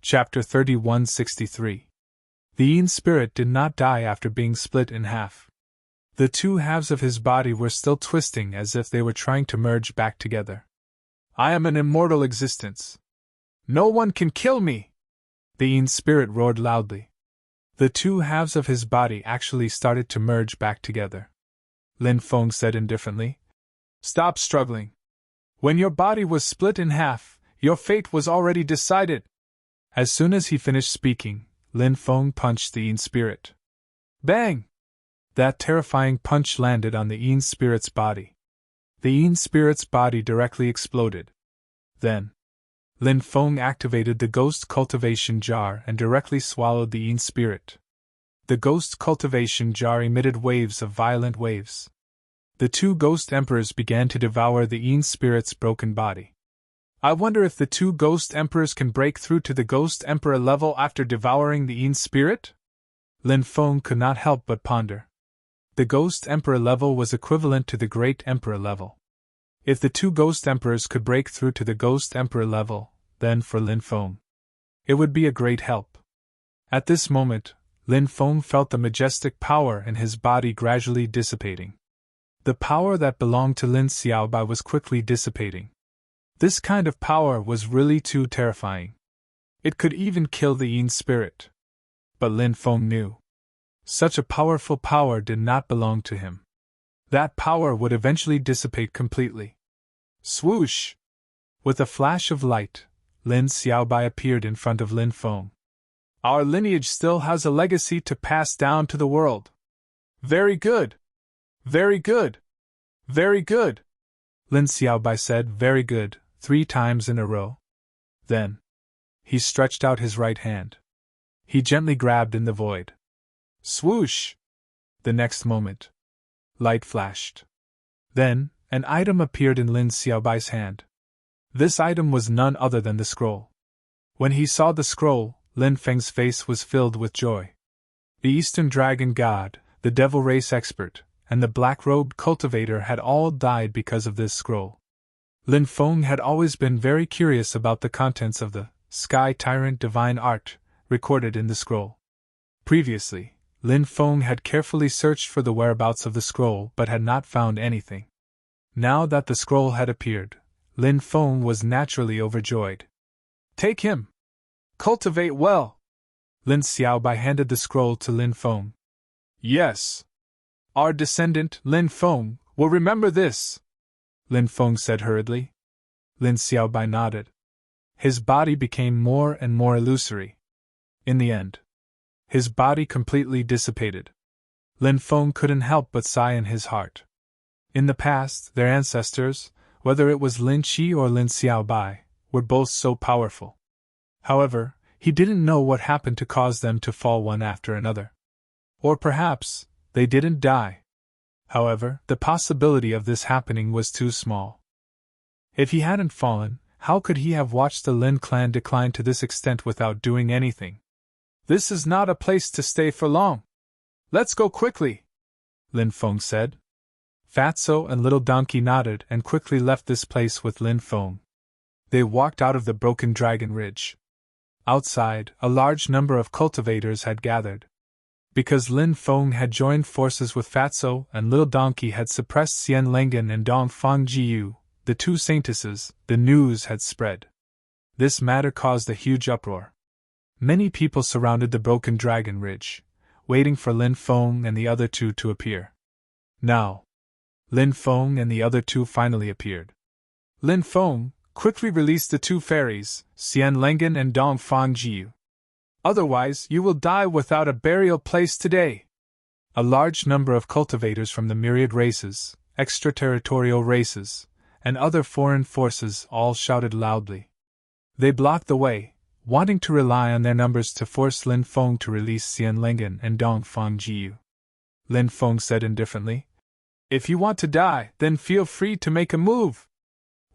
Chapter 3163. The Yin spirit did not die after being split in half. The two halves of his body were still twisting as if they were trying to merge back together. I am an immortal existence. No one can kill me! The Yin spirit roared loudly. The two halves of his body actually started to merge back together. Lin Feng said indifferently, Stop struggling. When your body was split in half, your fate was already decided. As soon as he finished speaking, Lin Feng punched the Yin spirit. Bang! That terrifying punch landed on the Yin spirit's body. The Yin spirit's body directly exploded. Then, Lin Feng activated the ghost cultivation jar and directly swallowed the Yin spirit. The ghost cultivation jar emitted waves of violent waves. The two ghost emperors began to devour the Yin spirit's broken body. I wonder if the two ghost emperors can break through to the ghost emperor level after devouring the Yin spirit? Lin Feng could not help but ponder. The ghost emperor level was equivalent to the great emperor level. If the two ghost emperors could break through to the ghost emperor level, then for Lin Feng, it would be a great help. At this moment, Lin Feng felt the majestic power in his body gradually dissipating. The power that belonged to Lin Xiaobai was quickly dissipating. This kind of power was really too terrifying. It could even kill the Yin spirit. But Lin Feng knew. Such a powerful power did not belong to him. That power would eventually dissipate completely. Swoosh! With a flash of light, Lin Xiaobai appeared in front of Lin Feng. Our lineage still has a legacy to pass down to the world. Very good! Very good! Very good! Lin Xiaobai said very good 3 times in a row. Then, he stretched out his right hand. He gently grabbed in the void. Swoosh! The next moment, light flashed. Then, an item appeared in Lin Xiaobai's hand. This item was none other than the scroll. When he saw the scroll, Lin Feng's face was filled with joy. The Eastern Dragon God, the Devil Race expert, and the black-robed cultivator had all died because of this scroll. Lin Feng had always been very curious about the contents of the Sky Tyrant Divine Art recorded in the scroll. Previously, Lin Feng had carefully searched for the whereabouts of the scroll but had not found anything. Now that the scroll had appeared, Lin Feng was naturally overjoyed. Take him! Cultivate well! Lin Xiaobai handed the scroll to Lin Feng. Yes! Our descendant, Lin Feng, will remember this! Lin Feng said hurriedly. Lin Xiaobai nodded. His body became more and more illusory. In the end, his body completely dissipated. Lin Feng couldn't help but sigh in his heart. In the past, their ancestors, whether it was Lin Qi or Lin Xiaobai, were both so powerful. However, he didn't know what happened to cause them to fall one after another. Or perhaps, they didn't die. However, the possibility of this happening was too small. If he hadn't fallen, how could he have watched the Lin clan decline to this extent without doing anything? This is not a place to stay for long. Let's go quickly, Lin Feng said. Fatso and Little Donkey nodded and quickly left this place with Lin Feng. They walked out of the Broken Dragon Ridge. Outside, a large number of cultivators had gathered. Because Lin Feng had joined forces with Fatso and Little Donkey had suppressed Xian Lengan and Dongfang Jiyu, the two saintesses, the news had spread. This matter caused a huge uproar. Many people surrounded the Broken Dragon Ridge, waiting for Lin Feng and the other two to appear. Now, Lin Feng and the other two finally appeared. Lin Feng, quickly release the two fairies, Xian Lengan and Dongfang Jiyu. Otherwise, you will die without a burial place today. A large number of cultivators from the myriad races, extraterritorial races, and other foreign forces all shouted loudly. They blocked the way, wanting to rely on their numbers to force Lin Feng to release Xian Lengan and Dongfang Jiyu. Lin Feng said indifferently, If you want to die, then feel free to make a move.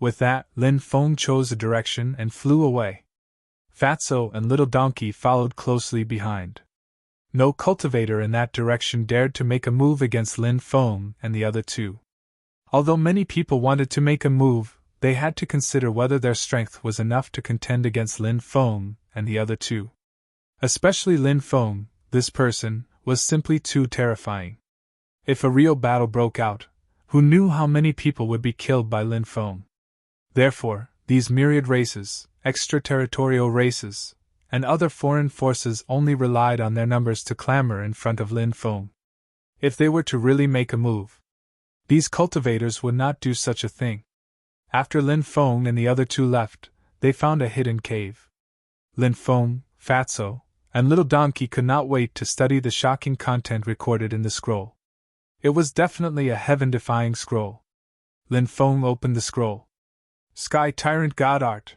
With that, Lin Feng chose a direction and flew away. Fatso and Little Donkey followed closely behind. No cultivator in that direction dared to make a move against Lin Feng and the other two. Although many people wanted to make a move, they had to consider whether their strength was enough to contend against Lin Feng and the other two. Especially Lin Feng, this person, was simply too terrifying. If a real battle broke out, who knew how many people would be killed by Lin Feng? Therefore, these myriad races, extraterritorial races, and other foreign forces only relied on their numbers to clamor in front of Lin Feng. If they were to really make a move, these cultivators would not do such a thing. After Lin Feng and the other two left, they found a hidden cave. Lin Feng, Fatso, and Little Donkey could not wait to study the shocking content recorded in the scroll. It was definitely a heaven-defying scroll. Lin Feng opened the scroll. Sky Tyrant God Art.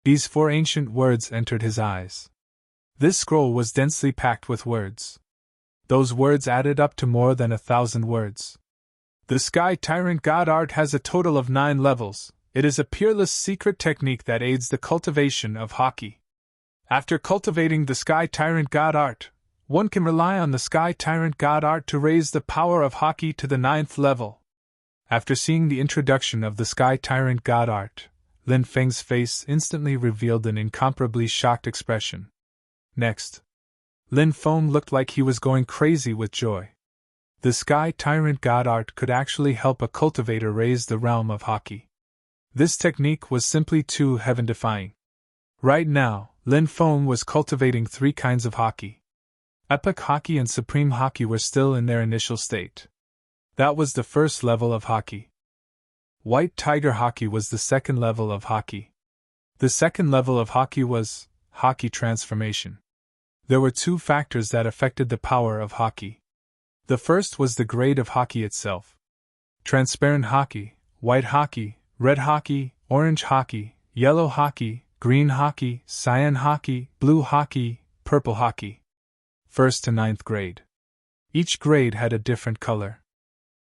These 4 ancient words entered his eyes. This scroll was densely packed with words. Those words added up to more than 1,000 words. The Sky Tyrant God Art has a total of 9 levels. It is a peerless secret technique that aids the cultivation of Haki. After cultivating the Sky Tyrant God Art, one can rely on the Sky Tyrant God Art to raise the power of Haki to the 9th level. After seeing the introduction of the Sky Tyrant God Art, Lin Feng's face instantly revealed an incomparably shocked expression. Next, Lin Feng looked like he was going crazy with joy. The Sky Tyrant God Art could actually help a cultivator raise the realm of Haki. This technique was simply too heaven-defying. Right now, Lin Feng was cultivating 3 kinds of Haki. Epic Haki and Supreme Haki were still in their initial state. That was the first level of Haki. White Tiger Haki was the second level of Haki. The second level of Haki was Haki Transformation. There were 2 factors that affected the power of Haki. The first was the grade of Haki itself. Transparent Haki, White Haki, Red Haki, Orange Haki, Yellow Haki, Green Haki, Cyan Haki, Blue Haki, Purple Haki. 1st to 9th grade. Each grade had a different color.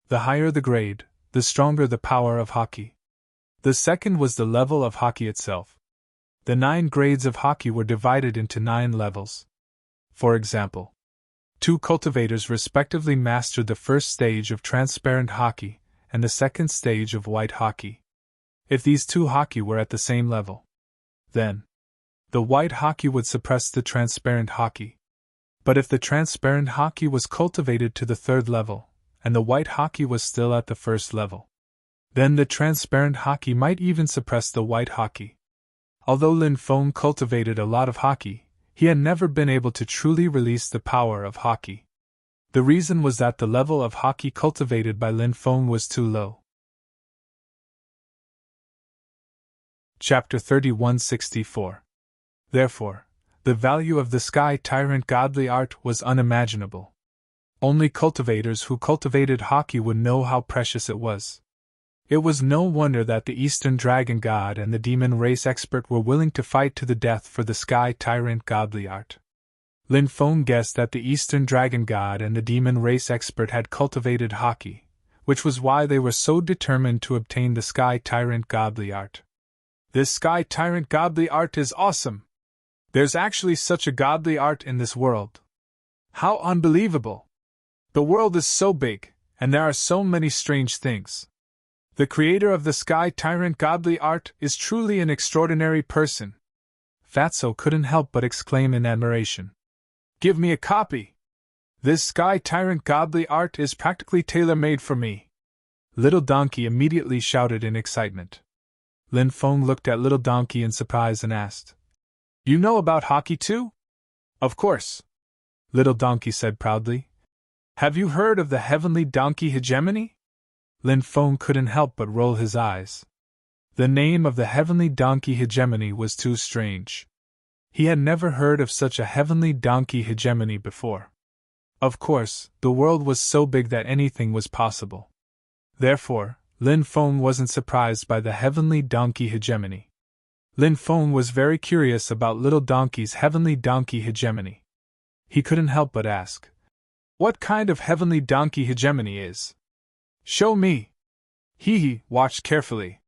The higher the grade, the stronger the power of Haki. The second was the level of Haki itself. The 9 grades of Haki were divided into 9 levels. For example, 2 cultivators respectively mastered the first stage of Transparent Haki and the second stage of White Haki. If these 2 Haki were at the same level, then the White Haki would suppress the Transparent Haki. But if the Transparent Haki was cultivated to the 3rd level, and the White Haki was still at the 1st level, then the Transparent Haki might even suppress the White Haki. Although Lin Feng cultivated a lot of Haki, he had never been able to truly release the power of Haki. The reason was that the level of Haki cultivated by Lin Feng was too low. Chapter 3164. Therefore, the value of the Sky Tyrant Godly Art was unimaginable. Only cultivators who cultivated Haki would know how precious it was. It was no wonder that the Eastern Dragon God and the Demon Race Expert were willing to fight to the death for the Sky Tyrant Godly Art. Lin Feng guessed that the Eastern Dragon God and the Demon Race Expert had cultivated Haki, which was why they were so determined to obtain the Sky Tyrant Godly Art. This Sky Tyrant Godly Art is awesome! There's actually such a godly art in this world. How unbelievable! The world is so big, and there are so many strange things. The creator of the Sky Tyrant Godly Art is truly an extraordinary person. Fatso couldn't help but exclaim in admiration. Give me a copy! This Sky Tyrant Godly Art is practically tailor-made for me. Little Donkey immediately shouted in excitement. Lin Feng looked at Little Donkey in surprise and asked, You know about Haki too? Of course. Little Donkey said proudly. Have you heard of the Heavenly Donkey Hegemony? Lin Feng couldn't help but roll his eyes. The name of the Heavenly Donkey Hegemony was too strange. He had never heard of such a Heavenly Donkey Hegemony before. Of course, the world was so big that anything was possible. Therefore, Lin Feng wasn't surprised by the Heavenly Donkey Hegemony. Lin Feng was very curious about Little Donkey's Heavenly Donkey Hegemony. He couldn't help but ask, What kind of Heavenly Donkey Hegemony is? Show me! Hee watched carefully.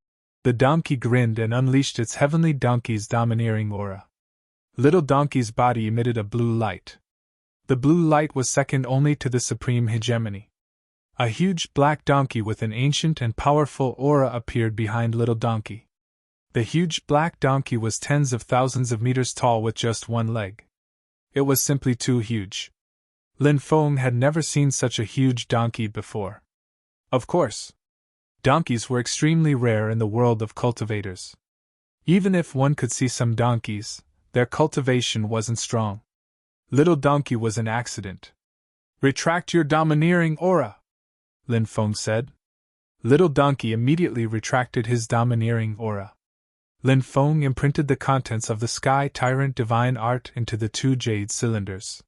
The donkey grinned and unleashed its Heavenly Donkey's domineering aura. Little Donkey's body emitted a blue light. The blue light was second only to the Supreme Hegemony. A huge black donkey with an ancient and powerful aura appeared behind Little Donkey. The huge black donkey was tens of thousands of meters tall with just one leg. It was simply too huge. Lin Feng had never seen such a huge donkey before. Of course, donkeys were extremely rare in the world of cultivators. Even if one could see some donkeys, their cultivation wasn't strong. Little donkey was an accident. "Retract your domineering aura," Lin Feng said. Little donkey immediately retracted his domineering aura. Lin Feng imprinted the contents of the Sky Tyrant Divine Art into the 2 jade cylinders.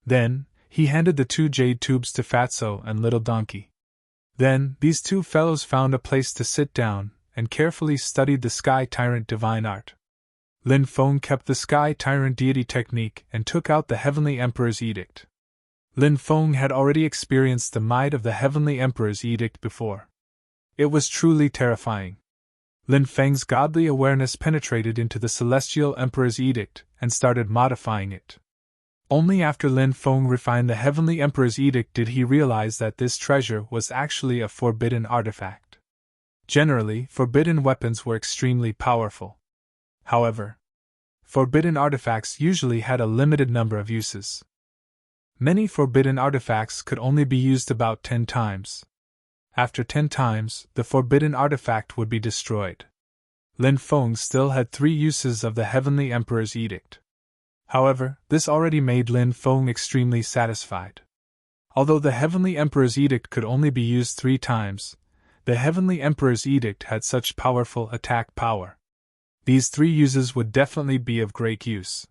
Then, he handed the 2 jade tubes to Fatso and Little Donkey. Then, these two fellows found a place to sit down and carefully studied the Sky Tyrant Divine Art. Lin Feng kept the Sky Tyrant Deity technique and took out the Heavenly Emperor's Edict. Lin Feng had already experienced the might of the Heavenly Emperor's Edict before. It was truly terrifying. Lin Feng's godly awareness penetrated into the Celestial Emperor's Edict and started modifying it. Only after Lin Feng refined the Heavenly Emperor's Edict did he realize that this treasure was actually a forbidden artifact. Generally, forbidden weapons were extremely powerful. However, forbidden artifacts usually had a limited number of uses. Many forbidden artifacts could only be used about 10 times. After 10 times, the forbidden artifact would be destroyed. Lin Feng still had 3 uses of the Heavenly Emperor's Edict. However, this already made Lin Feng extremely satisfied. Although the Heavenly Emperor's Edict could only be used 3 times, the Heavenly Emperor's Edict had such powerful attack power. These 3 uses would definitely be of great use.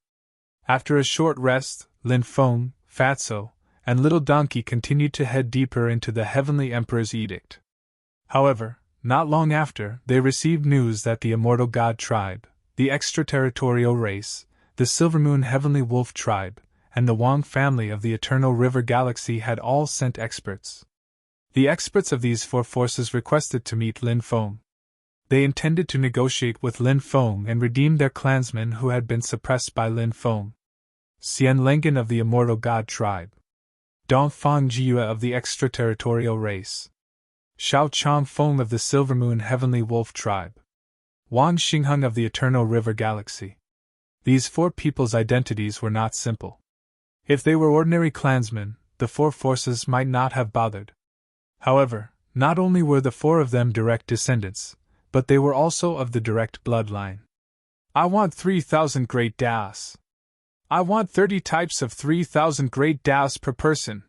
After a short rest, Lin Feng, Fatso, and Little Donkey continued to head deeper into the Heavenly Emperor's Edict. However, not long after, they received news that the Immortal God Tribe, the extraterritorial race, the Silvermoon Heavenly Wolf Tribe, and the Wang family of the Eternal River Galaxy had all sent experts. The experts of these 4 forces requested to meet Lin Feng. They intended to negotiate with Lin Feng and redeem their clansmen who had been suppressed by Lin Feng. Xian Lengan of the Immortal God Tribe, Dongfang Jiyue of the extraterritorial race, Xiao Chang Feng of the Silvermoon Heavenly Wolf Tribe, Wang Xingheng of the Eternal River Galaxy. These 4 people's identities were not simple. If they were ordinary clansmen, the 4 forces might not have bothered. However, not only were the 4 of them direct descendants, but they were also of the direct bloodline. "I want 3,000 great Daos. I want 30 types of 3,000 great Daos per person.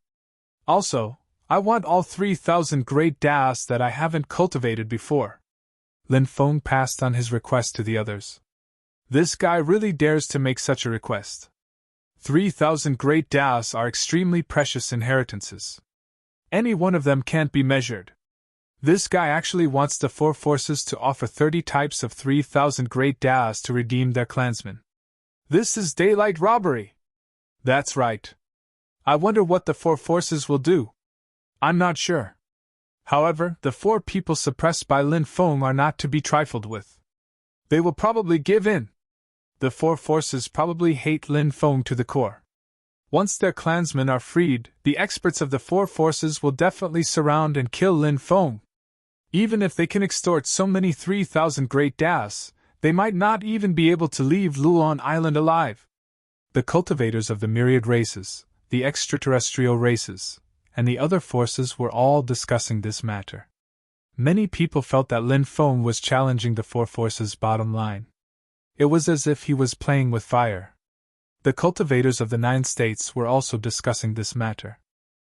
Also, I want all 3,000 great Daos that I haven't cultivated before." Lin Feng passed on his request to the others. This guy really dares to make such a request. 3,000 great Daos are extremely precious inheritances. Any one of them can't be measured. This guy actually wants the 4 forces to offer 30 types of 3,000 great Daos to redeem their clansmen. This is daylight robbery. That's right. I wonder what the 4 forces will do. I'm not sure. However, the 4 people suppressed by Lin Feng are not to be trifled with. They will probably give in. The 4 forces probably hate Lin Feng to the core. Once their clansmen are freed, the experts of the 4 forces will definitely surround and kill Lin Feng. Even if they can extort so many 3,000 great Daos, they might not even be able to leave Luon Island alive. The cultivators of the myriad races, the extraterrestrial races, and the other forces were all discussing this matter. Many people felt that Lin Feng was challenging the 4 forces' bottom line. It was as if he was playing with fire. The cultivators of the 9 states were also discussing this matter.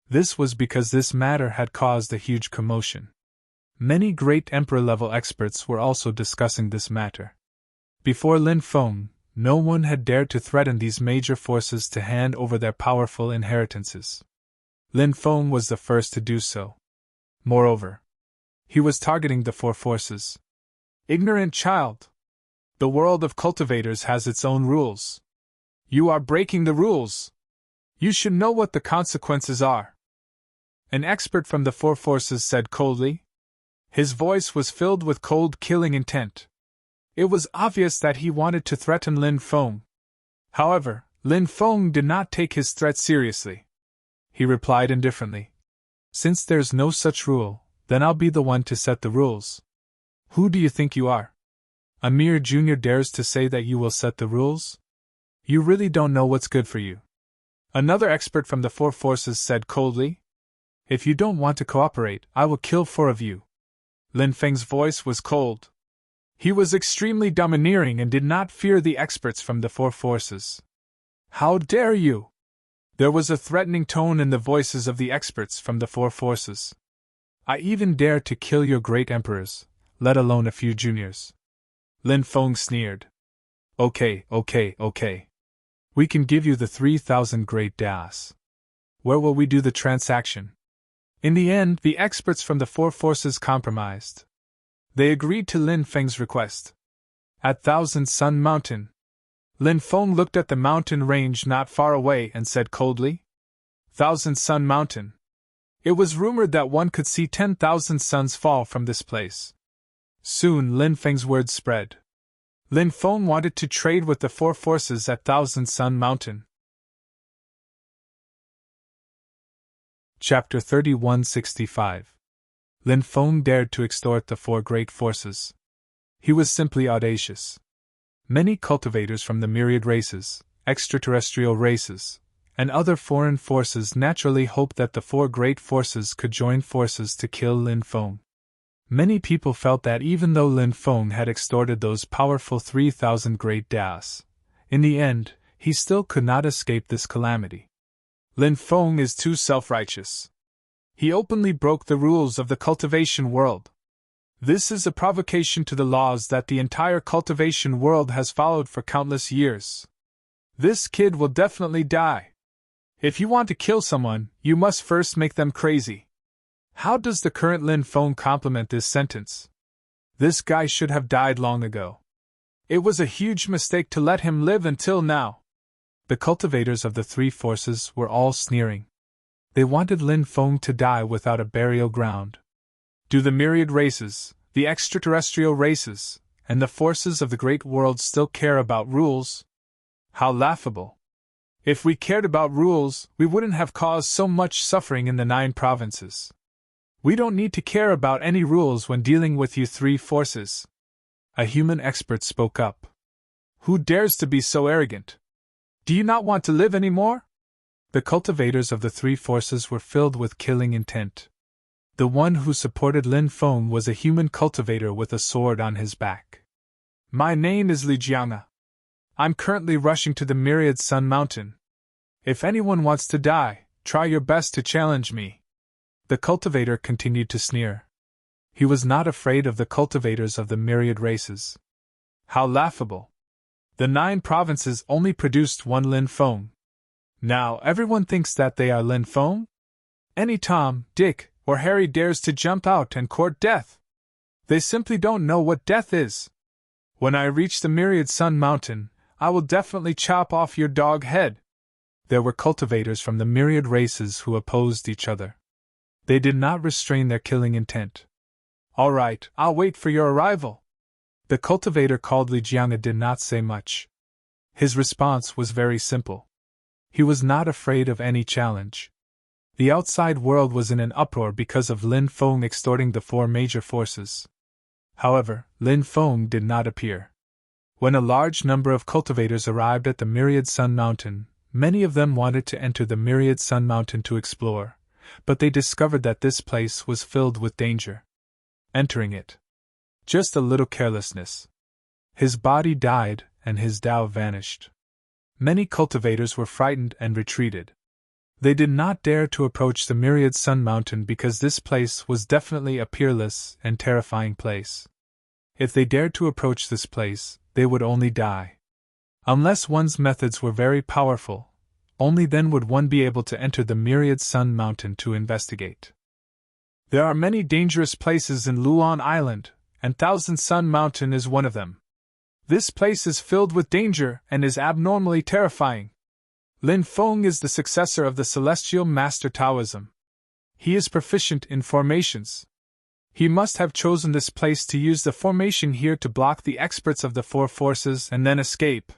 This was because this matter had caused a huge commotion. Many great Emperor-level experts were also discussing this matter. Before Lin Feng, no one had dared to threaten these major forces to hand over their powerful inheritances. Lin Feng was the first to do so. Moreover, he was targeting the 4 forces. Ignorant child! The world of cultivators has its own rules. You are breaking the rules. You should know what the consequences are. An expert from the 4 forces said coldly. His voice was filled with cold, killing intent. It was obvious that he wanted to threaten Lin Feng. However, Lin Feng did not take his threat seriously. He replied indifferently. "Since there's no such rule, then I'll be the one to set the rules. Who do you think you are?" A mere junior dares to say that you will set the rules? You really don't know what's good for you. Another expert from the four forces said coldly. If you don't want to cooperate, I will kill 4 of you. Lin Feng's voice was cold. He was extremely domineering and did not fear the experts from the four forces. How dare you! There was a threatening tone in the voices of the experts from the four forces. I even dare to kill your great emperors, let alone a few juniors. Lin Feng sneered. Okay. We can give you the 3,000 great das. Where will we do the transaction? In the end, the experts from the four forces compromised. They agreed to Lin Feng's request. At Thousand Sun Mountain. Lin Feng looked at the mountain range not far away and said coldly, Thousand Sun Mountain. It was rumored that one could see 10,000 suns fall from this place. Soon Lin Feng's word spread. Lin Feng wanted to trade with the four forces at Thousand Sun Mountain. Chapter 3165. Lin Feng dared to extort the 4 great forces. He was simply audacious. Many cultivators from the myriad races, extraterrestrial races, and other foreign forces naturally hoped that the 4 great forces could join forces to kill Lin Feng. Many people felt that even though Lin Feng had extorted those powerful 3,000 great das, in the end, he still could not escape this calamity. Lin Feng is too self-righteous. He openly broke the rules of the cultivation world. This is a provocation to the laws that the entire cultivation world has followed for countless years. This kid will definitely die. If you want to kill someone, you must first make them crazy. How does the current Lin Feng complement this sentence? This guy should have died long ago. It was a huge mistake to let him live until now. The cultivators of the 3 forces were all sneering. They wanted Lin Feng to die without a burial ground. Do the myriad races, the extraterrestrial races, and the forces of the great world still care about rules? How laughable! If we cared about rules, we wouldn't have caused so much suffering in the 9 provinces. We don't need to care about any rules when dealing with you 3 forces. A human expert spoke up. Who dares to be so arrogant? Do you not want to live anymore? The cultivators of the 3 forces were filled with killing intent. The one who supported Lin Feng was a human cultivator with a sword on his back. My name is Li Jianga. I'm currently rushing to the Myriad Sun Mountain. If anyone wants to die, try your best to challenge me. The cultivator continued to sneer. He was not afraid of the cultivators of the myriad races. How laughable! The 9 provinces only produced 1 Lin Feng. Now everyone thinks that they are Lin Feng? Any Tom, Dick, or Harry dares to jump out and court death. They simply don't know what death is. When I reach the Myriad Sun Mountain, I will definitely chop off your dog head. There were cultivators from the myriad races who opposed each other. They did not restrain their killing intent. All right, I'll wait for your arrival. The cultivator called Li Jianga did not say much. His response was very simple. He was not afraid of any challenge. The outside world was in an uproar because of Lin Feng extorting the 4 major forces. However, Lin Feng did not appear. When a large number of cultivators arrived at the Myriad Sun Mountain, many of them wanted to enter the Myriad Sun Mountain to explore, but they discovered that this place was filled with danger. Entering it. Just a little carelessness. His body died, and his Tao vanished. Many cultivators were frightened and retreated. They did not dare to approach the Myriad Sun Mountain because this place was definitely a peerless and terrifying place. If they dared to approach this place, they would only die. Unless one's methods were very powerful, only then would one be able to enter the Myriad Sun Mountain to investigate. There are many dangerous places in Luan Island, and Thousand Sun Mountain is one of them. This place is filled with danger and is abnormally terrifying. Lin Feng is the successor of the Celestial Master Taoism. He is proficient in formations. He must have chosen this place to use the formation here to block the experts of the 4 forces and then escape.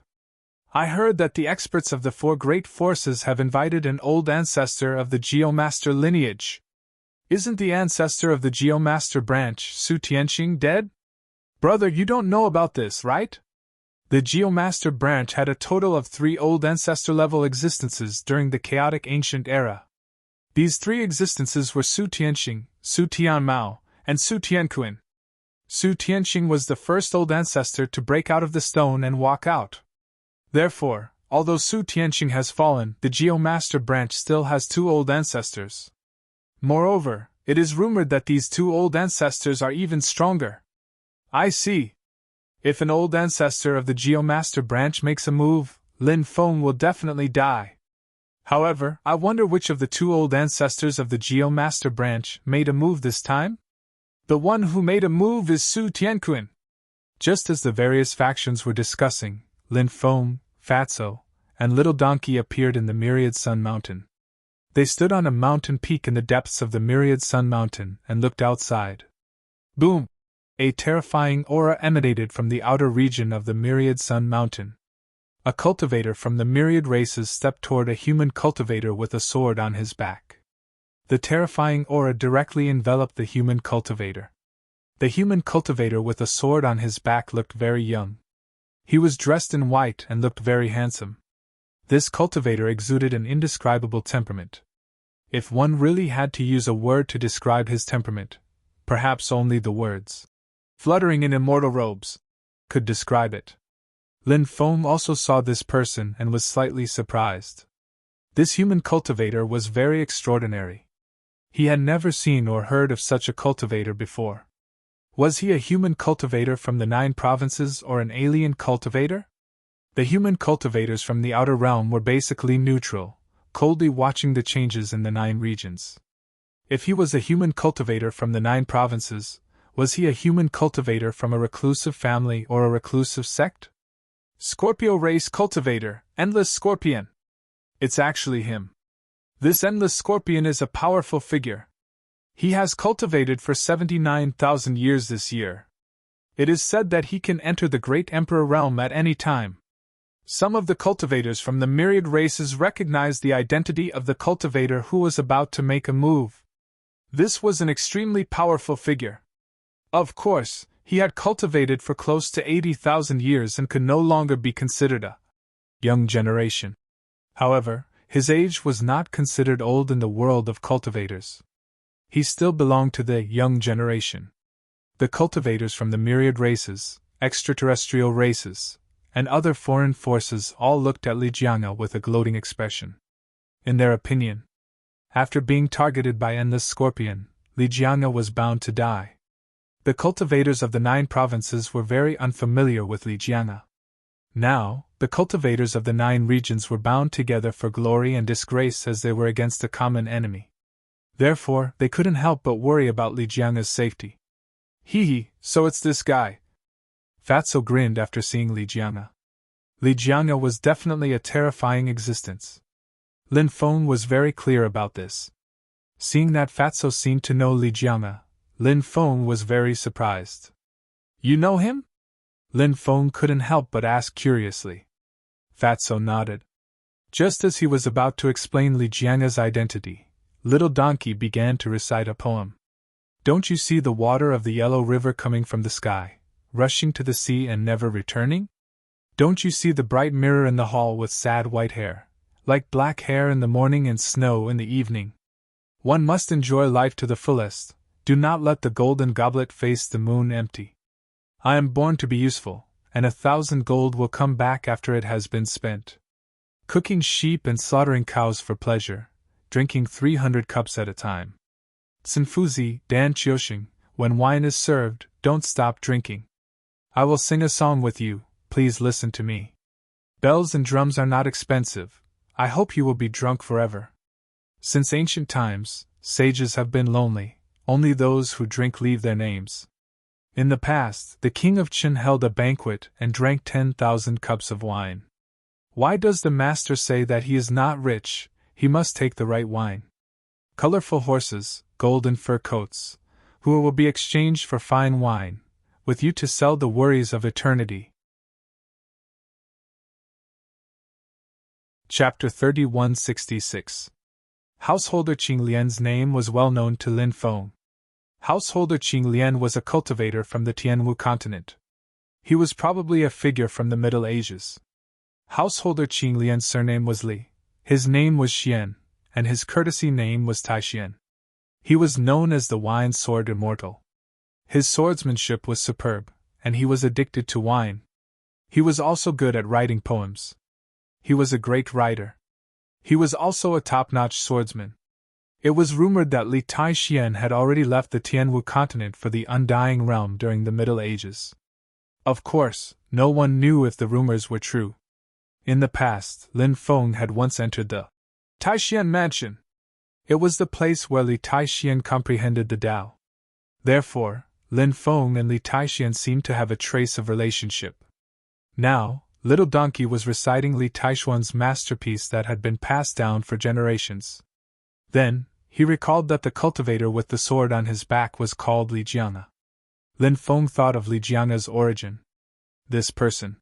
I heard that the experts of the 4 great forces have invited an old ancestor of the Geomaster lineage. Isn't the ancestor of the Geomaster branch, Su Tianxing, dead? Brother, you don't know about this, right? The Geomaster branch had a total of 3 old ancestor-level existences during the chaotic ancient era. These 3 existences were Su Tianxing, Su Tianmao, and Su Tianquan. Su Tianxing was the first old ancestor to break out of the stone and walk out. Therefore, although Su Tianxing has fallen, the Geomaster branch still has 2 old ancestors. Moreover, it is rumored that these 2 old ancestors are even stronger. I see. If an old ancestor of the Geomaster branch makes a move, Lin Feng will definitely die. However, I wonder which of the 2 old ancestors of the Geomaster branch made a move this time? The one who made a move is Su Tianquan. Just as the various factions were discussing, Lin Feng, Fatso, and Little Donkey appeared in the Myriad Sun Mountain. They stood on a mountain peak in the depths of the Myriad Sun Mountain and looked outside. Boom! A terrifying aura emanated from the outer region of the Myriad Sun Mountain. A cultivator from the myriad races stepped toward a human cultivator with a sword on his back. The terrifying aura directly enveloped the human cultivator. The human cultivator with a sword on his back looked very young. He was dressed in white and looked very handsome. This cultivator exuded an indescribable temperament. If one really had to use a word to describe his temperament, perhaps only the words "fluttering in immortal robes" could describe it. Lin Feng also saw this person and was slightly surprised. This human cultivator was very extraordinary. He had never seen or heard of such a cultivator before. Was he a human cultivator from the 9 provinces or an alien cultivator? The human cultivators from the outer realm were basically neutral, coldly watching the changes in the 9 regions. If he was a human cultivator from the 9 provinces, was he a human cultivator from a reclusive family or a reclusive sect? Scorpio race cultivator, Endless Scorpion. It's actually him. This Endless Scorpion is a powerful figure. He has cultivated for 79,000 years this year. It is said that he can enter the Great Emperor realm at any time. Some of the cultivators from the myriad races recognized the identity of the cultivator who was about to make a move. This was an extremely powerful figure. Of course, he had cultivated for close to 80,000 years and could no longer be considered a young generation. However, his age was not considered old in the world of cultivators. He still belonged to the young generation. The cultivators from the myriad races, extraterrestrial races, and other foreign forces all looked at Li Jianga with a gloating expression. In their opinion, after being targeted by Endless Scorpion, Li Jianga was bound to die. The cultivators of the 9 provinces were very unfamiliar with Li Jianga. Now, the cultivators of the 9 regions were bound together for glory and disgrace as they were against a common enemy. Therefore, they couldn't help but worry about Li Jianga's safety. Hee, so it's this guy. Fatso grinned after seeing Li Jianga. Li Jianga was definitely a terrifying existence. Lin Feng was very clear about this. Seeing that Fatso seemed to know Li Jianga, Lin Feng was very surprised. You know him? Lin Feng couldn't help but ask curiously. Fatso nodded. Just as he was about to explain Li Jianga's identity, Little Donkey began to recite a poem. Don't you see the water of the yellow river coming from the sky, rushing to the sea and never returning? Don't you see the bright mirror in the hall with sad white hair, like black hair in the morning and snow in the evening? One must enjoy life to the fullest. Do not let the golden goblet face the moon empty. I am born to be useful, and 1,000 gold will come back after it has been spent. Cooking sheep and slaughtering cows for pleasure, drinking 300 cups at a time. Tsinfuzi, Dan Chioxing, when wine is served, don't stop drinking. I will sing a song with you, please listen to me. Bells and drums are not expensive, I hope you will be drunk forever. Since ancient times, sages have been lonely, only those who drink leave their names. In the past, the king of Qin held a banquet and drank 10,000 cups of wine. Why does the master say that he is not rich, he must take the right wine? Colorful horses, golden fur coats, who will be exchanged for fine wine, with you to sell the worries of eternity. Chapter 3166. Householder Qing Lian's name was well known to Lin Feng. Householder Qing Lian was a cultivator from the Tianwu continent. He was probably a figure from the Middle Ages. Householder Qing Lian's surname was Li, his name was Xian, and his courtesy name was Tai Xian. He was known as the Wine Sword Immortal. His swordsmanship was superb, and he was addicted to wine. He was also good at writing poems. He was a great writer. He was also a top-notch swordsman. It was rumored that Li Tai Xian had already left the Tianwu continent for the Undying Realm during the Middle Ages. Of course, no one knew if the rumors were true. In the past, Lin Feng had once entered the Tai Xian mansion. It was the place where Li Tai Xian comprehended the Tao. Therefore, Lin Feng and Li Tai Xian seemed to have a trace of relationship. Now, Little Donkey was reciting Li Taishuan's masterpiece that had been passed down for generations. Then, he recalled that the cultivator with the sword on his back was called Li Jianga. Lin Feng thought of Li Jianga's origin. This person.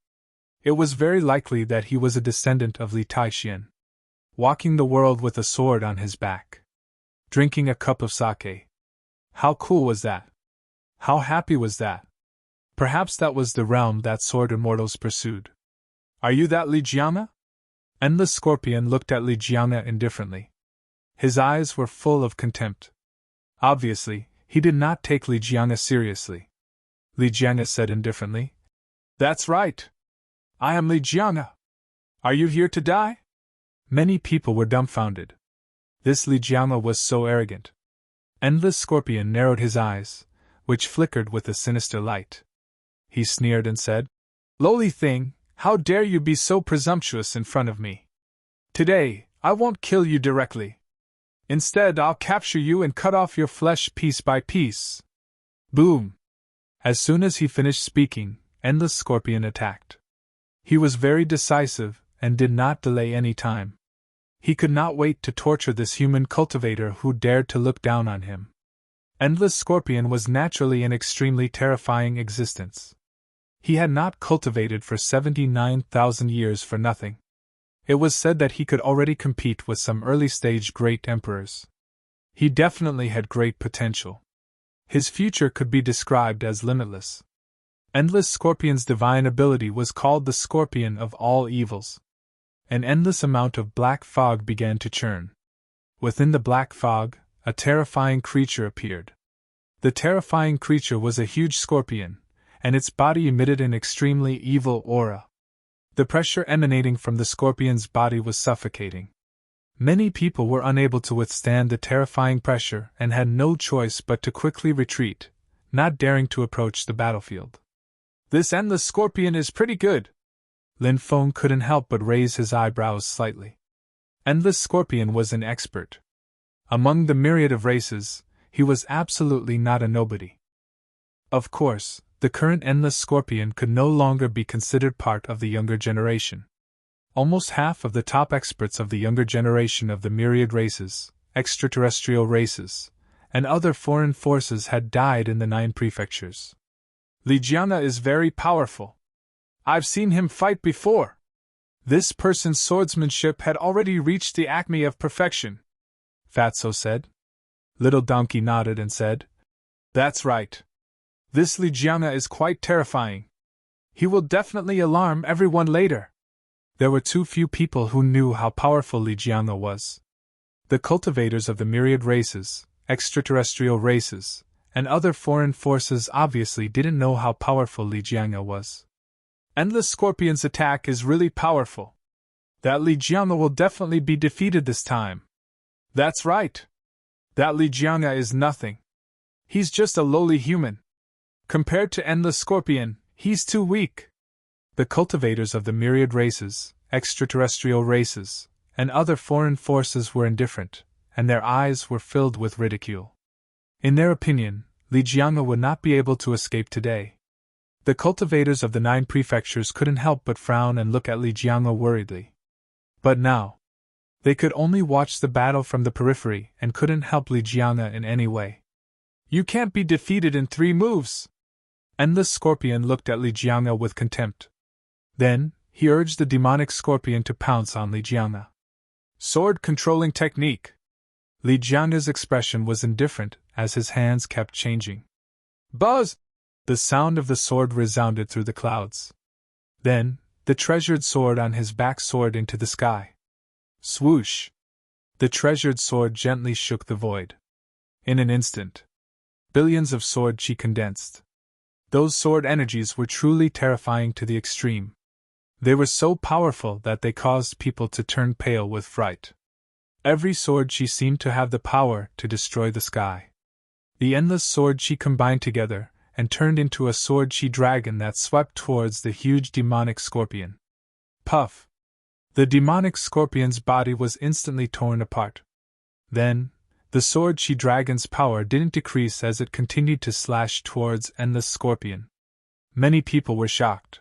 It was very likely that he was a descendant of Li Taixian. Walking the world with a sword on his back. Drinking a cup of sake. How cool was that? How happy was that? Perhaps that was the realm that sword immortals pursued. Are you that Li Jianga? Endless Scorpion looked at Li Jianga indifferently. His eyes were full of contempt. Obviously, he did not take Li Jianga seriously. Li Jianga said indifferently, "That's right. I am Li Jianga. Are you here to die?" Many people were dumbfounded. This Li Jianga was so arrogant. Endless Scorpion narrowed his eyes, which flickered with a sinister light. He sneered and said, "Lowly thing, how dare you be so presumptuous in front of me? Today, I won't kill you directly. Instead, I'll capture you and cut off your flesh piece by piece." Boom! As soon as he finished speaking, Endless Scorpion attacked. He was very decisive and did not delay any time. He could not wait to torture this human cultivator who dared to look down on him. Endless Scorpion was naturally an extremely terrifying existence. He had not cultivated for 79,000 years for nothing. It was said that he could already compete with some early-stage great emperors. He definitely had great potential. His future could be described as limitless. Endless Scorpion's divine ability was called the Scorpion of all evils. An endless amount of black fog began to churn. Within the black fog, a terrifying creature appeared. The terrifying creature was a huge scorpion, and its body emitted an extremely evil aura. The pressure emanating from the scorpion's body was suffocating. Many people were unable to withstand the terrifying pressure and had no choice but to quickly retreat, not daring to approach the battlefield. "This Endless Scorpion is pretty good." Lin Feng couldn't help but raise his eyebrows slightly. Endless Scorpion was an expert. Among the myriad of races, he was absolutely not a nobody. Of course, the current Endless Scorpion could no longer be considered part of the younger generation. Almost half of the top experts of the younger generation of the myriad races, extraterrestrial races, and other foreign forces had died in the 9 prefectures. Li Jianga is very powerful. I've seen him fight before. This person's swordsmanship had already reached the acme of perfection, Fatso said. Little Donkey nodded and said, "That's right. This Li Jianga is quite terrifying. He will definitely alarm everyone later." There were too few people who knew how powerful Li Jianga was. The cultivators of the myriad races, extraterrestrial races, and other foreign forces obviously didn't know how powerful Li Jianga was. Endless Scorpion's attack is really powerful. That Li Jianga will definitely be defeated this time. That's right. That Li Jianga is nothing. He's just a lowly human. Compared to Endless Scorpion, he's too weak. The cultivators of the myriad races, extraterrestrial races, and other foreign forces were indifferent, and their eyes were filled with ridicule. In their opinion, Li Jianga would not be able to escape today. The cultivators of the 9 prefectures couldn't help but frown and look at Li Jianga worriedly. But now, they could only watch the battle from the periphery and couldn't help Li Jianga in any way. "You can't be defeated in 3 moves!" Endless Scorpion looked at Li Jianga with contempt. Then, he urged the demonic scorpion to pounce on Li Jianga. Sword controlling technique. Li Jianga's expression was indifferent as his hands kept changing. Buzz! The sound of the sword resounded through the clouds. Then, the treasured sword on his back soared into the sky. Swoosh! The treasured sword gently shook the void. In an instant, billions of sword chi condensed. Those sword energies were truly terrifying to the extreme. They were so powerful that they caused people to turn pale with fright. Every sword chi seemed to have the power to destroy the sky. The endless sword chi combined together and turned into a sword chi dragon that swept towards the huge demonic scorpion. Puff! The demonic scorpion's body was instantly torn apart. Then, the sword chi dragon's power didn't decrease as it continued to slash towards endless scorpion. Many people were shocked.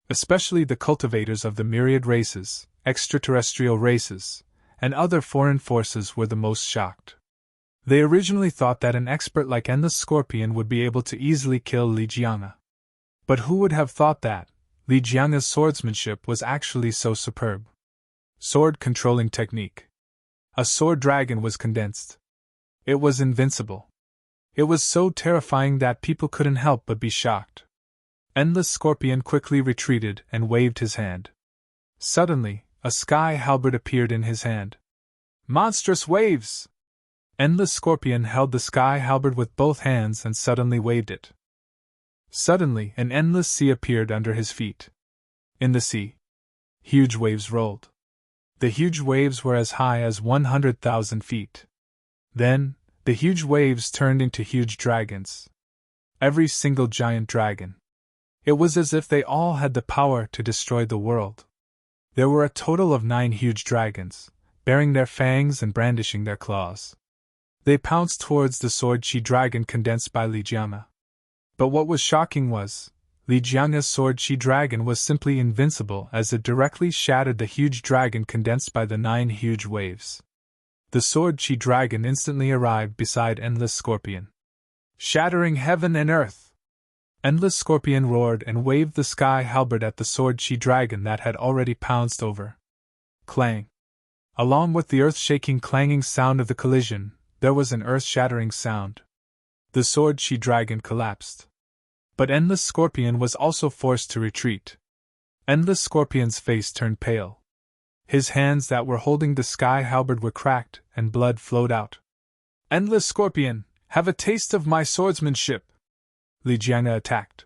Especially the cultivators of the myriad races, extraterrestrial races, and other foreign forces were the most shocked. They originally thought that an expert like Endless Scorpion would be able to easily kill Li Jianga. But who would have thought that Li Jianga's swordsmanship was actually so superb? Sword controlling technique. A sword dragon was condensed. It was invincible. It was so terrifying that people couldn't help but be shocked. Endless Scorpion quickly retreated and waved his hand. Suddenly, a sky halberd appeared in his hand. Monstrous waves! Endless Scorpion held the sky halberd with both hands and suddenly waved it. Suddenly, an endless sea appeared under his feet. In the sea, huge waves rolled. The huge waves were as high as 100,000 feet. Then, the huge waves turned into huge dragons. Every single giant dragon. It was as if they all had the power to destroy the world. There were a total of 9 huge dragons, baring their fangs and brandishing their claws. They pounced towards the sword chi dragon condensed by Li Jianga. But what was shocking was, Li Jianga's sword chi dragon was simply invincible as it directly shattered the huge dragon condensed by the 9 huge waves. The sword chi dragon instantly arrived beside Endless Scorpion. Shattering heaven and earth! Endless Scorpion roared and waved the sky halberd at the sword chi dragon that had already pounced over. Clang! Along with the earth-shaking clanging sound of the collision, there was an earth-shattering sound. The sword chi dragon collapsed. But Endless Scorpion was also forced to retreat. Endless Scorpion's face turned pale. His hands that were holding the sky halberd were cracked, and blood flowed out. Endless Scorpion, have a taste of my swordsmanship! Li Jianga attacked.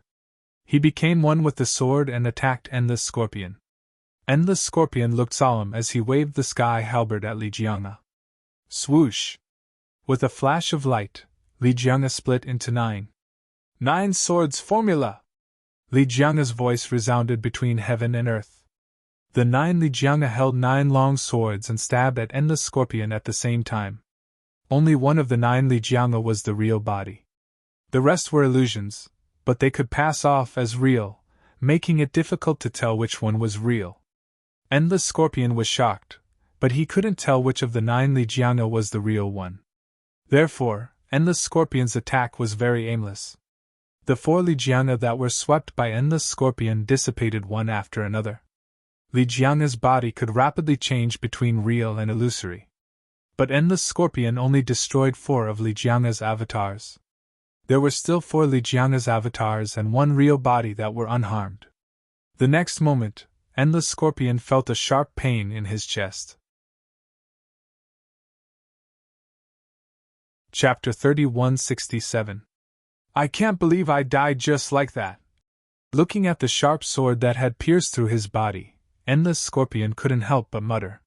He became one with the sword and attacked Endless Scorpion. Endless Scorpion looked solemn as he waved the sky halberd at Li Jianga. Swoosh! With a flash of light, Li Jianga split into 9. 9 swords formula! Li Jianga's voice resounded between heaven and earth. The 9 Li Jianga held 9 long swords and stabbed at Endless Scorpion at the same time. Only one of the 9 Li Jianga was the real body. The rest were illusions, but they could pass off as real, making it difficult to tell which one was real. Endless Scorpion was shocked, but he couldn't tell which of the 9 Li Jianga was the real one. Therefore, Endless Scorpion's attack was very aimless. The 4 Li Jianga that were swept by Endless Scorpion dissipated one after another. Li Jianga's body could rapidly change between real and illusory. But Endless Scorpion only destroyed 4 of Li Jianga's avatars. There were still 4 Li Jianga's avatars and 1 real body that were unharmed. The next moment, Endless Scorpion felt a sharp pain in his chest. Chapter 3167. I can't believe I died just like that. Looking at the sharp sword that had pierced through his body, Endless Scorpion couldn't help but mutter.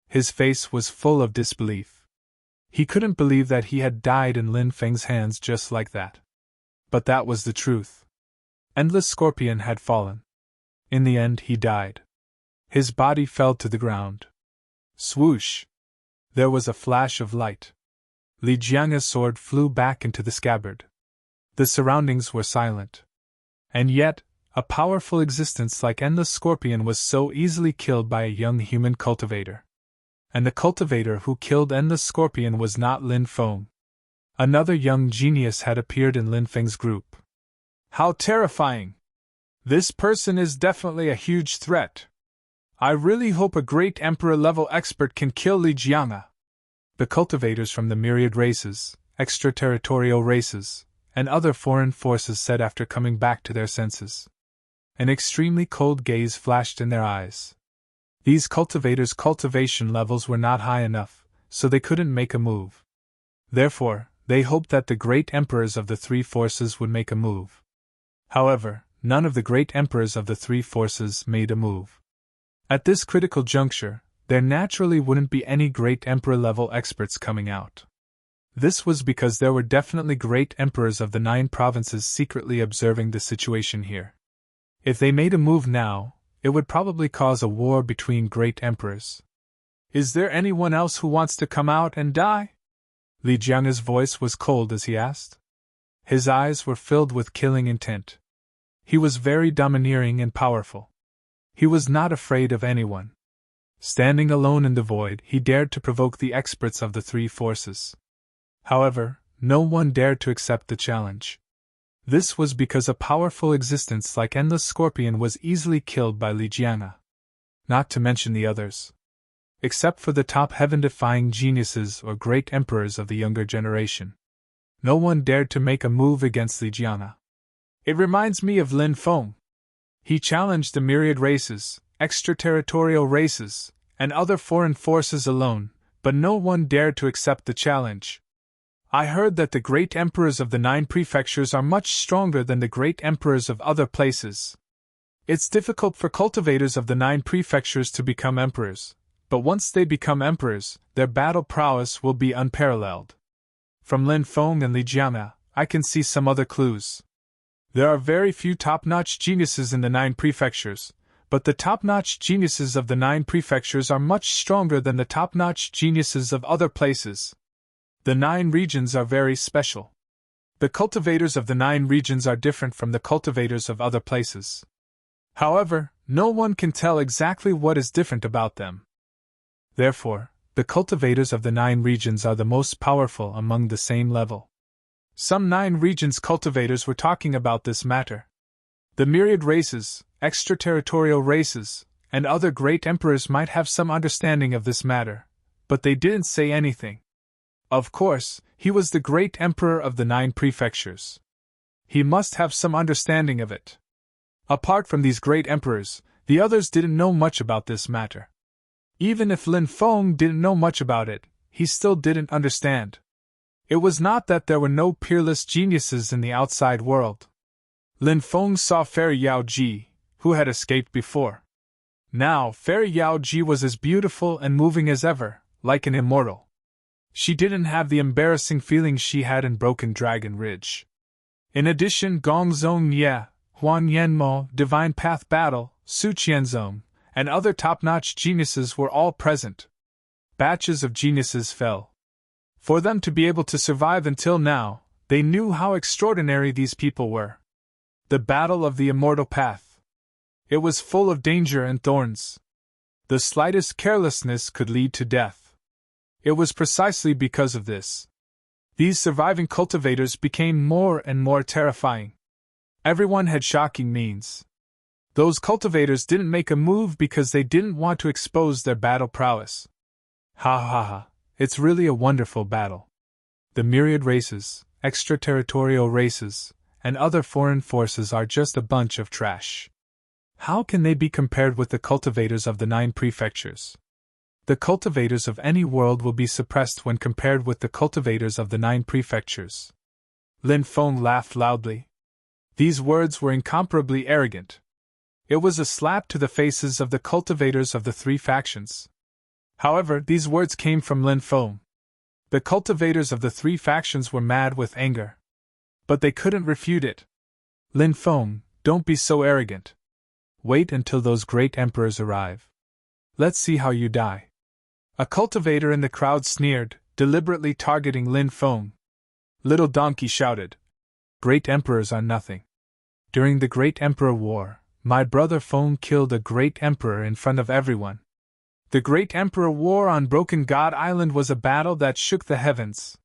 His face was full of disbelief. He couldn't believe that he had died in Lin Feng's hands just like that. But that was the truth. Endless Scorpion had fallen. In the end, he died. His body fell to the ground. Swoosh! There was a flash of light. Li Jianga's sword flew back into the scabbard. The surroundings were silent. And yet, a powerful existence like Endless Scorpion was so easily killed by a young human cultivator. And the cultivator who killed Endless Scorpion was not Lin Feng. Another young genius had appeared in Lin Feng's group. How terrifying! This person is definitely a huge threat. I really hope a great emperor-level expert can kill Li Jianga. The cultivators from the myriad races, extraterritorial races, and other foreign forces said after coming back to their senses. An extremely cold gaze flashed in their eyes. These cultivators' cultivation levels were not high enough, so they couldn't make a move. Therefore, they hoped that the great emperors of the three forces would make a move. However, none of the great emperors of the three forces made a move. At this critical juncture, there naturally wouldn't be any great emperor-level experts coming out. This was because there were definitely great emperors of the 9 provinces secretly observing the situation here. If they made a move now, it would probably cause a war between great emperors. "Is there anyone else who wants to come out and die?" Li Jiang's voice was cold as he asked. His eyes were filled with killing intent. He was very domineering and powerful. He was not afraid of anyone. Standing alone in the void, he dared to provoke the experts of the three forces. However, no one dared to accept the challenge. This was because a powerful existence like Endless Scorpion was easily killed by Li Jiang. Not to mention the others. Except for the top heaven-defying geniuses or great emperors of the younger generation. No one dared to make a move against Li Jiang. "It reminds me of Lin Feng. He challenged the myriad races, extraterritorial races, and other foreign forces alone, but no one dared to accept the challenge. I heard that the great emperors of the 9 prefectures are much stronger than the great emperors of other places. It's difficult for cultivators of the 9 prefectures to become emperors, but once they become emperors, their battle prowess will be unparalleled. From Lin Feng and Li Jiang, I can see some other clues. There are very few top-notch geniuses in the 9 prefectures, but the top-notch geniuses of the 9 prefectures are much stronger than the top-notch geniuses of other places. The 9 regions are very special. The cultivators of the 9 regions are different from the cultivators of other places. However, no one can tell exactly what is different about them. Therefore, the cultivators of the 9 regions are the most powerful among the same level. Some 9 regions cultivators were talking about this matter. The myriad races, extraterritorial races, and other great emperors might have some understanding of this matter, but they didn't say anything. Of course, he was the great emperor of the 9 prefectures. He must have some understanding of it. Apart from these great emperors, the others didn't know much about this matter. Even if Lin Feng didn't know much about it, he still didn't understand. It was not that there were no peerless geniuses in the outside world. Lin Feng saw Fairy Yao Ji, who had escaped before. Now, Fairy Yao Ji was as beautiful and moving as ever, like an immortal. She didn't have the embarrassing feelings she had in Broken Dragon Ridge. In addition, Gong Zong Ye, Huan Yanmo, Divine Path Battle, Su Qianzong, and other top-notch geniuses were all present. Batches of geniuses fell. For them to be able to survive until now, they knew how extraordinary these people were. The Battle of the Immortal Path. It was full of danger and thorns. The slightest carelessness could lead to death. It was precisely because of this. These surviving cultivators became more and more terrifying. Everyone had shocking means. Those cultivators didn't make a move because they didn't want to expose their battle prowess. Ha ha ha. It's really a wonderful battle. The myriad races, extraterritorial races, and other foreign forces are just a bunch of trash. How can they be compared with the cultivators of the 9 prefectures? The cultivators of any world will be suppressed when compared with the cultivators of the 9 prefectures. Lin Feng laughed loudly. These words were incomparably arrogant. It was a slap to the faces of the cultivators of the 3 factions. However, these words came from Lin Feng. The cultivators of the 3 factions were mad with anger. But they couldn't refute it. Lin Feng, don't be so arrogant. Wait until those great emperors arrive. Let's see how you die. A cultivator in the crowd sneered, deliberately targeting Lin Feng. Little Donkey shouted. Great emperors are nothing. During the Great Emperor War, my brother Feng killed a great emperor in front of everyone. The Great Emperor War on Broken God Island was a battle that shook the heavens.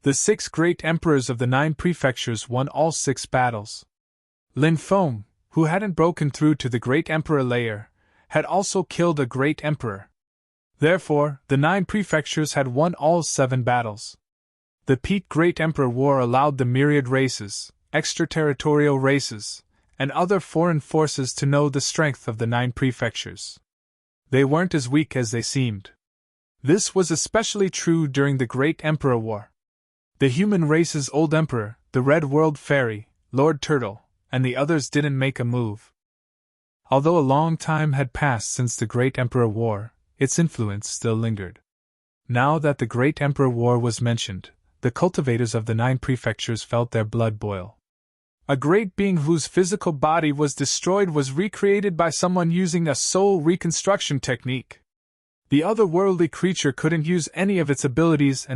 The 6 great emperors of the 9 prefectures won all 6 battles. Lin Feng, who hadn't broken through to the Great Emperor layer, had also killed a great emperor. Therefore, the 9 prefectures had won all 7 battles. The Peak Great Emperor War allowed the myriad races, extraterritorial races, and other foreign forces to know the strength of the 9 prefectures. They weren't as weak as they seemed. This was especially true during the Great Emperor War. The human race's old emperor, the Red World Fairy, Lord Turtle, and the others didn't make a move. Although a long time had passed since the Great Emperor War, its influence still lingered. Now that the Great Emperor War was mentioned, the cultivators of the 9 prefectures felt their blood boil. A great being whose physical body was destroyed was recreated by someone using a soul reconstruction technique. The otherworldly creature couldn't use any of its abilities.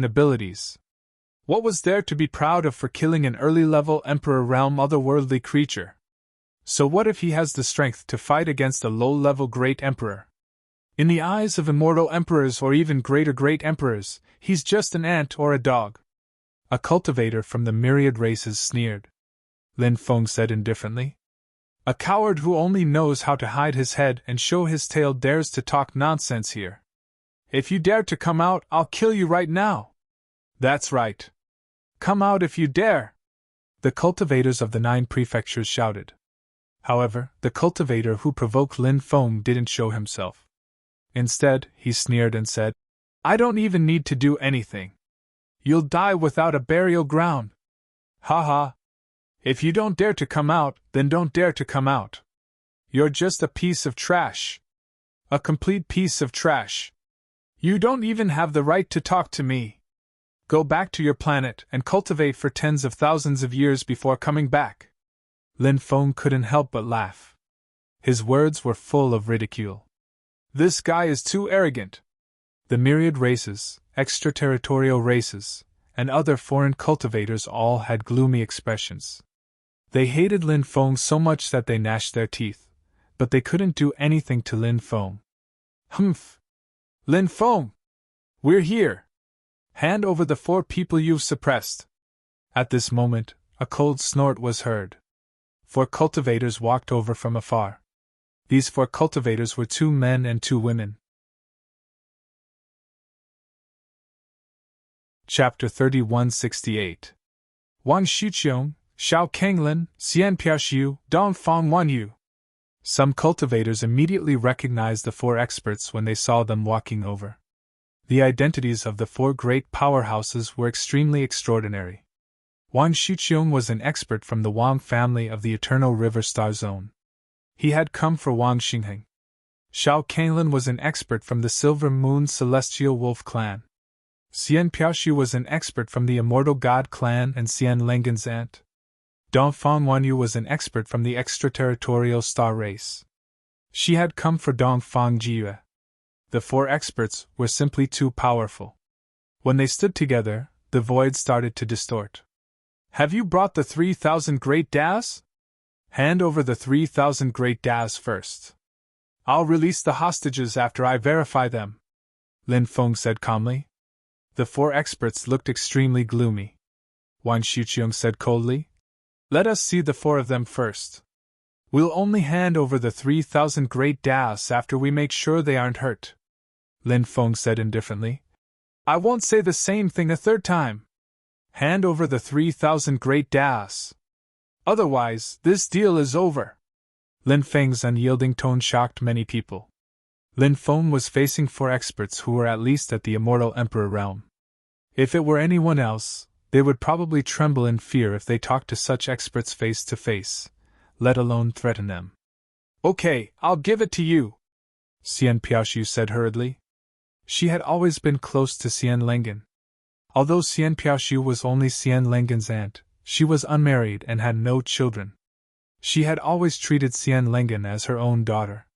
What was there to be proud of for killing an early-level Emperor Realm otherworldly creature? So what if he has the strength to fight against a low-level Great Emperor? In the eyes of immortal emperors or even greater Great Emperors, he's just an ant or a dog. A cultivator from the myriad races sneered. Lin Feng said indifferently. A coward who only knows how to hide his head and show his tail dares to talk nonsense here. If you dare to come out, I'll kill you right now. That's right. Come out if you dare! The cultivators of the 9 prefectures shouted. However, the cultivator who provoked Lin Feng didn't show himself. Instead, he sneered and said, I don't even need to do anything. You'll die without a burial ground. Ha ha. If you don't dare to come out, then don't dare to come out. You're just a piece of trash. A complete piece of trash. You don't even have the right to talk to me. Go back to your planet and cultivate for tens of thousands of years before coming back. Lin Feng couldn't help but laugh. His words were full of ridicule. This guy is too arrogant. The myriad races, extraterritorial races, and other foreign cultivators all had gloomy expressions. They hated Lin Feng so much that they gnashed their teeth, but they couldn't do anything to Lin Feng. Humph! Lin Feng! We're here! Hand over the 4 people you've suppressed. At this moment, a cold snort was heard. 4 cultivators walked over from afar. These 4 cultivators were 2 men and 2 women. Chapter 3168. Wang Xiqiong, Xiao Kenglin, Xian Piaxiu, Dong Fang Wanyu. Some cultivators immediately recognized the 4 experts when they saw them walking over. The identities of the 4 great powerhouses were extremely extraordinary. Wang Xiqiong was an expert from the Wang family of the Eternal River Star Zone. He had come for Wang Xingheng. Xiao Kenglin was an expert from the Silver Moon Celestial Wolf clan. Xian Piaoxiu was an expert from the Immortal God clan and Xian Lengen's aunt. Dongfang Wanyu was an expert from the extraterritorial star race. She had come for Dongfang Jiyue. The 4 experts were simply too powerful. When they stood together, the void started to distort. Have you brought the 3,000 great Das? Hand over the 3,000 great Das first. I'll release the hostages after I verify them, Lin Feng said calmly. The 4 experts looked extremely gloomy. Wang Xiqiong said coldly, let us see the 4 of them first. We'll only hand over the 3,000 great Das after we make sure they aren't hurt. Lin Feng said indifferently. I won't say the same thing a 3rd time. Hand over the 3,000 great Das. Otherwise, this deal is over. Lin Feng's unyielding tone shocked many people. Lin Feng was facing 4 experts who were at least at the Immortal Emperor realm. If it were anyone else, they would probably tremble in fear if they talked to such experts face to face, let alone threaten them. Okay, I'll give it to you, Xian Piaoxiu said hurriedly. She had always been close to Xian Lengen. Although Xian Piaoxiu was only Xian Lengen's aunt, she was unmarried and had no children. She had always treated Xian Lengen as her own daughter.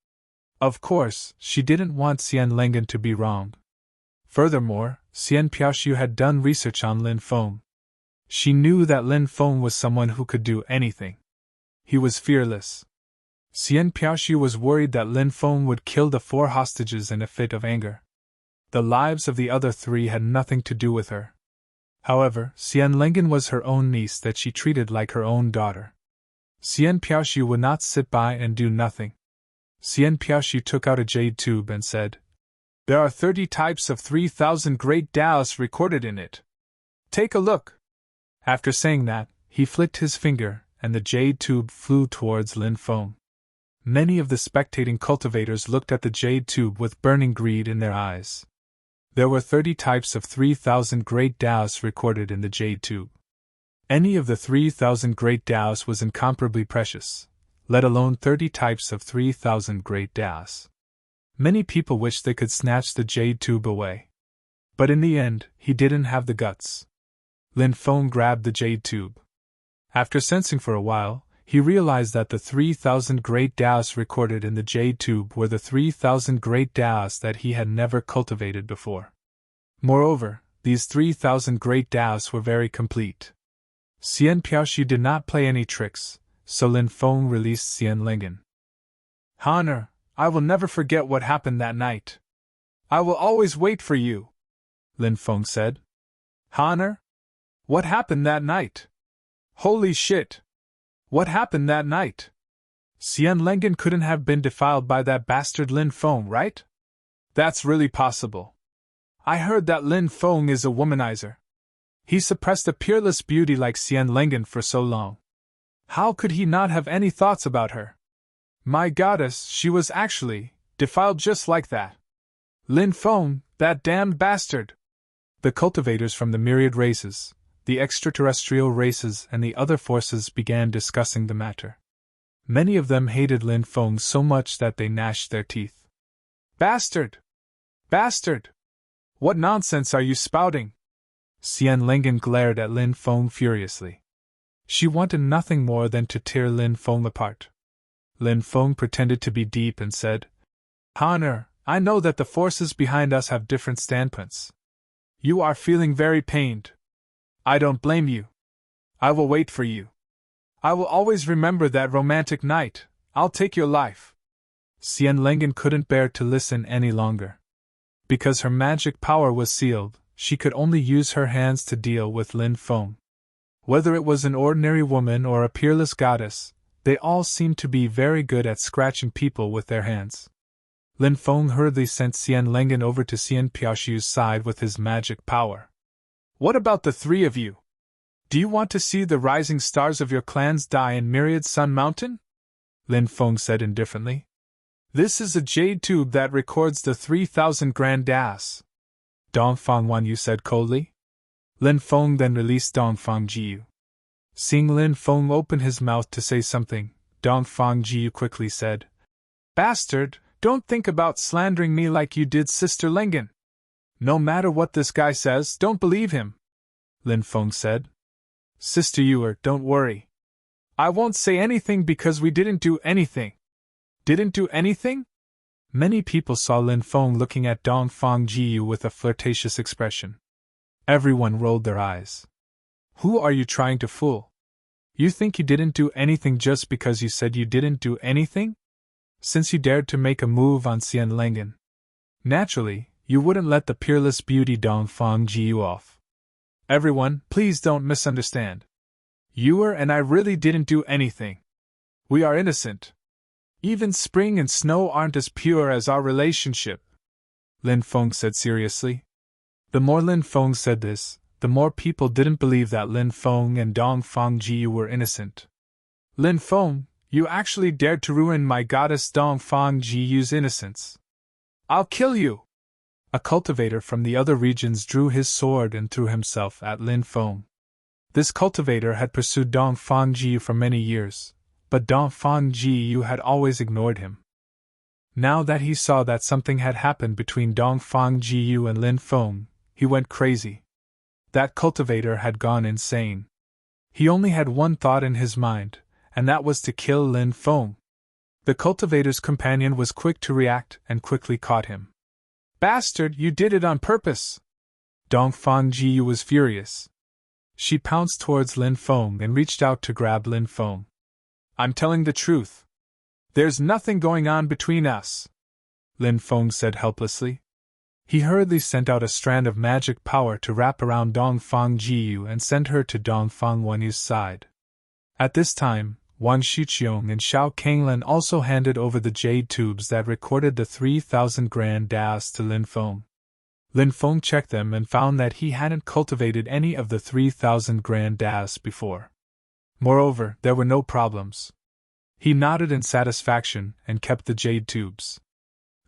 Of course, she didn't want Xian Lengen to be wronged. Furthermore, Xian Piaoxiu had done research on Lin Feng. She knew that Lin Feng was someone who could do anything. He was fearless. Xian Piaoxiu was worried that Lin Feng would kill the 4 hostages in a fit of anger. The lives of the other 3 had nothing to do with her. However, Xian Lengen was her own niece that she treated like her own daughter. Xian Piaoxiu would not sit by and do nothing. Xian Piaoxiu took out a jade tube and said, there are 30 types of 3,000 great Daos recorded in it. Take a look. After saying that, he flicked his finger, and the jade tube flew towards Lin Feng. Many of the spectating cultivators looked at the jade tube with burning greed in their eyes. There were 30 types of 3,000 great Taoists recorded in the jade tube. Any of the 3,000 great Taoists was incomparably precious, let alone 30 types of 3,000 great Taoists. Many people wished they could snatch the jade tube away. But in the end, he didn't have the guts. Lin Feng grabbed the jade tube. After sensing for a while, he realized that the 3,000 great Taoists recorded in the jade tube were the 3,000 great Taoists that he had never cultivated before. Moreover, these 3,000 great Taoists were very complete. Xian Piaoxu did not play any tricks, so Lin Feng released Xian Lengen. Honor, I will never forget what happened that night. I will always wait for you, Lin Feng said. Honor? What happened that night? Holy shit! What happened that night? Xian Lengen couldn't have been defiled by that bastard Lin Feng, right? That's really possible. I heard that Lin Feng is a womanizer. He suppressed a peerless beauty like Xian Lengen for so long. How could he not have any thoughts about her? My goddess, she was actually defiled just like that. Lin Feng, that damned bastard! The cultivators from the myriad races, the extraterrestrial races and the other forces began discussing the matter. Many of them hated Lin Feng so much that they gnashed their teeth. Bastard! Bastard! What nonsense are you spouting? Xian Lengen glared at Lin Feng furiously. She wanted nothing more than to tear Lin Feng apart. Lin Feng pretended to be deep and said, Honor, I know that the forces behind us have different standpoints. You are feeling very pained. I don't blame you. I will wait for you. I will always remember that romantic night. I'll take your life. Xian Lengen couldn't bear to listen any longer. Because her magic power was sealed, she could only use her hands to deal with Lin Feng. Whether it was an ordinary woman or a peerless goddess, they all seemed to be very good at scratching people with their hands. Lin Feng hurriedly sent Xian Lengen over to Xian Piaoxu's side with his magic power. What about the three of you? Do you want to see the rising stars of your clans die in Myriad Sun Mountain? Lin Feng said indifferently. This is a jade tube that records the 3,000 grand Taoists. Dongfang Wanyu said coldly. Lin Feng then released Dongfang Jiyu. Seeing Lin Feng open his mouth to say something, Dongfang Jiyu quickly said, Bastard, don't think about slandering me like you did Sister Lengen. No matter what this guy says, don't believe him, Lin Feng said. Sister Yuer, don't worry. I won't say anything because we didn't do anything. Didn't do anything? Many people saw Lin Feng looking at Dongfang Jiyu with a flirtatious expression. Everyone rolled their eyes. Who are you trying to fool? You think you didn't do anything just because you said you didn't do anything? Since you dared to make a move on Xian Lengen. Naturally, you wouldn't let the peerless beauty Dongfang Jiyu off. Everyone, please don't misunderstand. Yuer and I really didn't do anything. We are innocent. Even spring and snow aren't as pure as our relationship, Lin Feng said seriously. The more Lin Feng said this, the more people didn't believe that Lin Feng and Dongfang Jiyu were innocent. Lin Feng, you actually dared to ruin my goddess Dongfang Jiyu's innocence. I'll kill you! A cultivator from the other regions drew his sword and threw himself at Lin Feng. This cultivator had pursued Dongfang Jiyu for many years, but Dongfang Jiyu had always ignored him. Now that he saw that something had happened between Dongfang Jiyu and Lin Feng, he went crazy. That cultivator had gone insane. He only had one thought in his mind, and that was to kill Lin Feng. The cultivator's companion was quick to react and quickly caught him. Bastard, you did it on purpose! Dongfang Jiyu was furious. She pounced towards Lin Feng and reached out to grab Lin Feng. I'm telling the truth. There's nothing going on between us, Lin Feng said helplessly. He hurriedly sent out a strand of magic power to wrap around Dongfang Jiyu and send her to Dongfang Wanyu's side. At this time, Wang Xiqiong and Xiao Kanglan also handed over the jade tubes that recorded the 3,000 grand Taoists to Lin Feng. Lin Feng checked them and found that he hadn't cultivated any of the 3,000 grand das before. Moreover, there were no problems. He nodded in satisfaction and kept the jade tubes.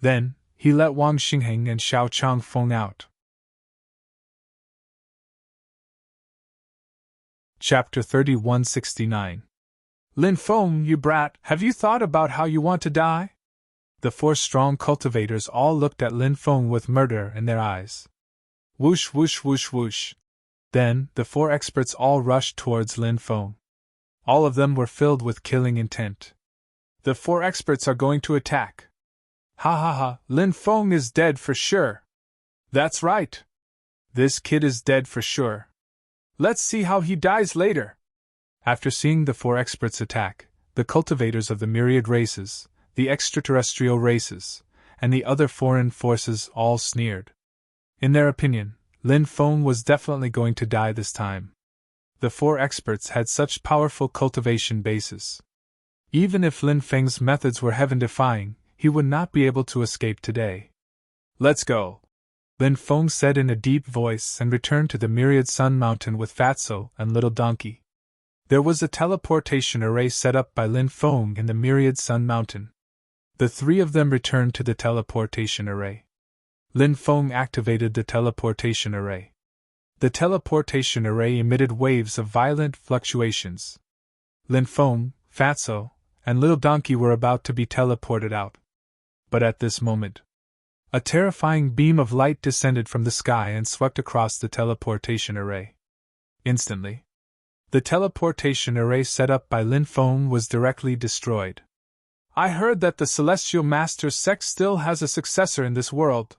Then, he let Wang Xingheng and Xiao Changfeng out. Chapter 3169. Lin Feng, you brat, have you thought about how you want to die? The 4 strong cultivators all looked at Lin Feng with murder in their eyes. Whoosh whoosh whoosh whoosh. Then, the 4 experts all rushed towards Lin Feng. All of them were filled with killing intent. The 4 experts are going to attack. Ha ha ha, Lin Feng is dead for sure. That's right. This kid is dead for sure. Let's see how he dies later. After seeing the 4 experts attack, the cultivators of the myriad races, the extraterrestrial races, and the other foreign forces all sneered. In their opinion, Lin Feng was definitely going to die this time. The 4 experts had such powerful cultivation bases. Even if Lin Feng's methods were heaven-defying, he would not be able to escape today. Let's go, Lin Feng said in a deep voice and returned to the Myriad Sun Mountain with Fatso and Little Donkey. There was a teleportation array set up by Lin Feng in the Myriad Sun Mountain. The 3 of them returned to the teleportation array. Lin Feng activated the teleportation array. The teleportation array emitted waves of violent fluctuations. Lin Feng, Fatso, and Little Donkey were about to be teleported out. But at this moment, a terrifying beam of light descended from the sky and swept across the teleportation array. Instantly, the teleportation array set up by Lin Feng was directly destroyed. I heard that the Celestial Master sect still has a successor in this world.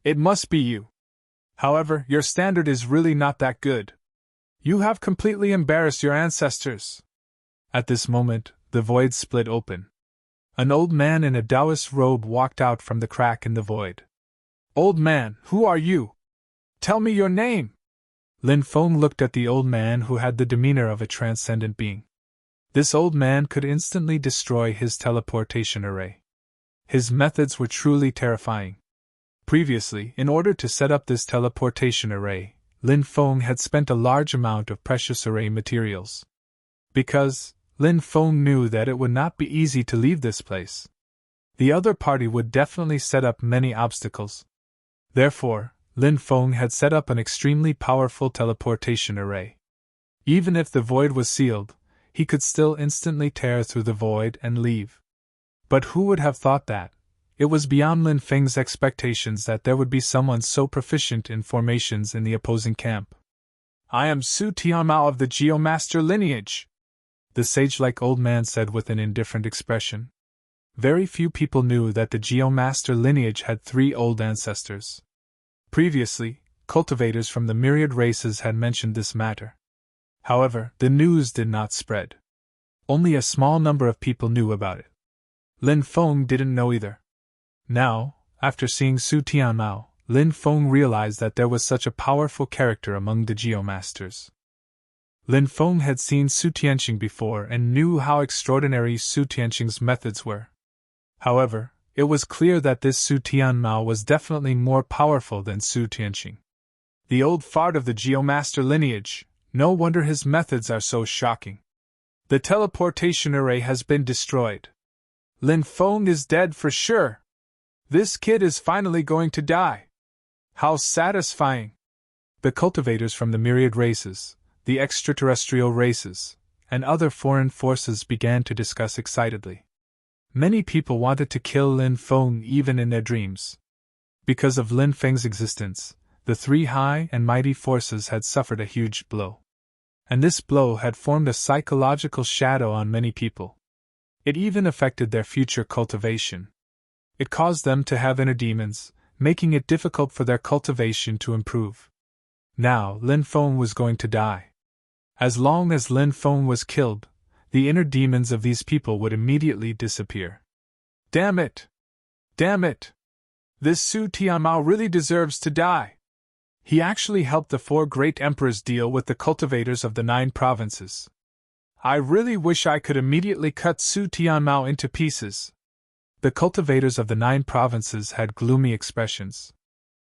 It must be you. However, your standard is really not that good. You have completely embarrassed your ancestors. At this moment, the void split open. An old man in a Taoist robe walked out from the crack in the void. Old man, who are you? Tell me your name. Lin Feng looked at the old man who had the demeanor of a transcendent being. This old man could instantly destroy his teleportation array. His methods were truly terrifying. Previously, in order to set up this teleportation array, Lin Feng had spent a large amount of precious array materials. Because Lin Feng knew that it would not be easy to leave this place. The other party would definitely set up many obstacles. Therefore, Lin Feng had set up an extremely powerful teleportation array. Even if the void was sealed, he could still instantly tear through the void and leave. But who would have thought that? It was beyond Lin Feng's expectations that there would be someone so proficient in formations in the opposing camp. I am Su Tianmao of the Geomaster lineage, the sage-like old man said with an indifferent expression. Very few people knew that the Geomaster lineage had 3 old ancestors. Previously, cultivators from the myriad races had mentioned this matter. However, the news did not spread. Only a small number of people knew about it. Lin Feng didn't know either. Now, after seeing Su Tianmao, Lin Feng realized that there was such a powerful character among the Geomasters. Lin Feng had seen Su Tianqing before and knew how extraordinary Su Tianqing's methods were. However, it was clear that this Su Tianmao was definitely more powerful than Su Tianqing. The old fart of the Geomaster lineage, no wonder his methods are so shocking. The teleportation array has been destroyed. Lin Feng is dead for sure. This kid is finally going to die. How satisfying! The cultivators from the myriad races, the extraterrestrial races, and other foreign forces began to discuss excitedly. Many people wanted to kill Lin Feng even in their dreams. Because of Lin Feng's existence, the 3 high and mighty forces had suffered a huge blow. And this blow had formed a psychological shadow on many people. It even affected their future cultivation. It caused them to have inner demons, making it difficult for their cultivation to improve. Now, Lin Feng was going to die. As long as Lin Feng was killed, the inner demons of these people would immediately disappear. Damn it! Damn it! This Su Tianmao really deserves to die. He actually helped the 4 great emperors deal with the cultivators of the 9 provinces. I really wish I could immediately cut Su Tianmao into pieces. The cultivators of the 9 provinces had gloomy expressions.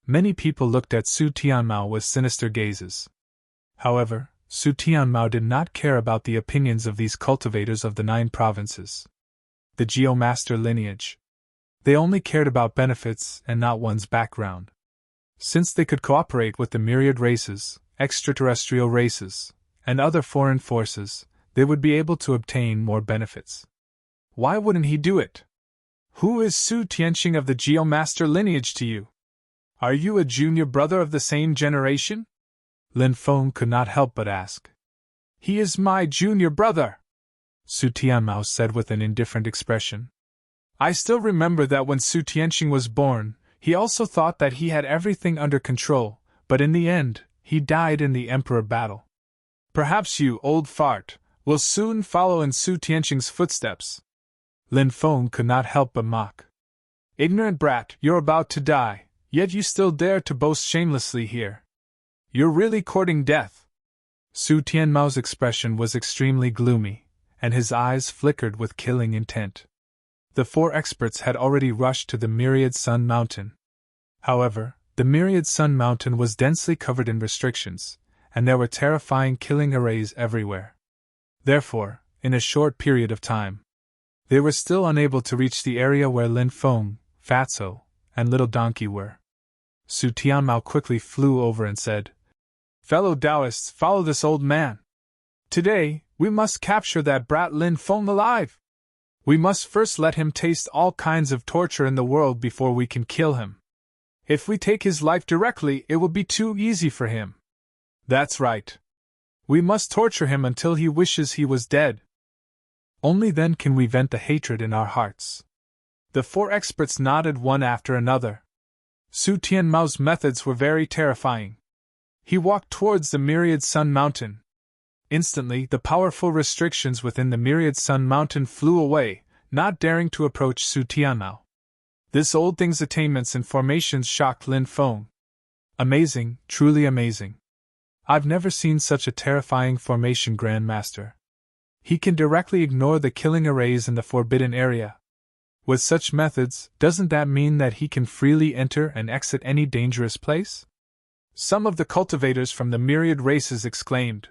Many people looked at Su Tianmao with sinister gazes. However, Su Tianmao did not care about the opinions of these cultivators of the 9 provinces. The Geomaster lineage. They only cared about benefits and not one's background. Since they could cooperate with the myriad races, extraterrestrial races, and other foreign forces, they would be able to obtain more benefits. Why wouldn't he do it? Who is Su Tianqing of the Geomaster lineage to you? Are you a junior brother of the same generation? Lin Feng could not help but ask. He is my junior brother, Su Tianmao said with an indifferent expression. I still remember that when Su Tianqing was born, he also thought that he had everything under control, but in the end, he died in the emperor battle. Perhaps you, old fart, will soon follow in Su Tianqing's footsteps. Lin Feng could not help but mock. Ignorant brat, you're about to die, yet you still dare to boast shamelessly here. You're really courting death. Su Tianmao's expression was extremely gloomy, and his eyes flickered with killing intent. The 4 experts had already rushed to the Myriad Sun Mountain. However, the Myriad Sun Mountain was densely covered in restrictions, and there were terrifying killing arrays everywhere. Therefore, in a short period of time, they were still unable to reach the area where Lin Feng, Fatso, and Little Donkey were. Su Tianmao quickly flew over and said, Fellow Taoists, follow this old man. Today, we must capture that brat Lin Feng alive. We must first let him taste all kinds of torture in the world before we can kill him. If we take his life directly, it will be too easy for him. That's right. We must torture him until he wishes he was dead. Only then can we vent the hatred in our hearts. The 4 experts nodded one after another. Su Tianmao's methods were very terrifying. He walked towards the Myriad Sun Mountain. Instantly, the powerful restrictions within the Myriad Sun Mountain flew away, not daring to approach Su Tianmao. This old thing's attainments and formations shocked Lin Feng. Amazing, truly amazing. I've never seen such a terrifying formation, Grandmaster. He can directly ignore the killing arrays in the forbidden area. With such methods, doesn't that mean that he can freely enter and exit any dangerous place? Some of the cultivators from the myriad races exclaimed.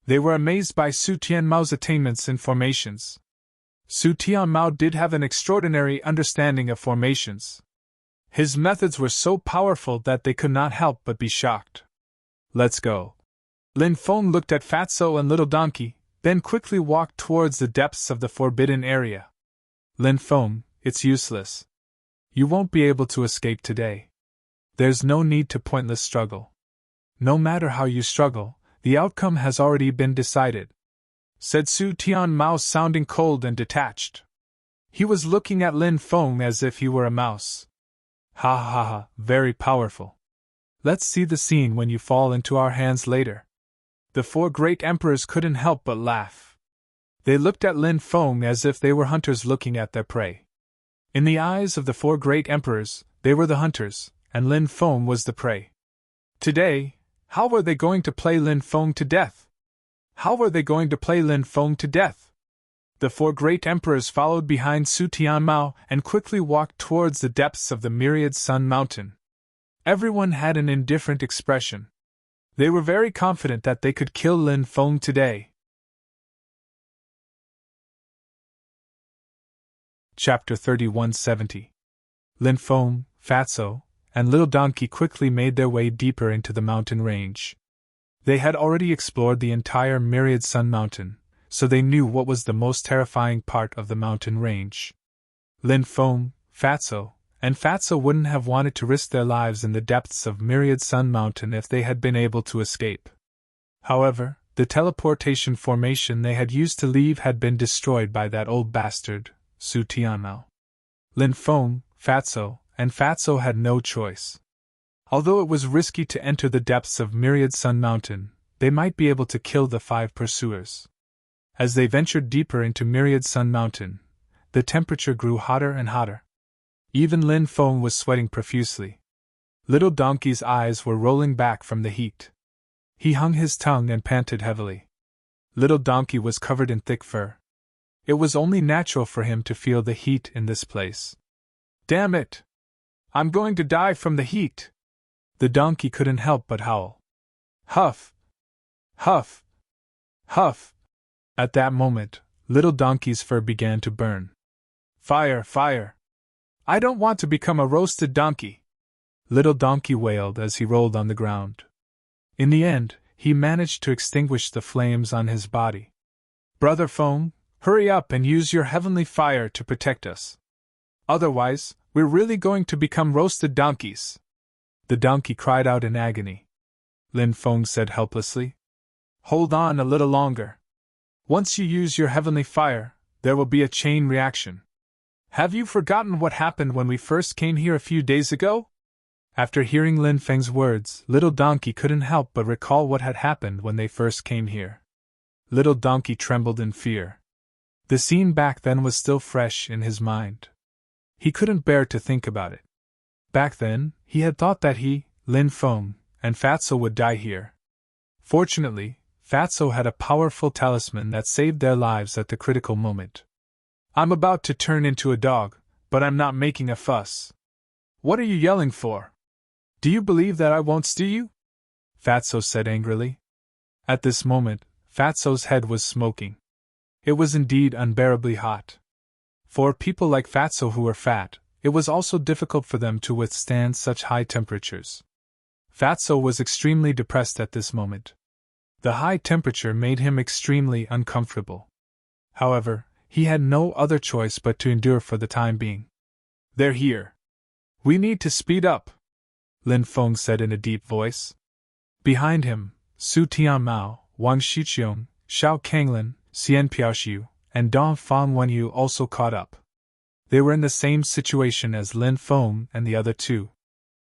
They were amazed by Su Tianmao's attainments in formations. Su Tianmao did have an extraordinary understanding of formations. His methods were so powerful that they could not help but be shocked. Let's go. Lin Feng looked at Fatso and Little Donkey, then quickly walked towards the depths of the forbidden area. Lin Feng, it's useless. You won't be able to escape today. There's no need to pointless struggle. No matter how you struggle, the outcome has already been decided, said Su Tianmao, sounding cold and detached. He was looking at Lin Feng as if he were a mouse. Ha ha ha, very powerful. Let's see the scene when you fall into our hands later. The 4 great emperors couldn't help but laugh. They looked at Lin Feng as if they were hunters looking at their prey. In the eyes of the 4 great emperors, they were the hunters, and Lin Feng was the prey. Today, how were they going to play Lin Feng to death? How were they going to play Lin Feng to death? The 4 great emperors followed behind Su Tianmao and quickly walked towards the depths of the Myriad Sun Mountain. Everyone had an indifferent expression. They were very confident that they could kill Lin Feng today. Chapter 3170. Lin Feng, Fatso, and Little Donkey quickly made their way deeper into the mountain range. They had already explored the entire Myriad Sun Mountain, so they knew what was the most terrifying part of the mountain range. Lin Feng, Fatso, and Fatso wouldn't have wanted to risk their lives in the depths of Myriad Sun Mountain if they had been able to escape. However, the teleportation formation they had used to leave had been destroyed by that old bastard, Su Tianmao. Lin Feng, Fatso, and Fatso had no choice. Although it was risky to enter the depths of Myriad Sun Mountain, they might be able to kill the 5 pursuers. As they ventured deeper into Myriad Sun Mountain, the temperature grew hotter and hotter. Even Lin Feng was sweating profusely. Little Donkey's eyes were rolling back from the heat. He hung his tongue and panted heavily. Little Donkey was covered in thick fur. It was only natural for him to feel the heat in this place. Damn it! I'm going to die from the heat! The donkey couldn't help but howl. Huff! Huff! Huff! At that moment, little donkey's fur began to burn. Fire! Fire! I don't want to become a roasted donkey! Little donkey wailed as he rolled on the ground. In the end, he managed to extinguish the flames on his body. Brother Foam, hurry up and use your heavenly fire to protect us. Otherwise, we're really going to become roasted donkeys. The donkey cried out in agony. Lin Feng said helplessly. Hold on a little longer. Once you use your heavenly fire, there will be a chain reaction. Have you forgotten what happened when we first came here a few days ago? After hearing Lin Feng's words, Little Donkey couldn't help but recall what had happened when they first came here. Little Donkey trembled in fear. The scene back then was still fresh in his mind. He couldn't bear to think about it. Back then, he had thought that he, Lin Feng, and Fatso would die here. Fortunately, Fatso had a powerful talisman that saved their lives at the critical moment. I'm about to turn into a dog, but I'm not making a fuss. What are you yelling for? Do you believe that I won't steal you? Fatso said angrily. At this moment, Fatso's head was smoking. It was indeed unbearably hot. For people like Fatso who were fat, it was also difficult for them to withstand such high temperatures. Fatso was extremely depressed at this moment. The high temperature made him extremely uncomfortable. However, he had no other choice but to endure for the time being. They're here. We need to speed up, Lin Feng said in a deep voice. Behind him, Su Tianmao, Wang Shiqiong, Xiao Kanglin, Xian Piaoxiu, and Dong Fang Wenyu also caught up. They were in the same situation as Lin Feng and the other two.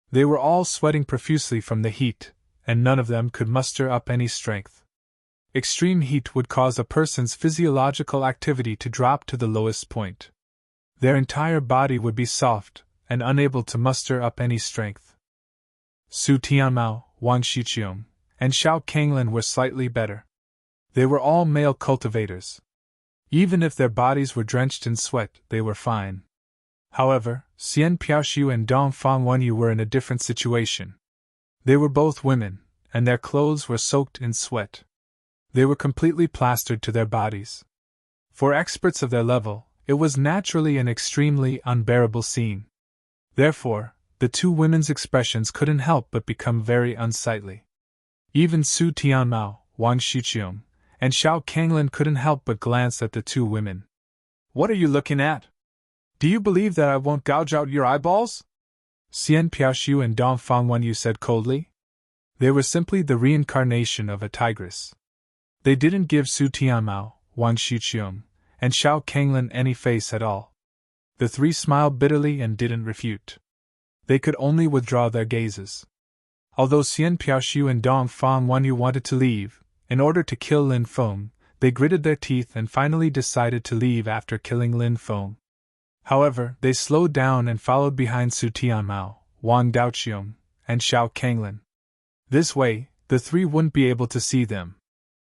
They were all sweating profusely from the heat, and none of them could muster up any strength. Extreme heat would cause a person's physiological activity to drop to the lowest point. Their entire body would be soft, and unable to muster up any strength. Su Tianmao, Wang Shiqiong, and Xiao Kanglin were slightly better. They were all male cultivators. Even if their bodies were drenched in sweat, they were fine. However, Xian Piaoxiu and Dong Fang Wenyu were in a different situation. They were both women, and their clothes were soaked in sweat. They were completely plastered to their bodies. For experts of their level, it was naturally an extremely unbearable scene. Therefore, the two women's expressions couldn't help but become very unsightly. Even Su Tianmao, Wang Shiqiong, and Xiao Kanglin couldn't help but glance at the two women. What are you looking at? Do you believe that I won't gouge out your eyeballs? Xian Piaoxiu and Dong Fang Wenyu said coldly. They were simply the reincarnation of a tigress. They didn't give Su Tianmao, Wang Shiqiong, and Xiao Kanglin any face at all. The three smiled bitterly and didn't refute. They could only withdraw their gazes. Although Xian Piaoxiu and Dong Fang Wenyu wanted to leave, in order to kill Lin Feng, they gritted their teeth and finally decided to leave after killing Lin Feng. However, they slowed down and followed behind Su Tianmao, Wang Daoqiong, and Xiao Kanglin. This way, the three wouldn't be able to see them.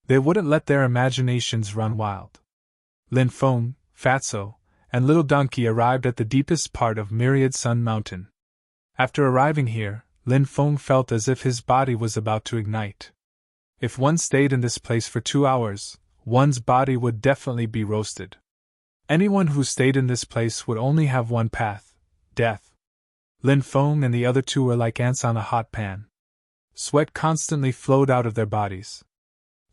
They wouldn't let their imaginations run wild. Lin Feng, Fatso, and Little Donkey arrived at the deepest part of Myriad Sun Mountain. After arriving here, Lin Feng felt as if his body was about to ignite. If one stayed in this place for 2 hours, one's body would definitely be roasted. Anyone who stayed in this place would only have one path: death. Lin Feng and the other two were like ants on a hot pan. Sweat constantly flowed out of their bodies.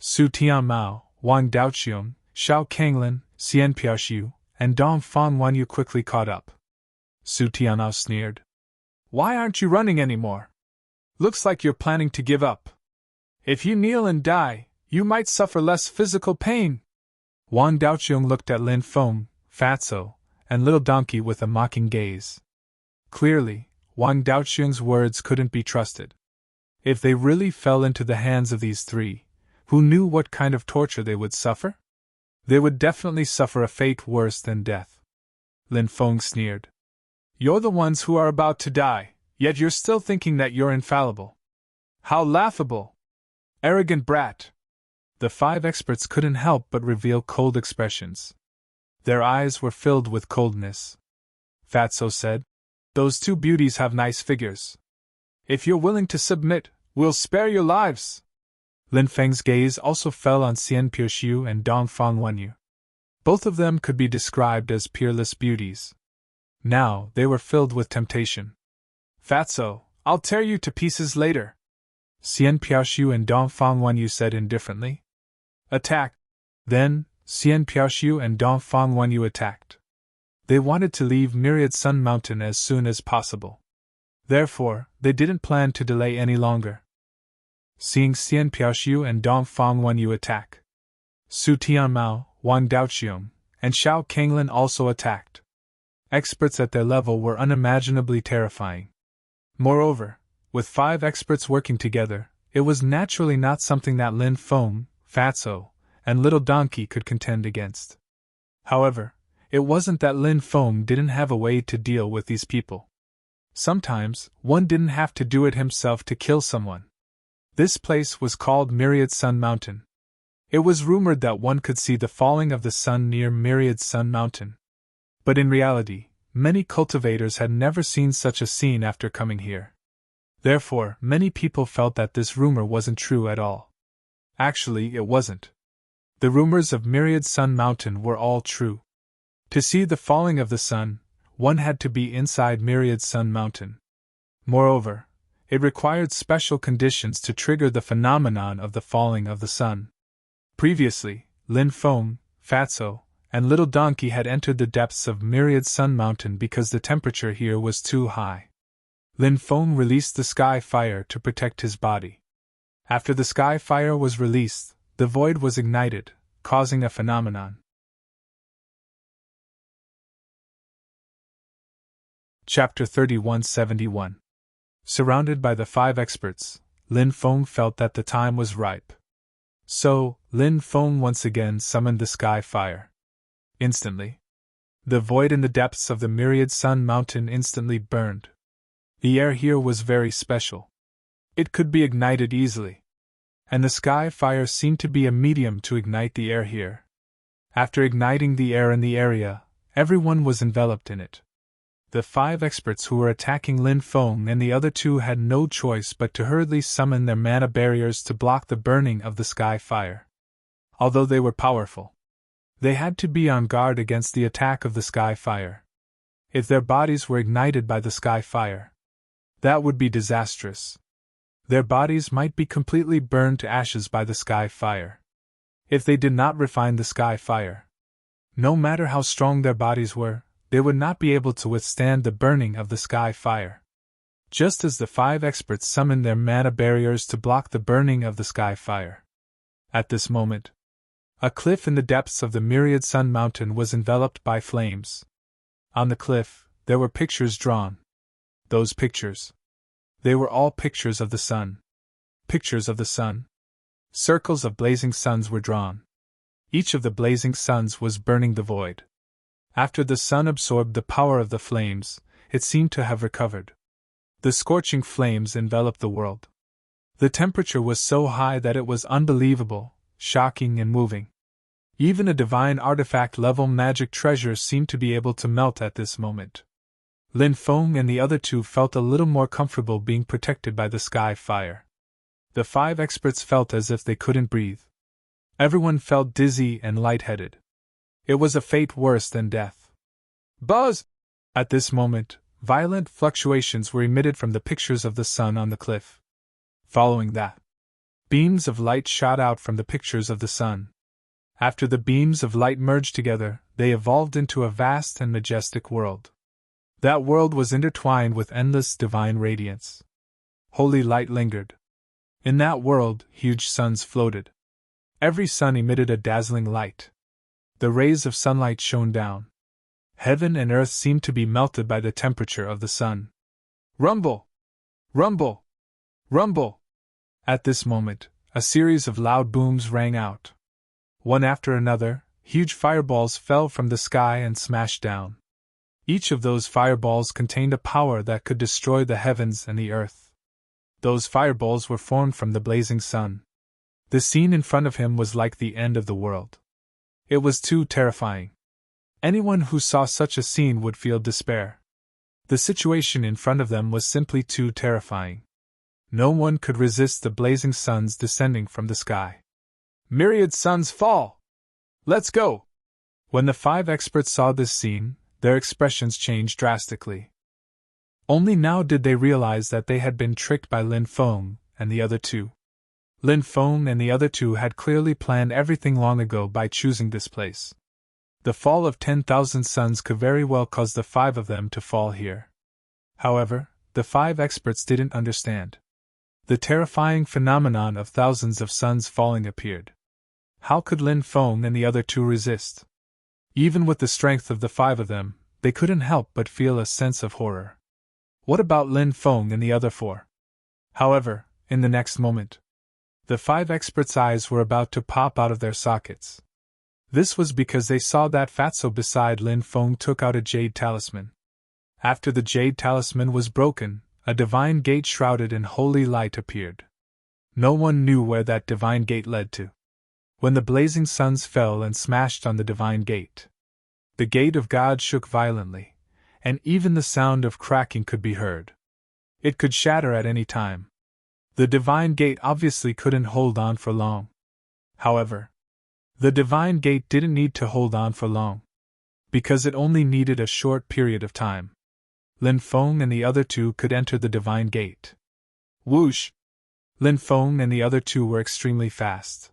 Su Tianmao, Wang Daoqiong, Xiao Kanglin, Xian Piaoxiu, and Dong Fang Wenyu quickly caught up. Su Tianmao sneered. Why aren't you running anymore? Looks like you're planning to give up. If you kneel and die, you might suffer less physical pain. Wang Daoqiong looked at Lin Feng, Fatso, and Little Donkey with a mocking gaze. Clearly, Wang Daoqiong's words couldn't be trusted. If they really fell into the hands of these three, who knew what kind of torture they would suffer? They would definitely suffer a fate worse than death. Lin Feng sneered. You're the ones who are about to die, yet you're still thinking that you're infallible. How laughable! Arrogant brat! The 5 experts couldn't help but reveal cold expressions. Their eyes were filled with coldness. Fatso said, Those 2 beauties have nice figures. If you're willing to submit, we'll spare your lives. Lin Feng's gaze also fell on Xian Piuxiu and Dong Fangwenyu. Both of them could be described as peerless beauties. Now they were filled with temptation. Fatso, I'll tear you to pieces later, Xian Piuxiu and Dong Fangwenyu said indifferently. Attack! Then, Xian Piuxiu and Dong Fangwenyu attacked. They wanted to leave Myriad Sun Mountain as soon as possible. Therefore, they didn't plan to delay any longer. Seeing Xian Piuxiu and Dong Fangwenyu attack, Su Tianmao, Wang Daoqiong, and Xiao Kanglin also attacked. Experts at their level were unimaginably terrifying. Moreover, with 5 experts working together, it was naturally not something that Lin Feng, Fatso, and Little Donkey could contend against. However, it wasn't that Lin Feng didn't have a way to deal with these people. Sometimes, one didn't have to do it himself to kill someone. This place was called Myriad Sun Mountain. It was rumored that one could see the falling of the sun near Myriad Sun Mountain. But in reality, many cultivators had never seen such a scene after coming here. Therefore, many people felt that this rumor wasn't true at all. Actually, it wasn't. The rumors of Myriad Sun Mountain were all true. To see the falling of the sun, one had to be inside Myriad Sun Mountain. Moreover, it required special conditions to trigger the phenomenon of the falling of the sun. Previously, Lin Feng, Fatso, and Little Donkey had entered the depths of Myriad Sun Mountain because the temperature here was too high. Lin Feng released the sky fire to protect his body. After the sky fire was released, the void was ignited, causing a phenomenon. Chapter 3171. Surrounded by the 5 experts, Lin Feng felt that the time was ripe. So, Lin Feng once again summoned the sky fire. Instantly, the void in the depths of the Myriad Sun Mountain instantly burned. The air here was very special. It could be ignited easily. And the sky fire seemed to be a medium to ignite the air here. After igniting the air in the area, everyone was enveloped in it. The 5 experts who were attacking Lin Feng and the other 2 had no choice but to hurriedly summon their mana barriers to block the burning of the sky fire. Although they were powerful, they had to be on guard against the attack of the sky fire. If their bodies were ignited by the sky fire, that would be disastrous. Their bodies might be completely burned to ashes by the sky fire. If they did not refine the sky fire, no matter how strong their bodies were, they would not be able to withstand the burning of the sky fire. Just as the 5 experts summoned their mana barriers to block the burning of the sky fire. At this moment, a cliff in the depths of the Myriad Sun Mountain was enveloped by flames. On the cliff, there were pictures drawn. Those pictures. They were all pictures of the sun. Pictures of the sun. Circles of blazing suns were drawn. Each of the blazing suns was burning the void. After the sun absorbed the power of the flames, it seemed to have recovered. The scorching flames enveloped the world. The temperature was so high that it was unbelievable, shocking and moving. Even a divine artifact-level magic treasure seemed to be able to melt at this moment. Lin Feng and the other 2 felt a little more comfortable being protected by the sky fire. The 5 experts felt as if they couldn't breathe. Everyone felt dizzy and lightheaded. It was a fate worse than death. Buzz! At this moment, violent fluctuations were emitted from the pictures of the sun on the cliff. Following that, beams of light shot out from the pictures of the sun. After the beams of light merged together, they evolved into a vast and majestic world. That world was intertwined with endless divine radiance. Holy light lingered. In that world, huge suns floated. Every sun emitted a dazzling light. The rays of sunlight shone down. Heaven and earth seemed to be melted by the temperature of the sun. Rumble! Rumble! Rumble! At this moment, a series of loud booms rang out. One after another, huge fireballs fell from the sky and smashed down. Each of those fireballs contained a power that could destroy the heavens and the earth. Those fireballs were formed from the blazing sun. The scene in front of him was like the end of the world. It was too terrifying. Anyone who saw such a scene would feel despair. The situation in front of them was simply too terrifying. No one could resist the blazing suns descending from the sky. Myriad suns fall! Let's go! When the 5 experts saw this scene, their expressions changed drastically. Only now did they realize that they had been tricked by Lin Feng and the other 2. Lin Feng and the other 2 had clearly planned everything long ago by choosing this place. The fall of 10,000 suns could very well cause the 5 of them to fall here. However, the 5 experts didn't understand. The terrifying phenomenon of thousands of suns falling appeared. How could Lin Feng and the other 2 resist? Even with the strength of the 5 of them, they couldn't help but feel a sense of horror. What about Lin Feng and the other 4? However, in the next moment, the 5 experts' eyes were about to pop out of their sockets. This was because they saw that Fatso beside Lin Feng took out a jade talisman. After the jade talisman was broken, a divine gate shrouded in holy light appeared. No one knew where that divine gate led to. When the blazing suns fell and smashed on the divine gate, the gate of God shook violently, and even the sound of cracking could be heard. It could shatter at any time. The divine gate obviously couldn't hold on for long. However, the divine gate didn't need to hold on for long, because it only needed a short period of time. Lin Feng and the other 2 could enter the divine gate. Whoosh! Lin Feng and the other 2 were extremely fast.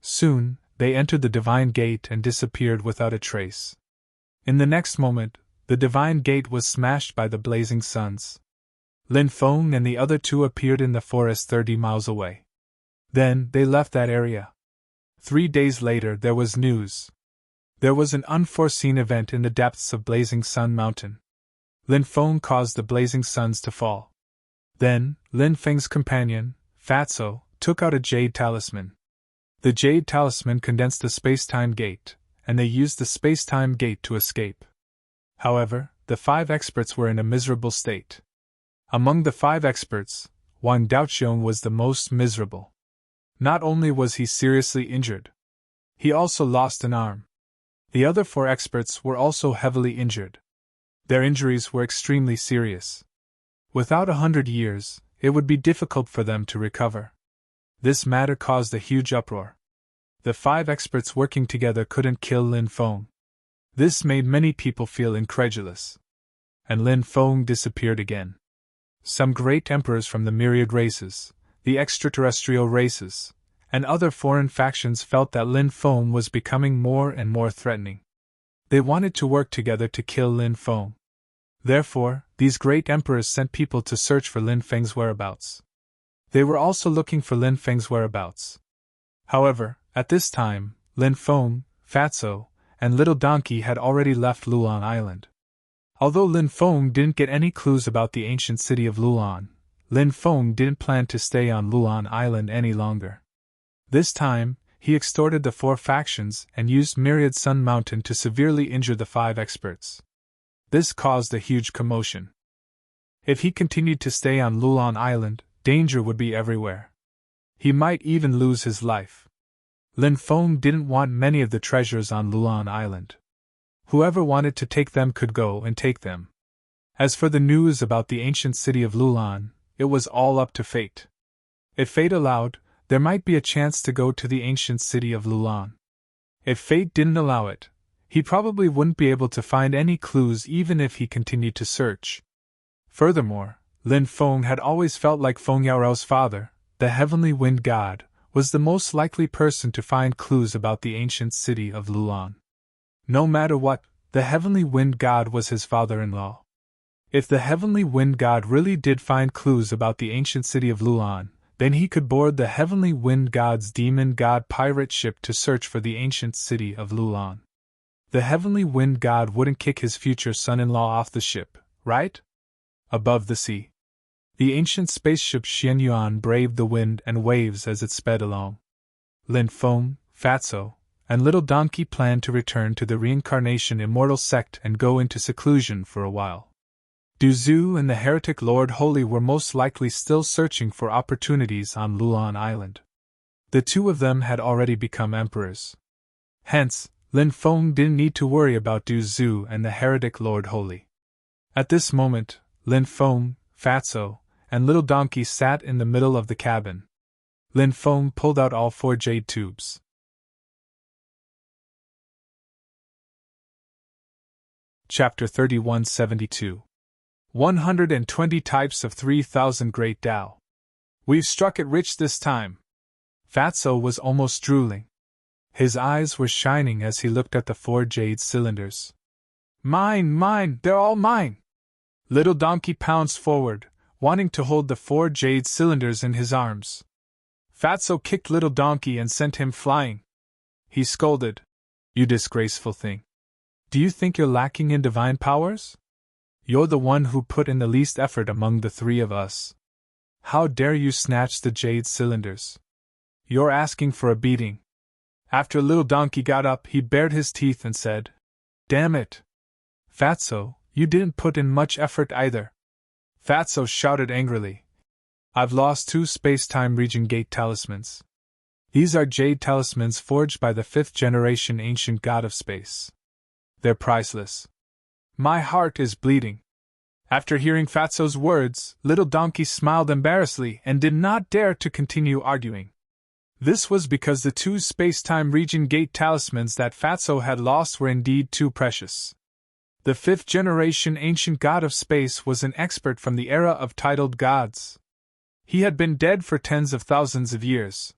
Soon, they entered the divine gate and disappeared without a trace. In the next moment, the divine gate was smashed by the blazing suns. Lin Feng and the other 2 appeared in the forest 30 miles away. Then, they left that area. 3 days later, there was news. There was an unforeseen event in the depths of Blazing Sun Mountain. Lin Feng caused the blazing suns to fall. Then, Lin Feng's companion, Fatso, took out a jade talisman. The jade talisman condensed a space-time gate, and they used the space-time gate to escape. However, the 5 experts were in a miserable state. Among the 5 experts, Wang Daoqiong was the most miserable. Not only was he seriously injured, he also lost an arm. The other 4 experts were also heavily injured. Their injuries were extremely serious. Without 100 years, it would be difficult for them to recover. This matter caused a huge uproar. The 5 experts working together couldn't kill Lin Feng. This made many people feel incredulous. And Lin Feng disappeared again. Some great emperors from the myriad races, the extraterrestrial races, and other foreign factions felt that Lin Feng was becoming more and more threatening. They wanted to work together to kill Lin Feng. Therefore, these great emperors sent people to search for Lin Feng's whereabouts. They were also looking for Lin Feng's whereabouts. However, at this time, Lin Feng, Fatso, and Little Donkey had already left Lulan Island. Although Lin Feng didn't get any clues about the ancient city of Lulan, Lin Feng didn't plan to stay on Lulan Island any longer. This time, he extorted the 4 factions and used Myriad Sun Mountain to severely injure the 5 experts. This caused a huge commotion. If he continued to stay on Lulan Island, danger would be everywhere. He might even lose his life. Lin Feng didn't want many of the treasures on Lulan Island. Whoever wanted to take them could go and take them. As for the news about the ancient city of Lulan, it was all up to fate. If fate allowed, there might be a chance to go to the ancient city of Lulan. If fate didn't allow it, he probably wouldn't be able to find any clues even if he continued to search. Furthermore, Lin Feng had always felt like Feng Yaorao's father, the heavenly wind god, was the most likely person to find clues about the ancient city of Lulan. No matter what, the heavenly wind god was his father-in-law. If the heavenly wind god really did find clues about the ancient city of Lulan, then he could board the heavenly wind god's demon god pirate ship to search for the ancient city of Lulan. The heavenly wind god wouldn't kick his future son-in-law off the ship, right? Above the sea, the ancient spaceship Xianyuan braved the wind and waves as it sped along. Lin Feng, Fatso, and Little Donkey planned to return to the reincarnation immortal sect and go into seclusion for a while. Du Zhu and the heretic Lord Holy were most likely still searching for opportunities on Lulan Island. The 2 of them had already become emperors. Hence, Lin Feng didn't need to worry about Du Zhu and the heretic Lord Holy. At this moment, Lin Feng, Fatso, and Little Donkey sat in the middle of the cabin. Lin Feng pulled out all 4 jade tubes. Chapter 3172. 120 Types of 3000 Great Tao. We've struck it rich this time. Fatso was almost drooling. His eyes were shining as he looked at the 4 jade cylinders. Mine, they're all mine! Little Donkey pounced forward, wanting to hold the 4 jade cylinders in his arms. Fatso kicked Little Donkey and sent him flying. He scolded, "You disgraceful thing. Do you think you're lacking in divine powers? You're the one who put in the least effort among the 3 of us. How dare you snatch the jade cylinders? You're asking for a beating." After Little Donkey got up, he bared his teeth and said, "Damn it! Fatso, you didn't put in much effort either." Fatso shouted angrily, "I've lost 2 space-time region gate talismans. These are jade talismans forged by the 5th generation ancient god of space. They're priceless. My heart is bleeding." After hearing Fatso's words, Little Donkey smiled embarrassedly and did not dare to continue arguing. This was because the 2 space-time region gate talismans that Fatso had lost were indeed too precious. The 5th generation ancient god of space was an expert from the era of titled gods. He had been dead for tens of thousands of years.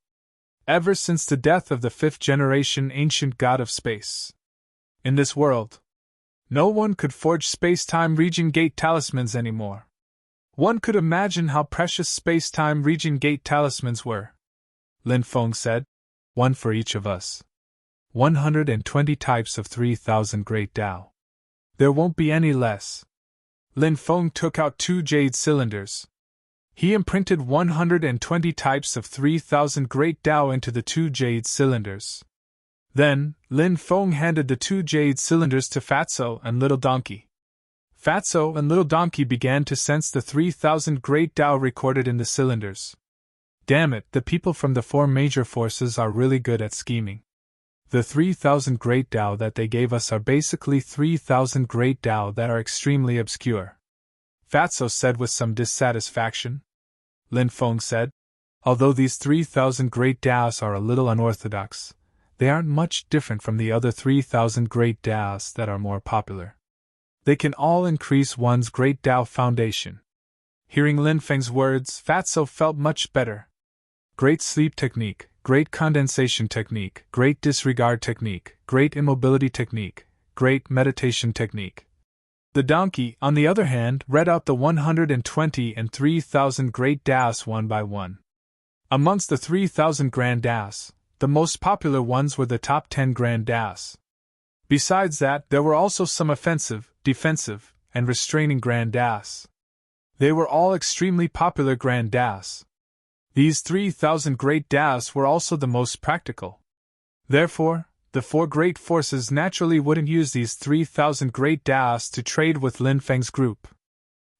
Ever since the death of the 5th generation ancient god of space. In this world, no one could forge space-time region gate talismans anymore. One could imagine how precious space-time region gate talismans were. Lin Feng said, "1 for each of us. 120 types of 3000 Great Tao. There won't be any less." Lin Feng took out 2 jade cylinders. He imprinted 120 types of 3000 Great Tao into the 2 jade cylinders. Then, Lin Feng handed the 2 jade cylinders to Fatso and Little Donkey. Fatso and Little Donkey began to sense the 3000 Great Tao recorded in the cylinders. Damn it, the people from the 4 major forces are really good at scheming. The 3000 Great Tao that they gave us are basically 3000 Great Tao that are extremely obscure. Fatso said with some dissatisfaction. Lin Feng said, "Although these 3000 Great Taos are a little unorthodox, they aren't much different from the other 3000 Great Taos that are more popular. They can all increase one's Great Tao foundation." Hearing Lin Feng's words, Fatso felt much better. Great sleep technique, great condensation technique, great disregard technique, great immobility technique, great meditation technique. The donkey, on the other hand, read out the 120 and 3000 Great Taos one by one. Amongst the 3000 Grand Taos, the most popular ones were the top 10 Grand Taos. Besides that, there were also some offensive, defensive, and restraining Grand Taos. They were all extremely popular Grand Taos. These 3000 Great Taos were also the most practical. Therefore, the 4 great forces naturally wouldn't use these 3000 Great Taos to trade with Lin Feng's group.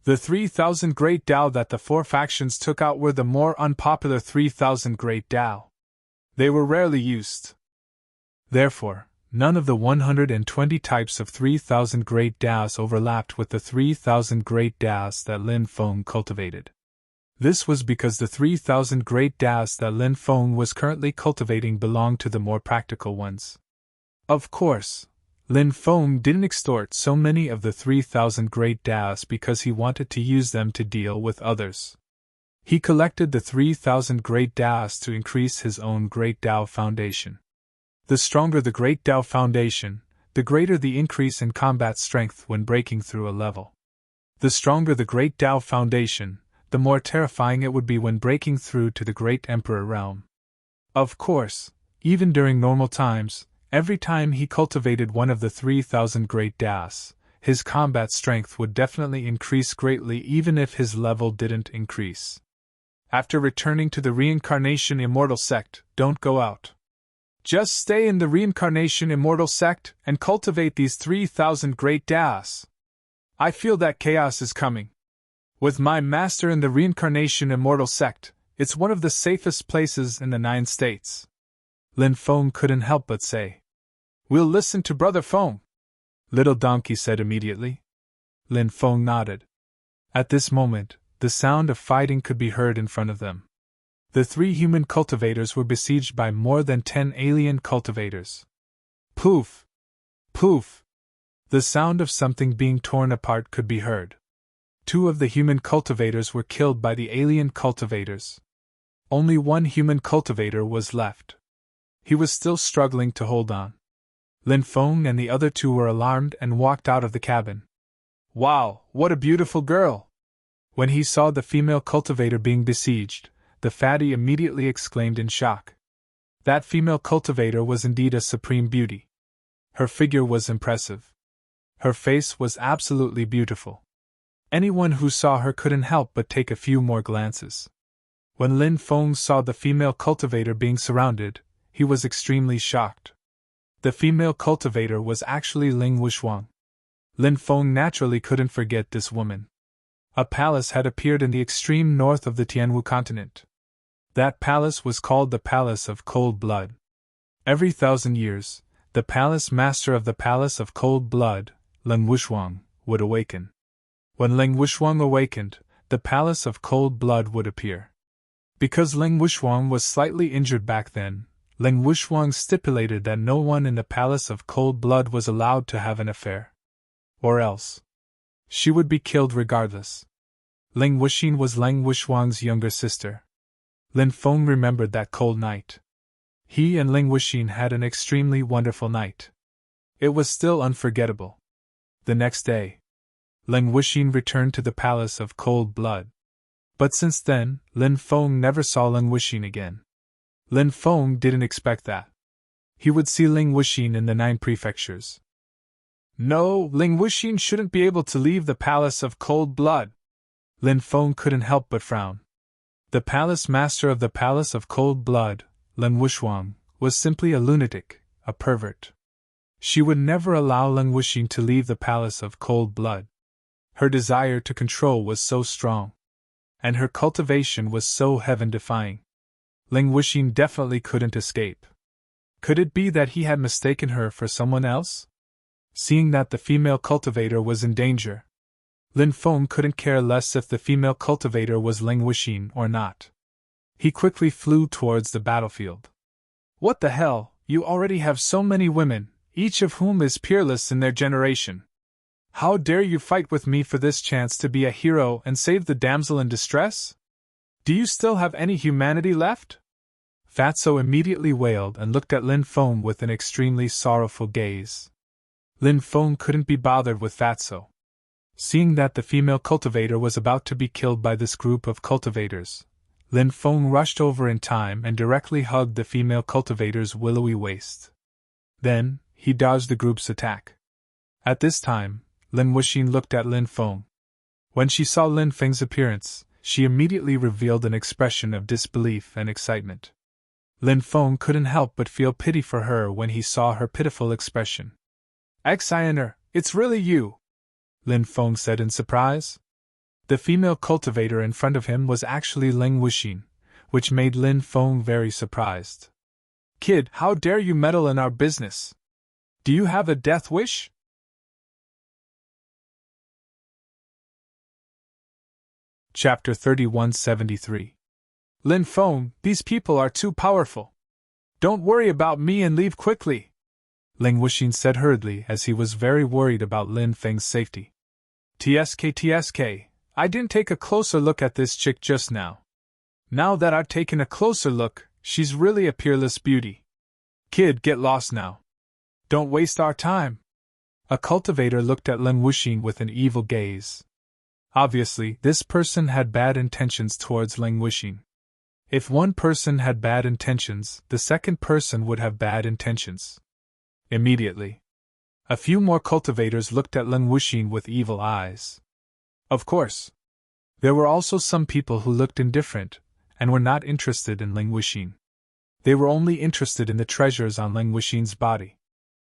The 3000 Great Tao that the 4 factions took out were the more unpopular 3000 Great Tao. They were rarely used. Therefore, none of the 120 types of 3000 Great Taos overlapped with the 3000 Great Taos that Lin Feng cultivated. This was because the 3000 Great Taos that Lin Feng was currently cultivating belonged to the more practical ones. Of course, Lin Feng didn't extort so many of the 3000 Great Taos because he wanted to use them to deal with others. He collected the 3000 Great Taos to increase his own Great Tao foundation. The stronger the Great Tao foundation, the greater the increase in combat strength when breaking through a level. The stronger the Great Tao foundation, the more terrifying it would be when breaking through to the Great Emperor realm. Of course, even during normal times, every time he cultivated one of the 3000 Great Taos, his combat strength would definitely increase greatly even if his level didn't increase. After returning to the Reincarnation Immortal Sect, don't go out. Just stay in the Reincarnation Immortal Sect and cultivate these 3000 Great Taos. I feel that chaos is coming. With my master in the Reincarnation Immortal Sect, it's one of the safest places in the 9 states. Lin Feng couldn't help but say. "We'll listen to Brother Feng," Little Donkey said immediately. Lin Feng nodded. At this moment, the sound of fighting could be heard in front of them. The 3 human cultivators were besieged by more than 10 alien cultivators. Poof! Poof! The sound of something being torn apart could be heard. 2 of the human cultivators were killed by the alien cultivators. Only 1 human cultivator was left. He was still struggling to hold on. Lin Feng and the other 2 were alarmed and walked out of the cabin. Wow, what a beautiful girl! When he saw the female cultivator being besieged, the fatty immediately exclaimed in shock. That female cultivator was indeed a supreme beauty. Her figure was impressive. Her face was absolutely beautiful. Anyone who saw her couldn't help but take a few more glances. When Lin Feng saw the female cultivator being surrounded, he was extremely shocked. The female cultivator was actually Ling Wuxuang. Lin Feng naturally couldn't forget this woman. A palace had appeared in the extreme north of the Tianwu continent. That palace was called the Palace of Cold Blood. Every 1,000 years, the palace master of the Palace of Cold Blood, Ling Wuxuang, would awaken. When Ling Wuxuang awakened, the Palace of Cold Blood would appear. Because Ling Wuxuang was slightly injured back then, Ling Wuxuang stipulated that no one in the Palace of Cold Blood was allowed to have an affair. Or else she would be killed regardless. Ling Wuxin was Ling Wuxuang's younger sister. Lin Feng remembered that cold night. He and Ling Wuxin had an extremely wonderful night. It was still unforgettable. The next day, Ling Wuxin returned to the Palace of Cold Blood. But since then, Lin Feng never saw Ling Wuxin again. Lin Feng didn't expect that. He would see Ling Wuxin in the 9 prefectures. No, Ling Wuxin shouldn't be able to leave the Palace of Cold Blood. Lin Feng couldn't help but frown. The palace master of the Palace of Cold Blood, Ling Wuxuang, was simply a lunatic, a pervert. She would never allow Ling Wuxin to leave the Palace of Cold Blood. Her desire to control was so strong. And her cultivation was so heaven-defying. Ling Wuxin definitely couldn't escape. Could it be that he had mistaken her for someone else? Seeing that the female cultivator was in danger, Lin Feng couldn't care less if the female cultivator was Ling Wuxin or not. He quickly flew towards the battlefield. What the hell, you already have so many women, each of whom is peerless in their generation. How dare you fight with me for this chance to be a hero and save the damsel in distress? Do you still have any humanity left? Fatso immediately wailed and looked at Lin Feng with an extremely sorrowful gaze. Lin Feng couldn't be bothered with Fatso. Seeing that the female cultivator was about to be killed by this group of cultivators, Lin Feng rushed over in time and directly hugged the female cultivator's willowy waist. Then, he dodged the group's attack. At this time, Ling Wuxin looked at Lin Feng. When she saw Lin Feng's appearance, she immediately revealed an expression of disbelief and excitement. Lin Feng couldn't help but feel pity for her when he saw her pitiful expression. "Xiner, it's really you!" Lin Feng said in surprise. The female cultivator in front of him was actually Ling Wuxin, which made Lin Feng very surprised. "Kid, how dare you meddle in our business? Do you have a death wish?" Chapter 3173. Lin Feng, these people are too powerful. Don't worry about me and leave quickly, Ling Wuxin said hurriedly as he was very worried about Lin Feng's safety. TSK, I didn't take a closer look at this chick just now. Now that I've taken a closer look, she's really a peerless beauty. Kid, get lost now. Don't waste our time. A cultivator looked at Ling Wuxin with an evil gaze. Obviously, this person had bad intentions towards Ling Wuxin. If one person had bad intentions, the second person would have bad intentions. Immediately, a few more cultivators looked at Ling Wuxin with evil eyes. Of course, there were also some people who looked indifferent and were not interested in Ling Wuxin. They were only interested in the treasures on Ling Wuxin's body.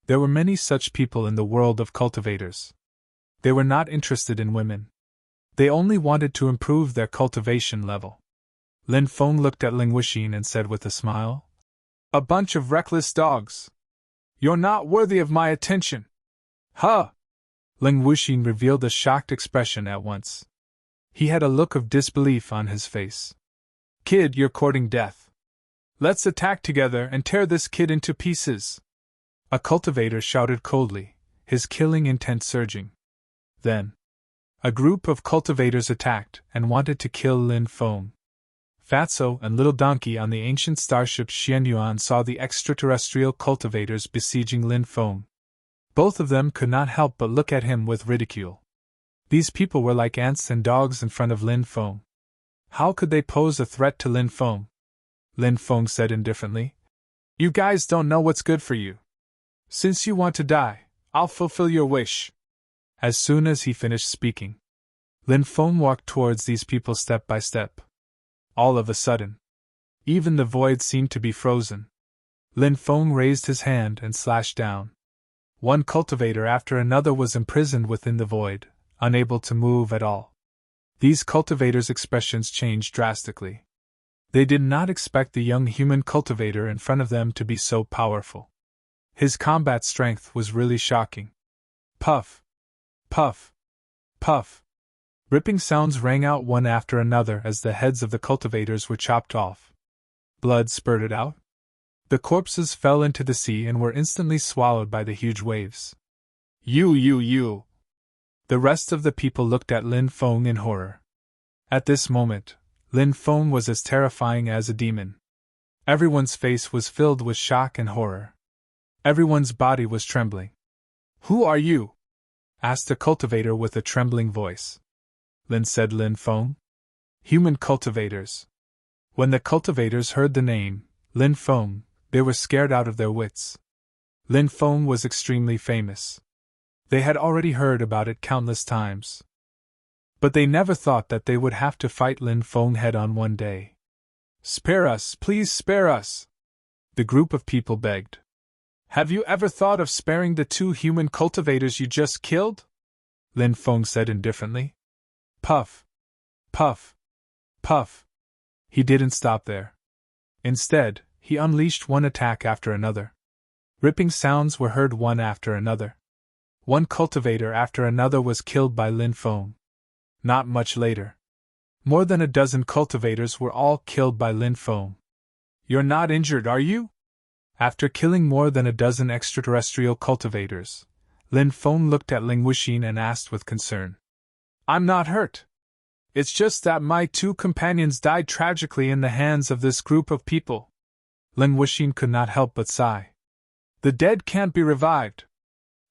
There were many such people in the world of cultivators. They were not interested in women. They only wanted to improve their cultivation level. Lin Feng looked at Ling Wuxin and said with a smile, "A bunch of reckless dogs. You're not worthy of my attention." Huh! Ling Wuxin revealed a shocked expression at once. He had a look of disbelief on his face. Kid, you're courting death. Let's attack together and tear this kid into pieces. A cultivator shouted coldly, his killing intent surging. Then, a group of cultivators attacked and wanted to kill Lin Feng. Fatso and Little Donkey on the ancient starship Xianyuan saw the extraterrestrial cultivators besieging Lin Feng. Both of them could not help but look at him with ridicule. These people were like ants and dogs in front of Lin Feng. How could they pose a threat to Lin Feng? Lin Feng said indifferently. You guys don't know what's good for you. Since you want to die, I'll fulfill your wish. As soon as he finished speaking, Lin Feng walked towards these people step by step. All of a sudden, even the void seemed to be frozen. Lin Feng raised his hand and slashed down. One cultivator after another was imprisoned within the void, unable to move at all. These cultivators' expressions changed drastically. They did not expect the young human cultivator in front of them to be so powerful. His combat strength was really shocking. Puff! Puff! Puff! Ripping sounds rang out one after another as the heads of the cultivators were chopped off. Blood spurted out. The corpses fell into the sea and were instantly swallowed by the huge waves. You! The rest of the people looked at Lin Feng in horror. At this moment, Lin Feng was as terrifying as a demon. Everyone's face was filled with shock and horror. Everyone's body was trembling. Who are you? Asked the cultivator with a trembling voice. Said Lin Feng. Human cultivators. When the cultivators heard the name, Lin Feng, they were scared out of their wits. Lin Feng was extremely famous. They had already heard about it countless times. But they never thought that they would have to fight Lin Feng head-on one day. Spare us, please spare us! The group of people begged. Have you ever thought of sparing the 2 human cultivators you just killed? Lin Feng said indifferently. Puff! Puff! Puff! He didn't stop there. Instead, he unleashed one attack after another. Ripping sounds were heard one after another. One cultivator after another was killed by Lin Feng. Not much later, more than a dozen cultivators were all killed by Lin Feng. You're not injured, are you? After killing more than a dozen extraterrestrial cultivators, Lin Feng looked at Ling Wuxin and asked with concern. I'm not hurt. It's just that my 2 companions died tragically in the hands of this group of people. Ling Wuxin could not help but sigh. The dead can't be revived.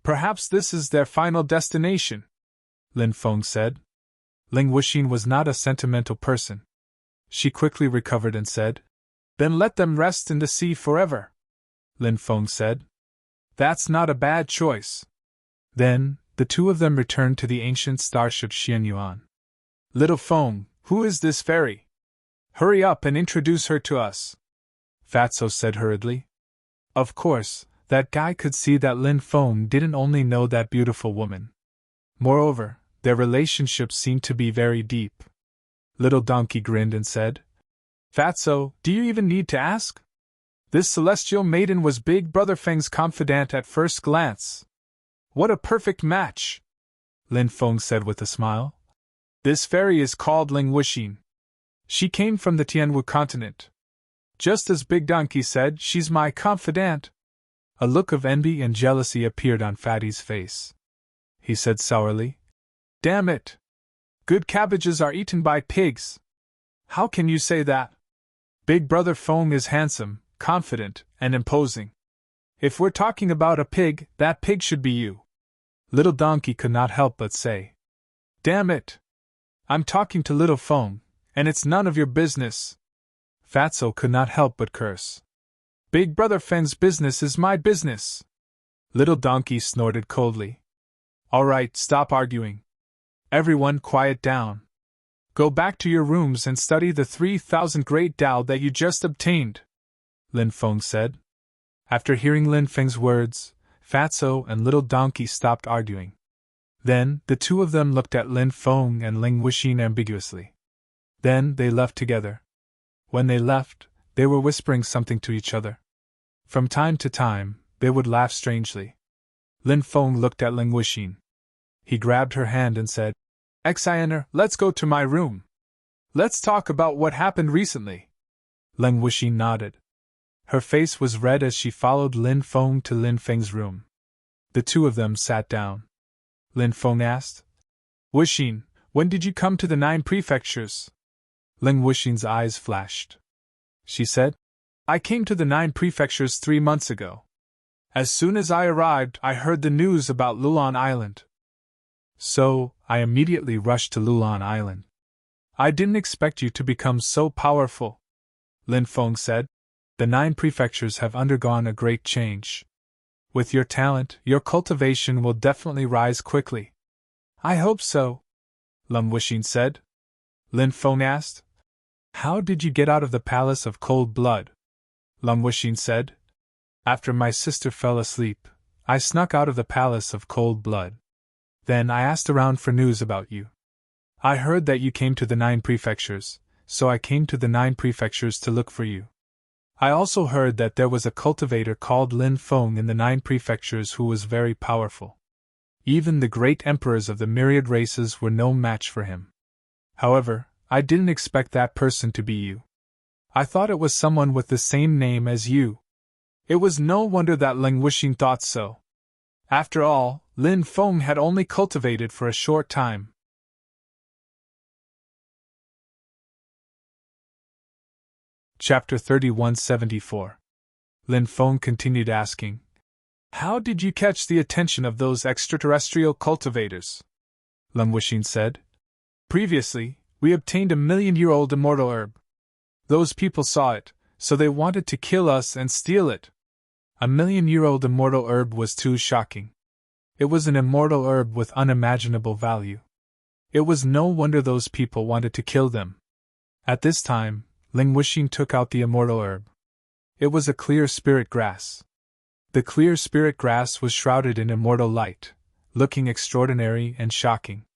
Perhaps this is their final destination, Lin Feng said. Ling Wuxin was not a sentimental person. She quickly recovered and said, Then let them rest in the sea forever, Lin Feng said. That's not a bad choice. Then, the 2 of them returned to the ancient starship Xianyuan. Little Feng, who is this fairy? Hurry up and introduce her to us, Fatso said hurriedly. Of course, that guy could see that Lin Feng didn't only know that beautiful woman. Moreover, their relationship seemed to be very deep. Little Donkey grinned and said, Fatso, do you even need to ask? This celestial maiden was Big Brother Feng's confidant at first glance. What a perfect match, Lin Feng said with a smile. This fairy is called Ling Wuxin. She came from the Tianwu continent. Just as Big Donkey said, she's my confidant. A look of envy and jealousy appeared on Fatty's face. He said sourly, Damn it! Good cabbages are eaten by pigs. How can you say that? Big Brother Feng is handsome, confident, and imposing. If we're talking about a pig, that pig should be you. Little Donkey could not help but say, Damn it! I'm talking to Little Feng, and it's none of your business. Fatso could not help but curse. Big Brother Feng's business is my business. Little Donkey snorted coldly. All right, stop arguing. Everyone quiet down. Go back to your rooms and study the 3,000 Great Tao that you just obtained, Lin Feng said. After hearing Lin Feng's words, Fatso and Little Donkey stopped arguing. Then, the 2 of them looked at Lin Feng and Ling Wuxin ambiguously. Then, they left together. When they left, they were whispering something to each other. From time to time, they would laugh strangely. Lin Feng looked at Ling Wuxin. He grabbed her hand and said, Exiner, let's go to my room. Let's talk about what happened recently. Lin Wuxin nodded. Her face was red as she followed Lin Feng to Lin Feng's room. The two of them sat down. Lin Feng asked, Wuxin, when did you come to the 9 prefectures? Lin Wuxin's eyes flashed. She said, I came to the 9 prefectures 3 months ago. As soon as I arrived, I heard the news about Lulan Island. So, I immediately rushed to Lulan Island. I didn't expect you to become so powerful, Lin Feng said. The 9 prefectures have undergone a great change. With your talent, your cultivation will definitely rise quickly. I hope so, Lin Wuxin said. Lin Feng asked, How did you get out of the Palace of Cold Blood? Lin Wuxin said, After my sister fell asleep, I snuck out of the Palace of Cold Blood. Then I asked around for news about you. I heard that you came to the 9 prefectures, so I came to the 9 prefectures to look for you. I also heard that there was a cultivator called Lin Feng in the 9 prefectures who was very powerful. Even the great emperors of the myriad races were no match for him. However, I didn't expect that person to be you. I thought it was someone with the same name as you. It was no wonder that Lin Wuxin thought so. After all, Lin Feng had only cultivated for a short time. Chapter 3174. Lin Feng continued asking, How did you catch the attention of those extraterrestrial cultivators? Lin Wuxin said, Previously, we obtained a 1,000,000-year-old immortal herb. Those people saw it, so they wanted to kill us and steal it. A 1,000,000-year-old immortal herb was too shocking. It was an immortal herb with unimaginable value. It was no wonder those people wanted to kill them. At this time, Lin Wuxin took out the immortal herb. It was a clear spirit grass. The clear spirit grass was shrouded in immortal light, looking extraordinary and shocking.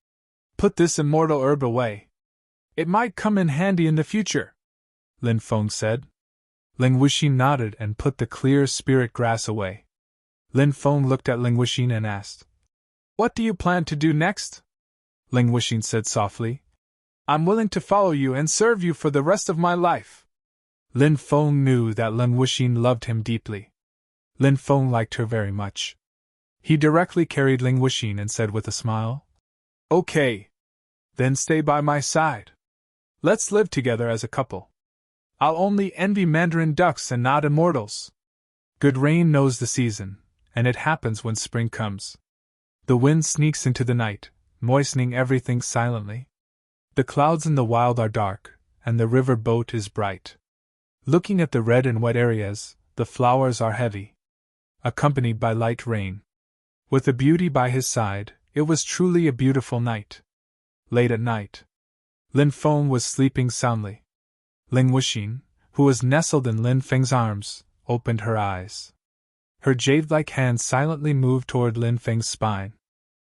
Put this immortal herb away. It might come in handy in the future, Lin Feng said. Lin Wuxin nodded and put the clear spirit grass away. Lin Feng looked at Lin Wuxin and asked, What do you plan to do next? Lin Wuxin said softly, I'm willing to follow you and serve you for the rest of my life. Lin Feng knew that Lin Wuxin loved him deeply. Lin Feng liked her very much. He directly carried Lin Wuxin and said with a smile, Okay. Then stay by my side. Let's live together as a couple. I'll only envy mandarin ducks and not immortals. Good rain knows the season, and it happens when spring comes. The wind sneaks into the night, moistening everything silently. The clouds in the wild are dark, and the river boat is bright. Looking at the red and wet areas, the flowers are heavy, accompanied by light rain. With the beauty by his side, it was truly a beautiful night. Late at night, Lin Feng was sleeping soundly. Lin Wuxin, who was nestled in Lin Feng's arms, opened her eyes. Her jade-like hand silently moved toward Lin Feng's spine.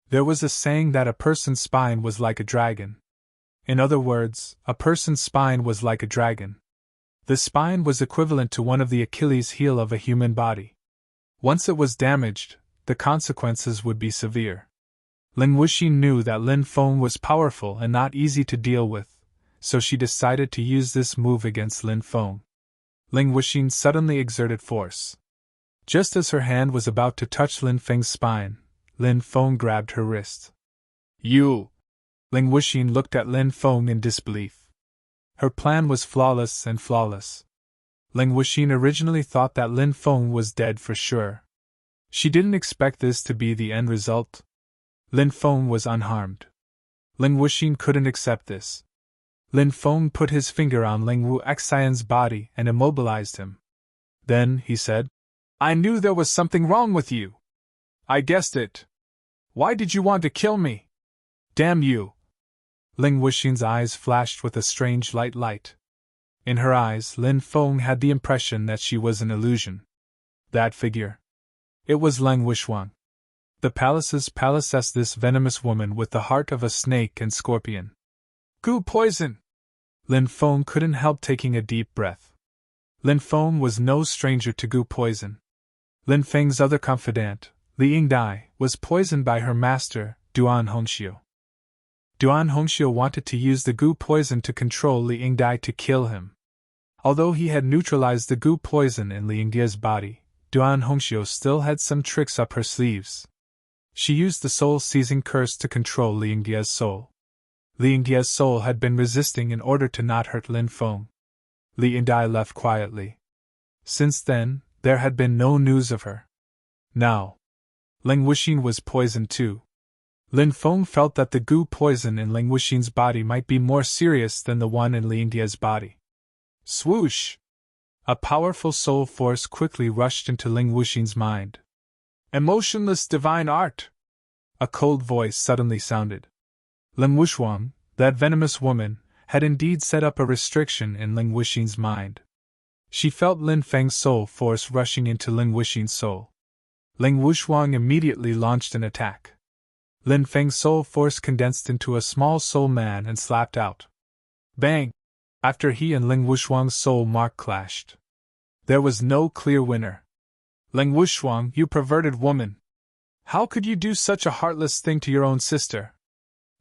There was a saying that a person's spine was like a dragon. In other words, a person's spine was like a dragon. The spine was equivalent to one of the Achilles' heel of a human body. Once it was damaged, the consequences would be severe. Lin Wuxin knew that Lin Feng was powerful and not easy to deal with, so she decided to use this move against Lin Feng. Lin Wuxin suddenly exerted force. Just as her hand was about to touch Lin Feng's spine, Lin Feng grabbed her wrist. You! Lin Wuxin looked at Lin Feng in disbelief. Her plan was flawless and flawless. Lin Wuxin originally thought that Lin Feng was dead for sure. She didn't expect this to be the end result. Lin Feng was unharmed. Lin Wuxin couldn't accept this. Lin Feng put his finger on Ling Wu Xian's body and immobilized him. Then, he said, I knew there was something wrong with you. I guessed it. Why did you want to kill me? Damn you! Lin Wuxin's eyes flashed with a strange light. In her eyes, Lin Feng had the impression that she was an illusion. That figure. It was Lin Wuxuan. The palace's palacess, this venomous woman with the heart of a snake and scorpion. Goo poison! Lin Feng couldn't help taking a deep breath. Lin Feng was no stranger to goo poison. Lin Feng's other confidant, Li Yingdai, was poisoned by her master, Duan Hongxiu. Duan Hongxiu wanted to use the goo poison to control Li Yingdai to kill him. Although he had neutralized the goo poison in Li Yingdia's body, Duan Hongxiu still had some tricks up her sleeves. She used the soul-seizing curse to control Li Yingdia's soul. Li Yingdia's soul had been resisting in order to not hurt Lin Feng. Li Yingdai left quietly. Since then, there had been no news of her. Now, Ling Wuxin was poisoned too. Lin Feng felt that the goo poison in Ling Wuxin's body might be more serious than the one in Li Yingdia's body. Swoosh! A powerful soul force quickly rushed into Ling Wuxin's mind. Emotionless divine art! A cold voice suddenly sounded. Ling Wuxuang, that venomous woman, had indeed set up a restriction in Ling Wuxin's mind. She felt Lin Feng's soul force rushing into Ling Wuxin's soul. Ling Wuxuang immediately launched an attack. Lin Feng's soul force condensed into a small soul man and slapped out. Bang! After he and Ling Wuxuang's soul mark clashed. There was no clear winner. Ling Wuxuang, you perverted woman! How could you do such a heartless thing to your own sister?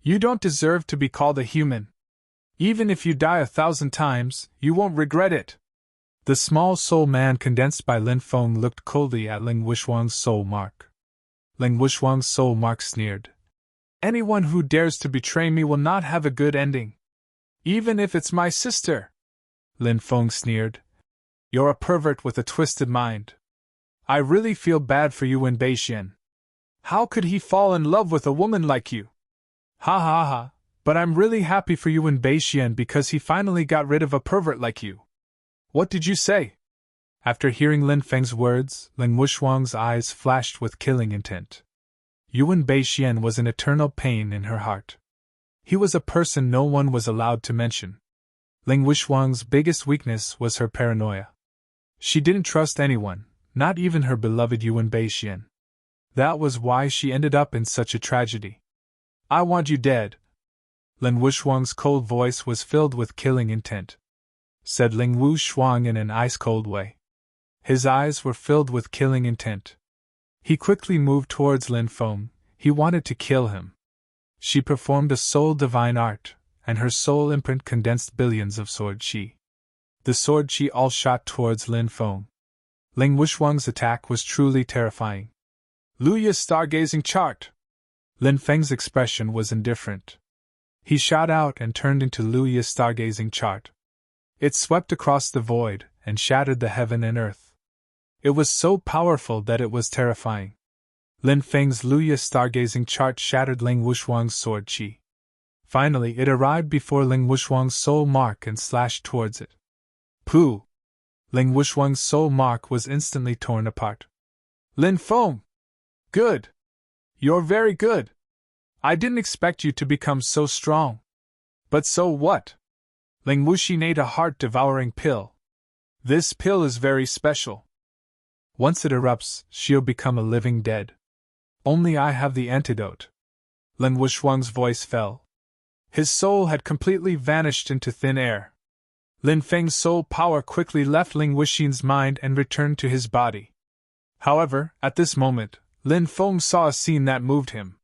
You don't deserve to be called a human. Even if you die 1,000 times, you won't regret it. The small soul man condensed by Lin Feng looked coldly at Ling Wuxuang's soul mark. Ling Wuxuang's soul mark sneered. Anyone who dares to betray me will not have a good ending. Even if it's my sister. Lin Feng sneered. You're a pervert with a twisted mind. I really feel bad for you and Beixian. How could he fall in love with a woman like you? Ha ha ha, but I'm really happy for you and Beixian because he finally got rid of a pervert like you. What did you say? After hearing Lin Feng's words, Ling Wuxuang's eyes flashed with killing intent. Yuan Beixian was an eternal pain in her heart. He was a person no one was allowed to mention. Ling Wuxuang's biggest weakness was her paranoia. She didn't trust anyone, not even her beloved Yuan Beixian. That was why she ended up in such a tragedy. I want you dead. Ling Wuxuang's cold voice was filled with killing intent. Said Ling Wuxuang in an ice-cold way. His eyes were filled with killing intent. He quickly moved towards Lin Feng. He wanted to kill him. She performed a soul divine art, and her soul imprint condensed billions of sword qi. The sword qi all shot towards Lin Feng. Ling Wuxuang's attack was truly terrifying. Luya's stargazing chart! Lin Feng's expression was indifferent. He shot out and turned into Luya's stargazing chart. It swept across the void and shattered the heaven and earth. It was so powerful that it was terrifying. Lin Feng's Luya stargazing chart shattered Ling Wuxuang's sword qi. Finally, it arrived before Ling Wuxuang's soul mark and slashed towards it. Pooh! Ling Wuxuang's soul mark was instantly torn apart. Lin Feng! Good! You're very good! I didn't expect you to become so strong. But so what? Ling Wuxin ate a heart-devouring pill. This pill is very special. Once it erupts, she'll become a living dead. Only I have the antidote. Ling Wuxuang's voice fell. His soul had completely vanished into thin air. Lin Feng's soul power quickly left Ling Wuxin's mind and returned to his body. However, at this moment, Lin Feng saw a scene that moved him.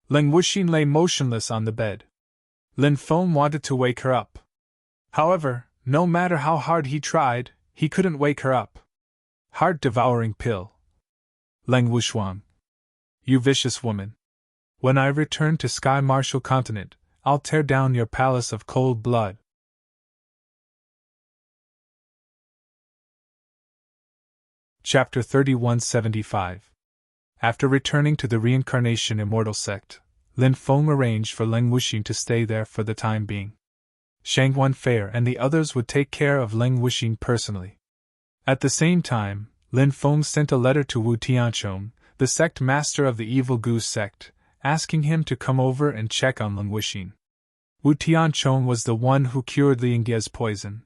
Ling Wuxin lay motionless on the bed. Lin Feng wanted to wake her up. However, no matter how hard he tried, he couldn't wake her up. Heart-devouring pill. Ling Wuxuang. You vicious woman. When I return to Sky Marshal Continent, I'll tear down your palace of cold blood. Chapter 3175. After returning to the Reincarnation Immortal Sect, Lin Feng arranged for Ling Wuxin to stay there for the time being. Shangguan Fair and the others would take care of Ling Wuxin personally. At the same time, Lin Feng sent a letter to Wu Tianchong, the sect master of the Evil Goose sect, asking him to come over and check on Ling Wuxin. Wu Tianchong was the one who cured Li Yingdia's poison.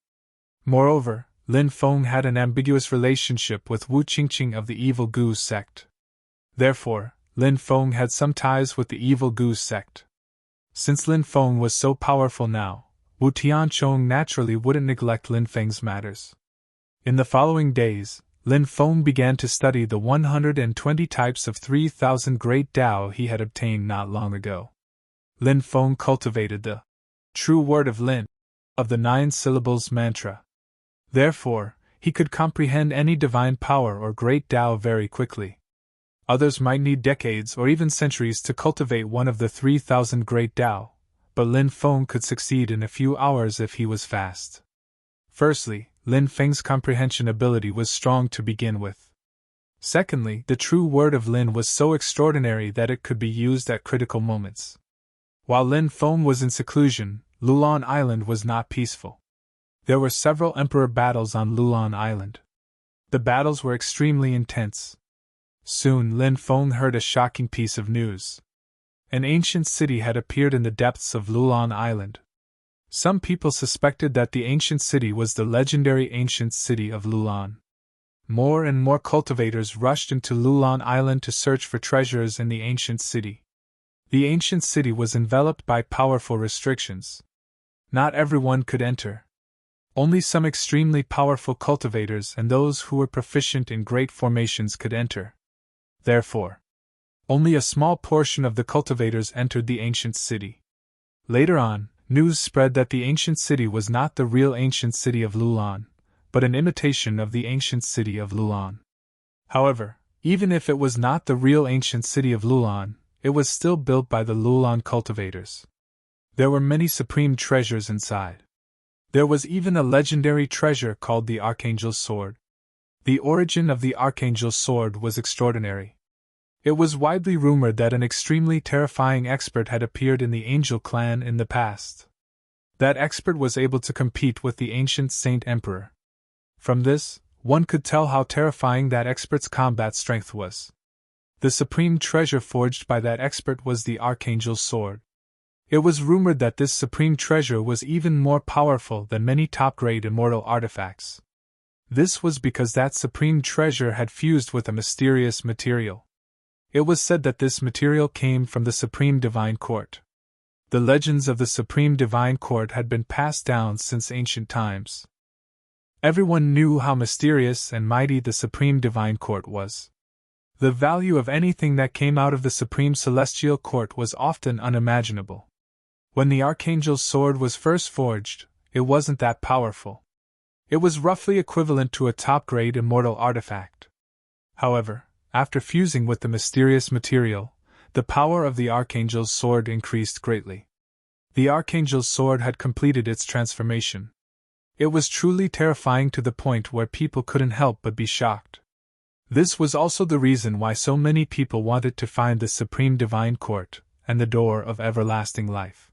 Moreover, Lin Feng had an ambiguous relationship with Wu Qingqing of the Evil Goose sect. Therefore, Lin Feng had some ties with the Evil Goose sect. Since Lin Feng was so powerful now, Wu Tianchong naturally wouldn't neglect Lin Feng's matters. In the following days, Lin Feng began to study the 120 types of 3,000 great Tao he had obtained not long ago. Lin Feng cultivated the true word of Lin, of the 9 syllables mantra. Therefore, he could comprehend any divine power or great Tao very quickly. Others might need decades or even centuries to cultivate one of the 3,000 great Tao, but Lin Feng could succeed in a few hours if he was fast. Firstly, Lin Feng's comprehension ability was strong to begin with. Secondly, the true word of Lin was so extraordinary that it could be used at critical moments. While Lin Feng was in seclusion, Lulan Island was not peaceful. There were several emperor battles on Lulan Island. The battles were extremely intense. Soon Lin Feng heard a shocking piece of news. An ancient city had appeared in the depths of Lulan Island. Some people suspected that the ancient city was the legendary ancient city of Lulan. More and more cultivators rushed into Lulan Island to search for treasures in the ancient city. The ancient city was enveloped by powerful restrictions. Not everyone could enter. Only some extremely powerful cultivators and those who were proficient in great formations could enter. Therefore, only a small portion of the cultivators entered the ancient city. Later on, news spread that the ancient city was not the real ancient city of Lulan, but an imitation of the ancient city of Lulan. However, even if it was not the real ancient city of Lulan, it was still built by the Lulan cultivators. There were many supreme treasures inside. There was even a legendary treasure called the Archangel's Sword. The origin of the Archangel's Sword was extraordinary. It was widely rumored that an extremely terrifying expert had appeared in the Angel clan in the past. That expert was able to compete with the ancient Saint Emperor. From this, one could tell how terrifying that expert's combat strength was. The supreme treasure forged by that expert was the Archangel's Sword. It was rumored that this supreme treasure was even more powerful than many top-grade immortal artifacts. This was because that supreme treasure had fused with a mysterious material. It was said that this material came from the Supreme Divine Court. The legends of the Supreme Divine Court had been passed down since ancient times. Everyone knew how mysterious and mighty the Supreme Divine Court was. The value of anything that came out of the Supreme Celestial Court was often unimaginable. When the Archangel's Sword was first forged, it wasn't that powerful. It was roughly equivalent to a top-grade immortal artifact. However, after fusing with the mysterious material, the power of the Archangel's Sword increased greatly. The Archangel's Sword had completed its transformation. It was truly terrifying to the point where people couldn't help but be shocked. This was also the reason why so many people wanted to find the Supreme Divine Court and the Door of Everlasting Life.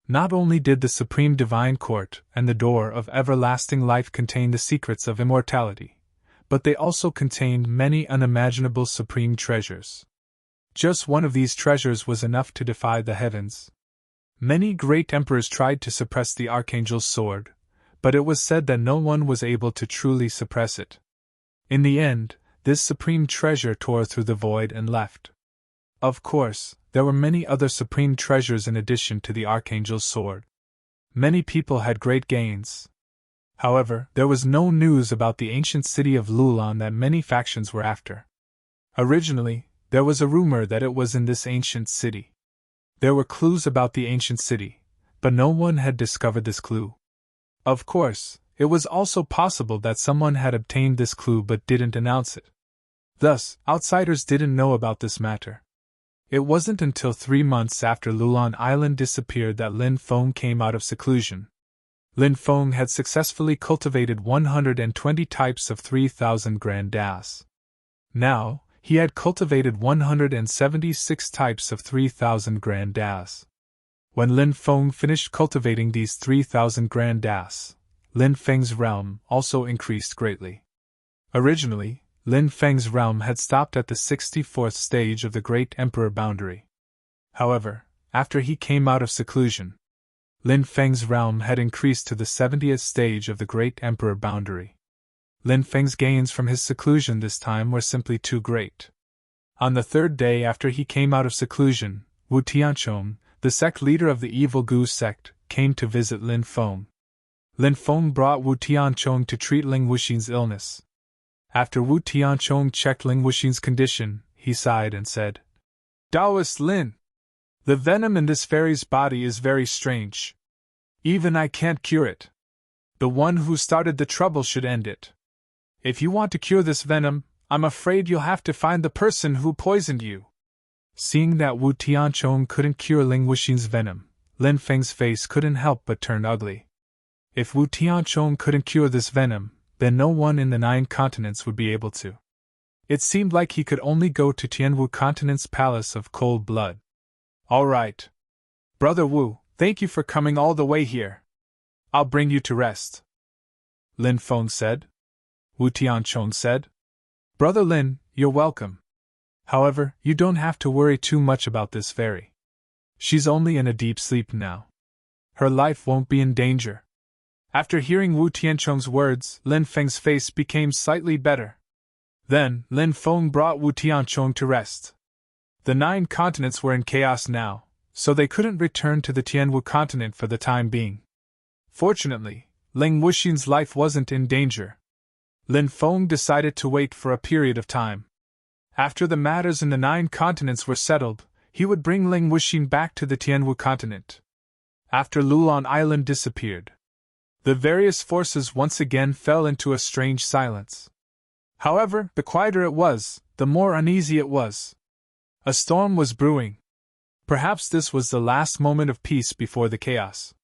Not only did the Supreme Divine Court and the Door of Everlasting Life contain the secrets of immortality, but they also contained many unimaginable supreme treasures. Just one of these treasures was enough to defy the heavens. Many great emperors tried to suppress the Archangel's Sword, but it was said that no one was able to truly suppress it. In the end, this supreme treasure tore through the void and left. Of course, there were many other supreme treasures in addition to the Archangel's Sword. Many people had great gains. However, there was no news about the ancient city of Lulan that many factions were after. Originally, there was a rumor that it was in this ancient city. There were clues about the ancient city, but no one had discovered this clue. Of course, it was also possible that someone had obtained this clue but didn't announce it. Thus, outsiders didn't know about this matter. It wasn't until 3 months after Lulan Island disappeared that Lin Feng came out of seclusion. Lin Feng had successfully cultivated 120 types of 3,000 grand das. Now, he had cultivated 176 types of 3,000 grand das. When Lin Feng finished cultivating these 3,000 grand das, Lin Feng's realm also increased greatly. Originally, Lin Feng's realm had stopped at the 64th stage of the Great Emperor boundary. However, after he came out of seclusion, Lin Feng's realm had increased to the 70th stage of the Great Emperor boundary. Lin Feng's gains from his seclusion this time were simply too great. On the 3rd day after he came out of seclusion, Wu Tianchong, the sect leader of the Evil Goose sect, came to visit Lin Feng. Lin Feng brought Wu Tianchong to treat Ling Wuxin's illness. After Wu Tianchong checked Ling Wuxin's condition, he sighed and said, "Taoist Lin, The venom in this fairy's body is very strange. Even I can't cure it. The one who started the trouble should end it. If you want to cure this venom, I'm afraid you'll have to find the person who poisoned you." Seeing that Wu Tianchong couldn't cure Ling Wuxin's venom, Lin Feng's face couldn't help but turn ugly. If Wu Tianchong couldn't cure this venom, then no one in the 9 continents would be able to. It seemed like he could only go to Tianwu Continent's Palace of Cold Blood. "All right. Brother Wu, thank you for coming all the way here. I'll bring you to rest," Lin Feng said. Wu Tianchong said, "Brother Lin, you're welcome. However, you don't have to worry too much about this fairy. She's only in a deep sleep now. Her life won't be in danger." After hearing Wu Tianchong's words, Lin Feng's face became slightly better. Then, Lin Feng brought Wu Tianchong to rest. The 9 continents were in chaos now, so they couldn't return to the Tianwu continent for the time being. Fortunately, Ling Wuxin's life wasn't in danger. Lin Feng decided to wait for a period of time. After the matters in the 9 continents were settled, he would bring Ling Wuxin back to the Tianwu continent. After Lulon Island disappeared, the various forces once again fell into a strange silence. However, the quieter it was, the more uneasy it was. A storm was brewing. Perhaps this was the last moment of peace before the chaos.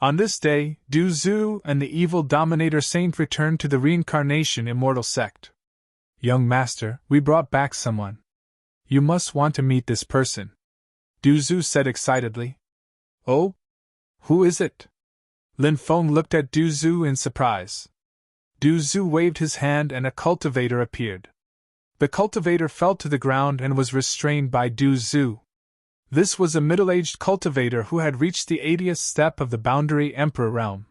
On this day, Du Zhu and the evil Dominator Saint returned to the Reincarnation Immortal Sect. "Young master, we brought back someone. You must want to meet this person," Du Zhu said excitedly. "Oh? Who is it?" Lin Feng looked at Du Zhu in surprise. Du Zhu waved his hand and a cultivator appeared. The cultivator fell to the ground and was restrained by Du Zhu. This was a middle-aged cultivator who had reached the 80th step of the Boundary Emperor realm.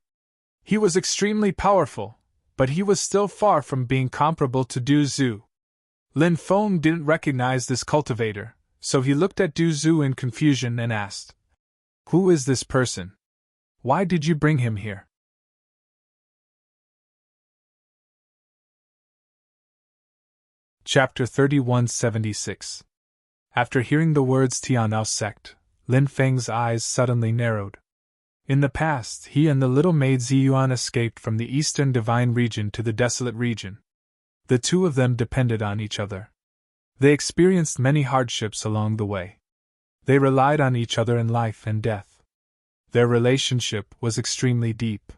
He was extremely powerful, but he was still far from being comparable to Du Zhu. Lin Feng didn't recognize this cultivator, so he looked at Du Zhu in confusion and asked, "Who is this person? Why did you bring him here?" Chapter 3176. After hearing the words Tianao sect, Lin Feng's eyes suddenly narrowed. In the past, he and the little maid Ziyuan escaped from the eastern divine region to the desolate region. The two of them depended on each other. They experienced many hardships along the way. They relied on each other in life and death. Their relationship was extremely deep.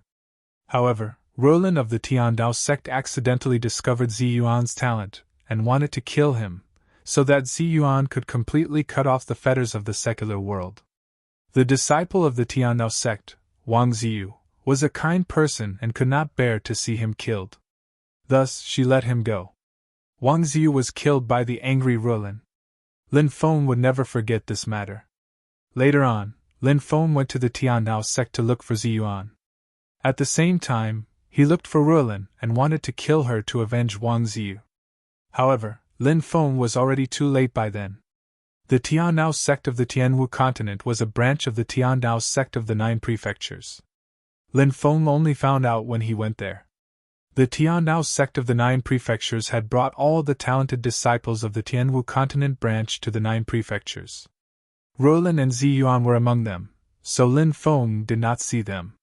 However, Roland of the Tiandao sect accidentally discovered Ziyuan's talent and wanted to kill him, so that Ziyuan could completely cut off the fetters of the secular world. The disciple of the Tiandao sect, Wang Ziyu, was a kind person and could not bear to see him killed. Thus, she let him go. Wang Ziyu was killed by the angry Roland. Lin Feng would never forget this matter. Later on, Lin Feng went to the Tiandao sect to look for Ziyuan. At the same time, he looked for Roland and wanted to kill her to avenge Wang Ziyu. However, Lin Feng was already too late by then. The Tiandao sect of the Tianwu continent was a branch of the Tiandao sect of the 9 prefectures. Lin Feng only found out when he went there. The Tiandao sect of the 9 prefectures had brought all the talented disciples of the Tianwu continent branch to the 9 prefectures. Roland and Ziyuan were among them, so Lin Feng did not see them.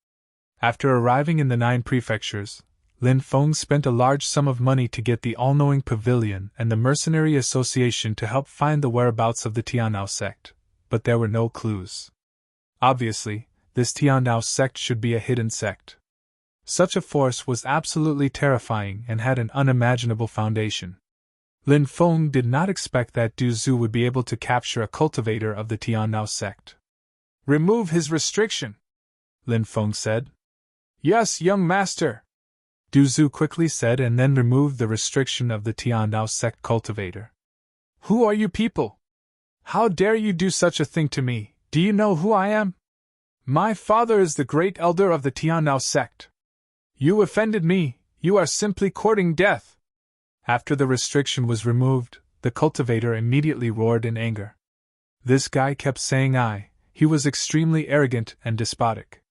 After arriving in the 9 prefectures, Lin Feng spent a large sum of money to get the all-knowing pavilion and the mercenary association to help find the whereabouts of the Tiandao sect, but there were no clues. Obviously, this Tiandao sect should be a hidden sect. Such a force was absolutely terrifying and had an unimaginable foundation. Lin Feng did not expect that Du Zhu would be able to capture a cultivator of the Tiandao sect. "Remove his restriction," Lin Feng said. "Yes, young master," Du Zhu quickly said, and then removed the restriction of the Tiandao sect cultivator. "Who are you people? How dare you do such a thing to me? Do you know who I am? My father is the great elder of the Tiandao sect. You offended me, you are simply courting death." After the restriction was removed, the cultivator immediately roared in anger. This guy kept saying he was extremely arrogant and despotic.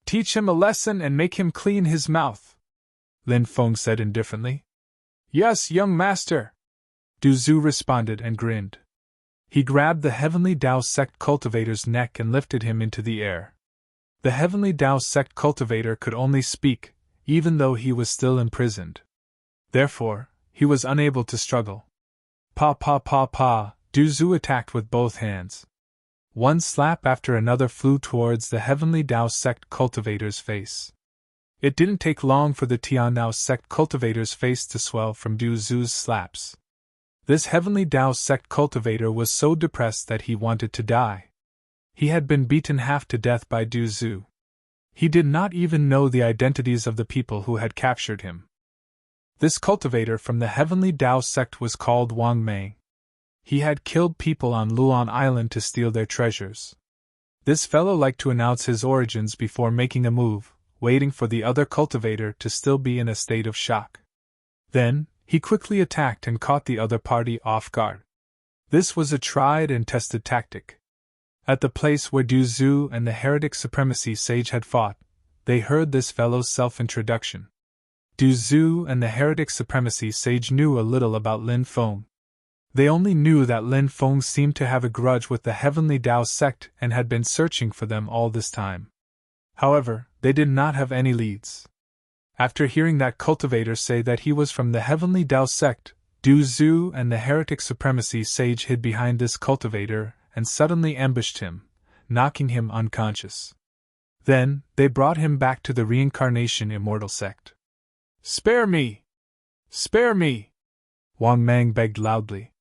"Teach him a lesson and make him clean his mouth," Lin Feng said indifferently. "Yes, young master," Du Zhu responded and grinned. He grabbed the Heavenly Tao Sect cultivator's neck and lifted him into the air. The Heavenly Tao Sect cultivator could only speak, even though he was still imprisoned. Therefore, he was unable to struggle. Pa pa pa pa, Du Zhu attacked with both hands. One slap after another flew towards the Heavenly Tao Sect cultivator's face. It didn't take long for the Tianao Sect cultivator's face to swell from Du Zhu's slaps. This Heavenly Tao Sect cultivator was so depressed that he wanted to die. He had been beaten half to death by Du Zhu. He did not even know the identities of the people who had captured him. This cultivator from the Heavenly Tao Sect was called Wang Meng. He had killed people on Luan Island to steal their treasures. This fellow liked to announce his origins before making a move, waiting for the other cultivator to still be in a state of shock. Then, he quickly attacked and caught the other party off guard. This was a tried and tested tactic. At the place where Du Zhu and the Heretic Supremacy Sage had fought, they heard this fellow's self-introduction. Du Zhu and the Heretic Supremacy Sage knew a little about Lin Feng. They only knew that Lin Feng seemed to have a grudge with the Heavenly Tao Sect and had been searching for them all this time. However, they did not have any leads. After hearing that cultivator say that he was from the Heavenly Tao Sect, Du Zhu and the Heretic Supremacy Sage hid behind this cultivator and suddenly ambushed him, knocking him unconscious. Then, they brought him back to the Reincarnation Immortal Sect. "Spare me! Spare me!" Wang Meng begged loudly.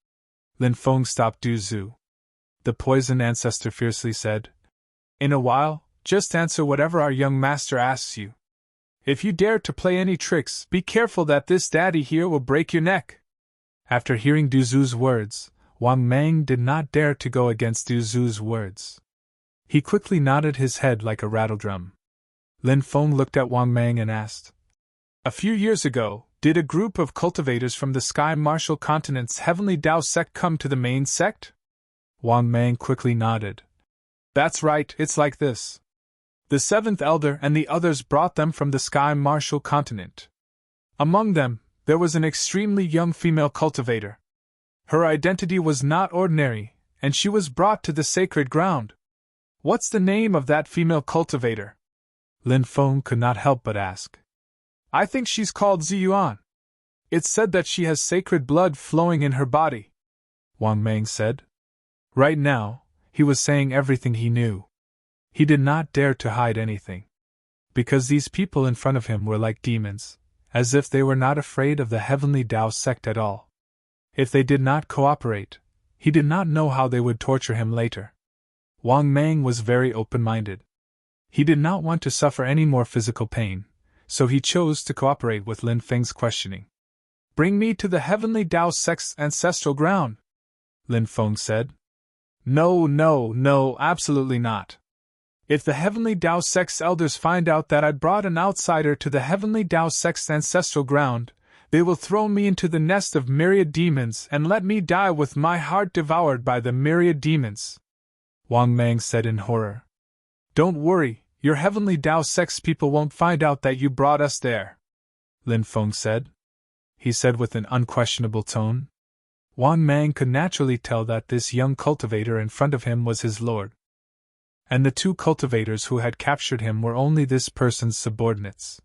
Lin Feng stopped Du Zhu. The poison ancestor fiercely said, "In a while, just answer whatever our young master asks you. If you dare to play any tricks, be careful that this daddy here will break your neck." After hearing Du Zhu's words, Wang Meng did not dare to go against Du Zhu's words. He quickly nodded his head like a rattledrum. Lin Feng looked at Wang Meng and asked, "A few years ago, did a group of cultivators from the Sky Martial Continent's Heavenly Tao Sect come to the main sect?" Wang Meng quickly nodded. "That's right, it's like this. The seventh elder and the others brought them from the Sky Martial Continent. Among them, there was an extremely young female cultivator. Her identity was not ordinary, and she was brought to the sacred ground." "What's the name of that female cultivator?" Lin Feng could not help but ask. "I think she's called Ziyuan. It's said that she has sacred blood flowing in her body," Wang Meng said. Right now, he was saying everything he knew. He did not dare to hide anything. Because these people in front of him were like demons, as if they were not afraid of the Heavenly Tao Sect at all. If they did not cooperate, he did not know how they would torture him later. Wang Meng was very open-minded. He did not want to suffer any more physical pain, so he chose to cooperate with Lin Feng's questioning. "Bring me to the Heavenly Tao Sect's ancestral ground," Lin Feng said. No, absolutely not. If the Heavenly Tao Sect's elders find out that I brought an outsider to the Heavenly Tao Sect's ancestral ground, they will throw me into the nest of myriad demons and let me die with my heart devoured by the myriad demons," Wang Meng said in horror. "Don't worry, your Heavenly Tao Sect's people won't find out that you brought us there," Lin Feng said. He said with an unquestionable tone. Wang Meng could naturally tell that this young cultivator in front of him was his lord. And the two cultivators who had captured him were only this person's subordinates.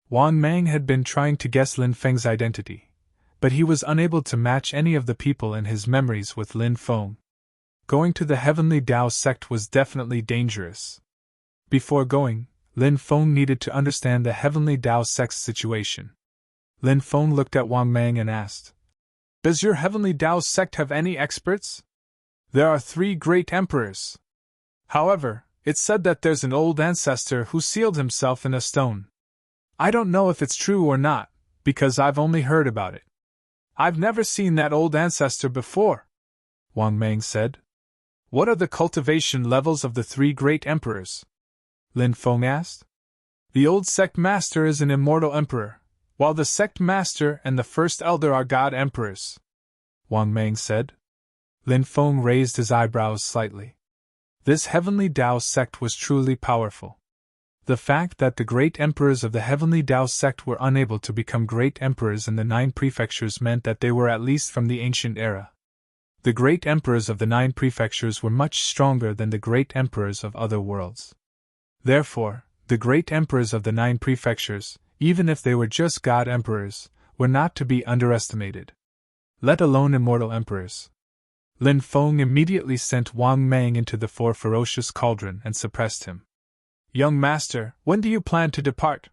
Wang Meng had been trying to guess Lin Feng's identity, but he was unable to match any of the people in his memories with Lin Feng. Going to the Heavenly Tao Sect was definitely dangerous. Before going, Lin Feng needed to understand the Heavenly Tao Sect's situation. Lin Feng looked at Wang Meng and asked, "Does your Heavenly Tao Sect have any experts? There are 3 great emperors. However, it's said that there's an old ancestor who sealed himself in a stone. I don't know if it's true or not, because I've only heard about it. I've never seen that old ancestor before," Wang Meng said. "What are the cultivation levels of the 3 great emperors?" Lin Feng asked. "The old sect master is an immortal emperor, while the sect master and the first elder are god emperors," Wang Meng said. Lin Feng raised his eyebrows slightly. This Heavenly Tao Sect was truly powerful. The fact that the great emperors of the Heavenly Tao Sect were unable to become great emperors in the 9 prefectures meant that they were at least from the ancient era. The great emperors of the 9 prefectures were much stronger than the great emperors of other worlds. Therefore, the great emperors of the 9 prefectures, even if they were just god emperors, were not to be underestimated. Let alone immortal emperors. Lin Feng immediately sent Wang Mang into the 4 ferocious cauldron and suppressed him. Young master, when do you plan to depart?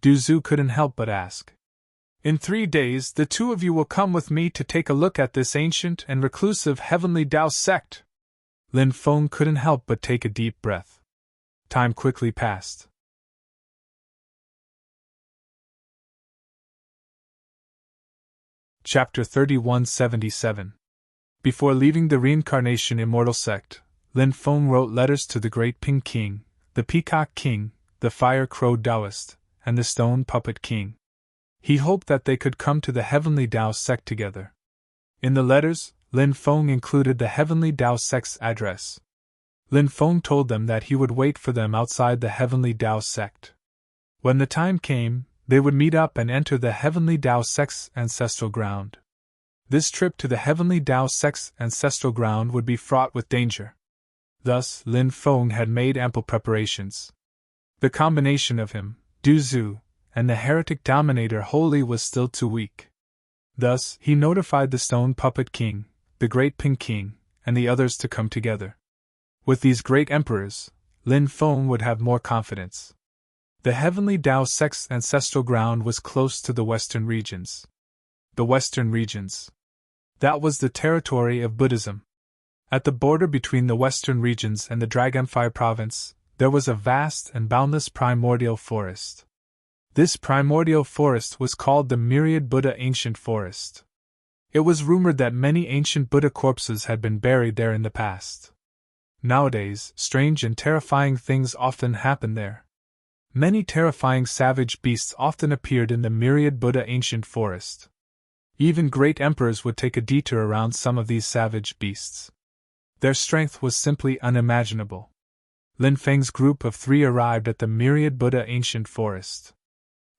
Du Zhu couldn't help but ask. In 3 days, the 2 of you will come with me to take a look at this ancient and reclusive heavenly Tao sect. Lin Feng couldn't help but take a deep breath. Time quickly passed. Chapter 3177. Before leaving the Reincarnation Immortal Sect, Lin Feng wrote letters to the Great Ping King, the Peacock King, the Fire Crow Taoist, and the Stone Puppet King. He hoped that they could come to the Heavenly Tao sect together. In the letters, Lin Feng included the Heavenly Tao sect's address. Lin Feng told them that he would wait for them outside the Heavenly Tao sect. When the time came, they would meet up and enter the Heavenly Tao sect's ancestral ground. This trip to the Heavenly Tao sect's ancestral ground would be fraught with danger. Thus, Lin Feng had made ample preparations. The combination of him, Du Zhu, and the heretic dominator Holy was still too weak. Thus, he notified the Stone Puppet King, the Great Ping King, and the others to come together. With these great emperors, Lin Feng would have more confidence. The Heavenly Tao sect's ancestral ground was close to the western regions. The western regions. That was the territory of Buddhism. At the border between the western regions and the Dragonfire province, there was a vast and boundless primordial forest. This primordial forest was called the Myriad Buddha Ancient Forest. It was rumored that many ancient Buddha corpses had been buried there in the past. Nowadays, strange and terrifying things often happen there. Many terrifying savage beasts often appeared in the Myriad Buddha Ancient Forest. Even great emperors would take a detour around some of these savage beasts. Their strength was simply unimaginable. Lin Feng's group of 3 arrived at the Myriad Buddha Ancient Forest.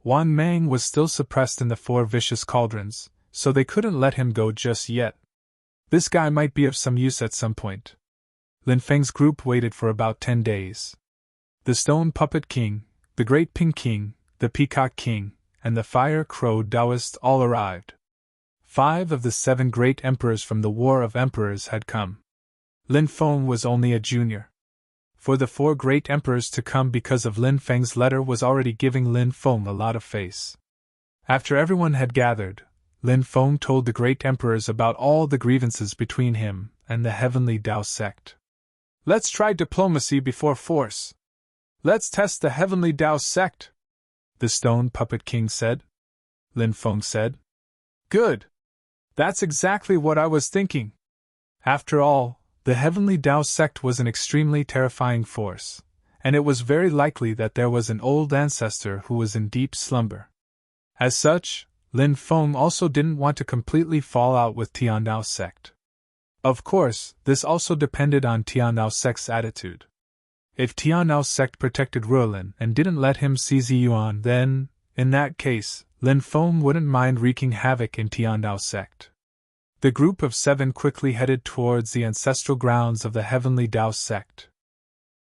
Wang Mang was still suppressed in the 4 vicious cauldrons, so they couldn't let him go just yet. This guy might be of some use at some point. Lin Feng's group waited for about 10 days. The Stone Puppet King, the Great Ping King, the Peacock King, and the Fire Crow Taoist all arrived. 5 of the 7 great emperors from the War of Emperors had come. Lin Feng was only a junior. For the 4 great emperors to come because of Lin Feng's letter was already giving Lin Feng a lot of face. After everyone had gathered, Lin Feng told the great emperors about all the grievances between him and the Heavenly Tao sect. Let's try diplomacy before force. Let's test the Heavenly Tao sect, the Stone Puppet King said. Lin Feng said. Good. That's exactly what I was thinking. After all, the Heavenly Tao sect was an extremely terrifying force, and it was very likely that there was an old ancestor who was in deep slumber. As such, Lin Feng also didn't want to completely fall out with Tiandao sect. Of course, this also depended on Tiandao sect's attitude. If Tiandao sect protected Ruolin and didn't let him seize Yuan, then, in that case, Lin Feng wouldn't mind wreaking havoc in Tiandao sect. The group of 7 quickly headed towards the ancestral grounds of the Heavenly Tao sect.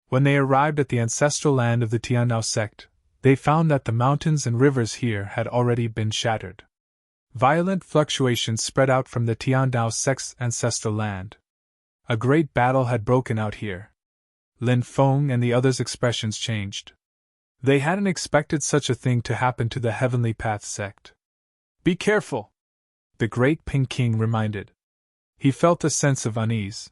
When they arrived at the ancestral land of the Tiandao sect, they found that the mountains and rivers here had already been shattered. Violent fluctuations spread out from the Tiandao sect's ancestral land. A great battle had broken out here. Lin Feng and the others' expressions changed. They hadn't expected such a thing to happen to the Heavenly Path sect. Be careful, the Great Ping King reminded. He felt a sense of unease.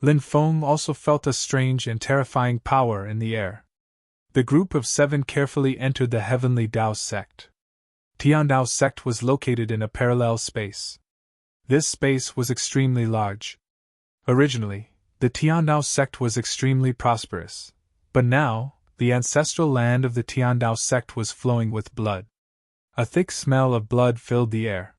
Lin Feng also felt a strange and terrifying power in the air. The group of 7 carefully entered the Heavenly Tao sect. Tiandao sect was located in a parallel space. This space was extremely large. Originally, the Tiandao sect was extremely prosperous, but now, the ancestral land of the Tiandao sect was flowing with blood. A thick smell of blood filled the air.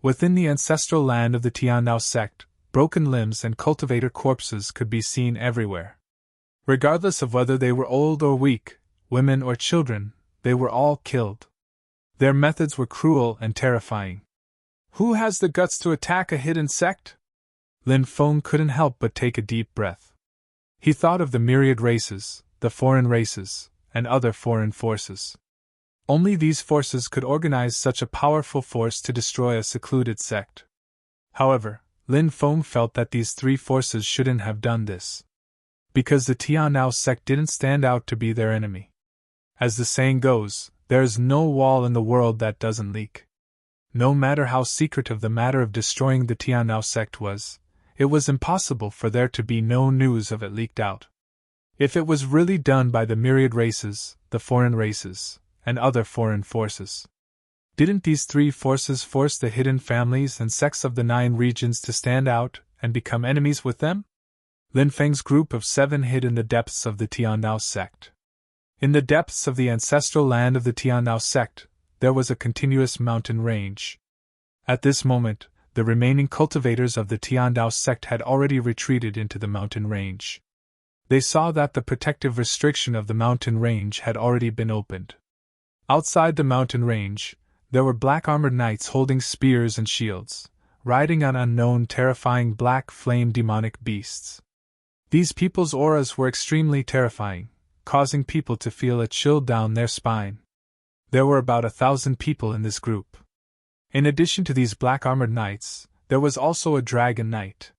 Within the ancestral land of the Tiandao sect, broken limbs and cultivator corpses could be seen everywhere. Regardless of whether they were old or weak, women or children, they were all killed. Their methods were cruel and terrifying. Who has the guts to attack a hidden sect? Lin Feng couldn't help but take a deep breath. He thought of the myriad races, the foreign races, and other foreign forces. Only these forces could organize such a powerful force to destroy a secluded sect. However, Lin Feng felt that these three forces shouldn't have done this. Because the Tianao sect didn't stand out to be their enemy. As the saying goes, there is no wall in the world that doesn't leak. No matter how secretive the matter of destroying the Tianao sect was, it was impossible for there to be no news of it leaked out. If it was really done by the myriad races, the foreign races, and other foreign forces. Didn't these three forces force the hidden families and sects of the 9 regions to stand out and become enemies with them? Lin Feng's group of 7 hid in the depths of the Tianao sect. In the depths of the ancestral land of the Tianao sect, there was a continuous mountain range. At this moment, the remaining cultivators of the Tianao sect had already retreated into the mountain range. They saw that the protective restriction of the mountain range had already been opened. Outside the mountain range, there were black-armored knights holding spears and shields, riding on unknown terrifying black flame demonic beasts. These people's auras were extremely terrifying, causing people to feel a chill down their spine. There were about 1,000 people in this group. In addition to these black-armored knights, there was also a dragon knight.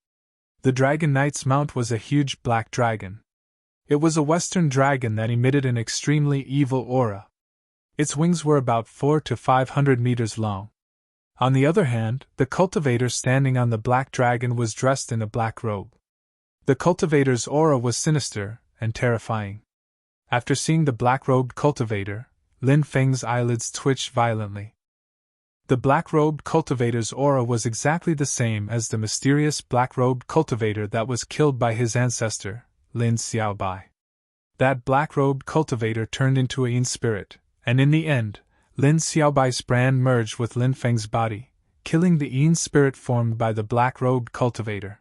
The dragon knight's mount was a huge black dragon. It was a western dragon that emitted an extremely evil aura. Its wings were about 400 to 500 meters long. On the other hand, the cultivator standing on the black dragon was dressed in a black robe. The cultivator's aura was sinister and terrifying. After seeing the black-robed cultivator, Lin Feng's eyelids twitched violently. The black-robed cultivator's aura was exactly the same as the mysterious black-robed cultivator that was killed by his ancestor, Lin Xiaobai. That black-robed cultivator turned into a yin spirit, and in the end, Lin Xiaobai's brand merged with Lin Feng's body, killing the yin spirit formed by the black-robed cultivator.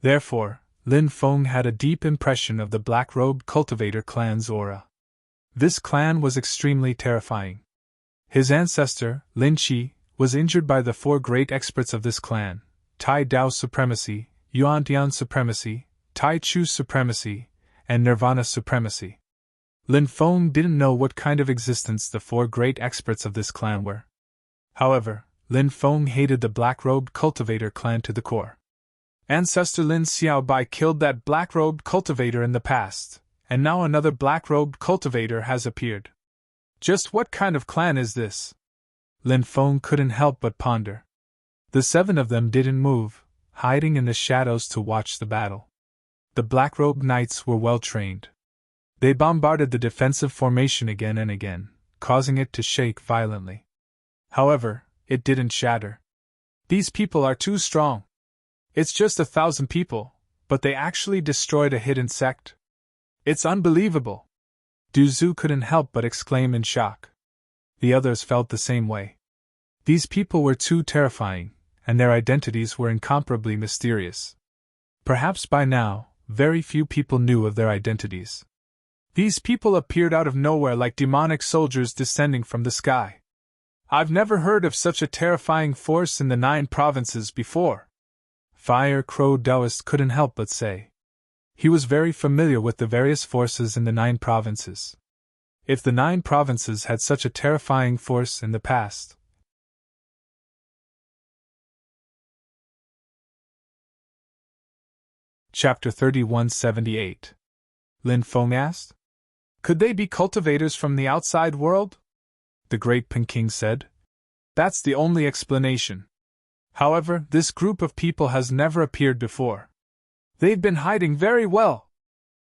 Therefore, Lin Feng had a deep impression of the black-robed cultivator clan's aura. This clan was extremely terrifying. His ancestor, Lin Qi, was injured by the 4 great experts of this clan: Tai Dao Supremacy, Yuan Tian Supremacy, Tai Chu Supremacy, and Nirvana Supremacy. Lin Feng didn't know what kind of existence the 4 great experts of this clan were. However, Lin Feng hated the black-robed cultivator clan to the core. Ancestor Lin Xiaobai killed that black-robed cultivator in the past, and now another black-robed cultivator has appeared. Just what kind of clan is this? Lin Feng couldn't help but ponder. The 7 of them didn't move, hiding in the shadows to watch the battle. The black-robed knights were well trained. They bombarded the defensive formation again and again, causing it to shake violently. However, it didn't shatter. These people are too strong. It's just 1,000 people, but they actually destroyed a hidden sect. It's unbelievable. Du Zhu couldn't help but exclaim in shock. The others felt the same way. These people were too terrifying, and their identities were incomparably mysterious. Perhaps by now, very few people knew of their identities. These people appeared out of nowhere like demonic soldiers descending from the sky. I've never heard of such a terrifying force in the 9 provinces before. Fire Crow Taoist couldn't help but say. He was very familiar with the various forces in the 9 provinces. If the 9 provinces had such a terrifying force in the past. Chapter 3178. Lin Feng asked. Could they be cultivators from the outside world? The great Peking said. That's the only explanation. However, this group of people has never appeared before. They've been hiding very well.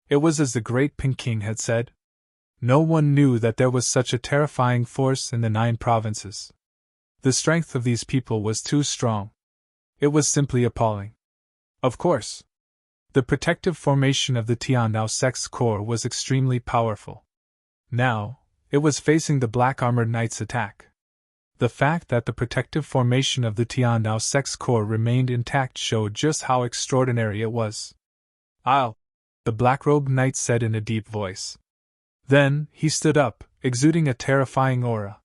It was as the great Peking had said. No one knew that there was such a terrifying force in the 9 provinces. The strength of these people was too strong. It was simply appalling. Of course. The protective formation of the Tianao sect's core was extremely powerful. Now, it was facing the black-armored knight's attack. The fact that the protective formation of the Tianao sect's core remained intact showed just how extraordinary it was. The black-robed knight said in a deep voice. Then, he stood up, exuding a terrifying aura.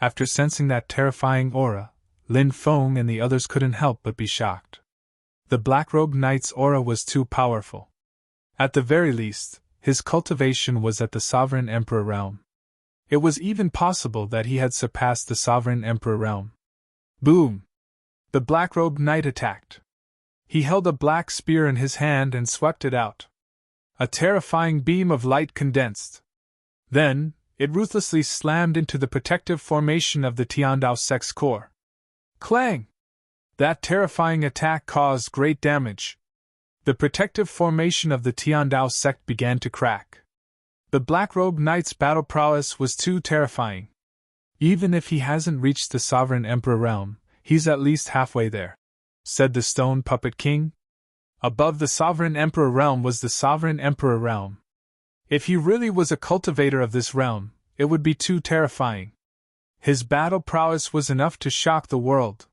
After sensing that terrifying aura, Lin Feng and the others couldn't help but be shocked. The Black-robed Knight's aura was too powerful. At the very least, his cultivation was at the Sovereign Emperor realm. It was even possible that he had surpassed the Sovereign Emperor realm. Boom! The Black-robed Knight attacked. He held a black spear in his hand and swept it out. A terrifying beam of light condensed. Then, it ruthlessly slammed into the protective formation of the Tiandao sect's core. Clang! That terrifying attack caused great damage. The protective formation of the Tiandao sect began to crack. The Black-robed Knight's battle prowess was too terrifying. Even if he hasn't reached the Sovereign Emperor realm, he's at least halfway there, said the Stone Puppet King. Above the Sovereign Emperor realm was the Sovereign Emperor realm. If he really was a cultivator of this realm, it would be too terrifying. His battle prowess was enough to shock the world.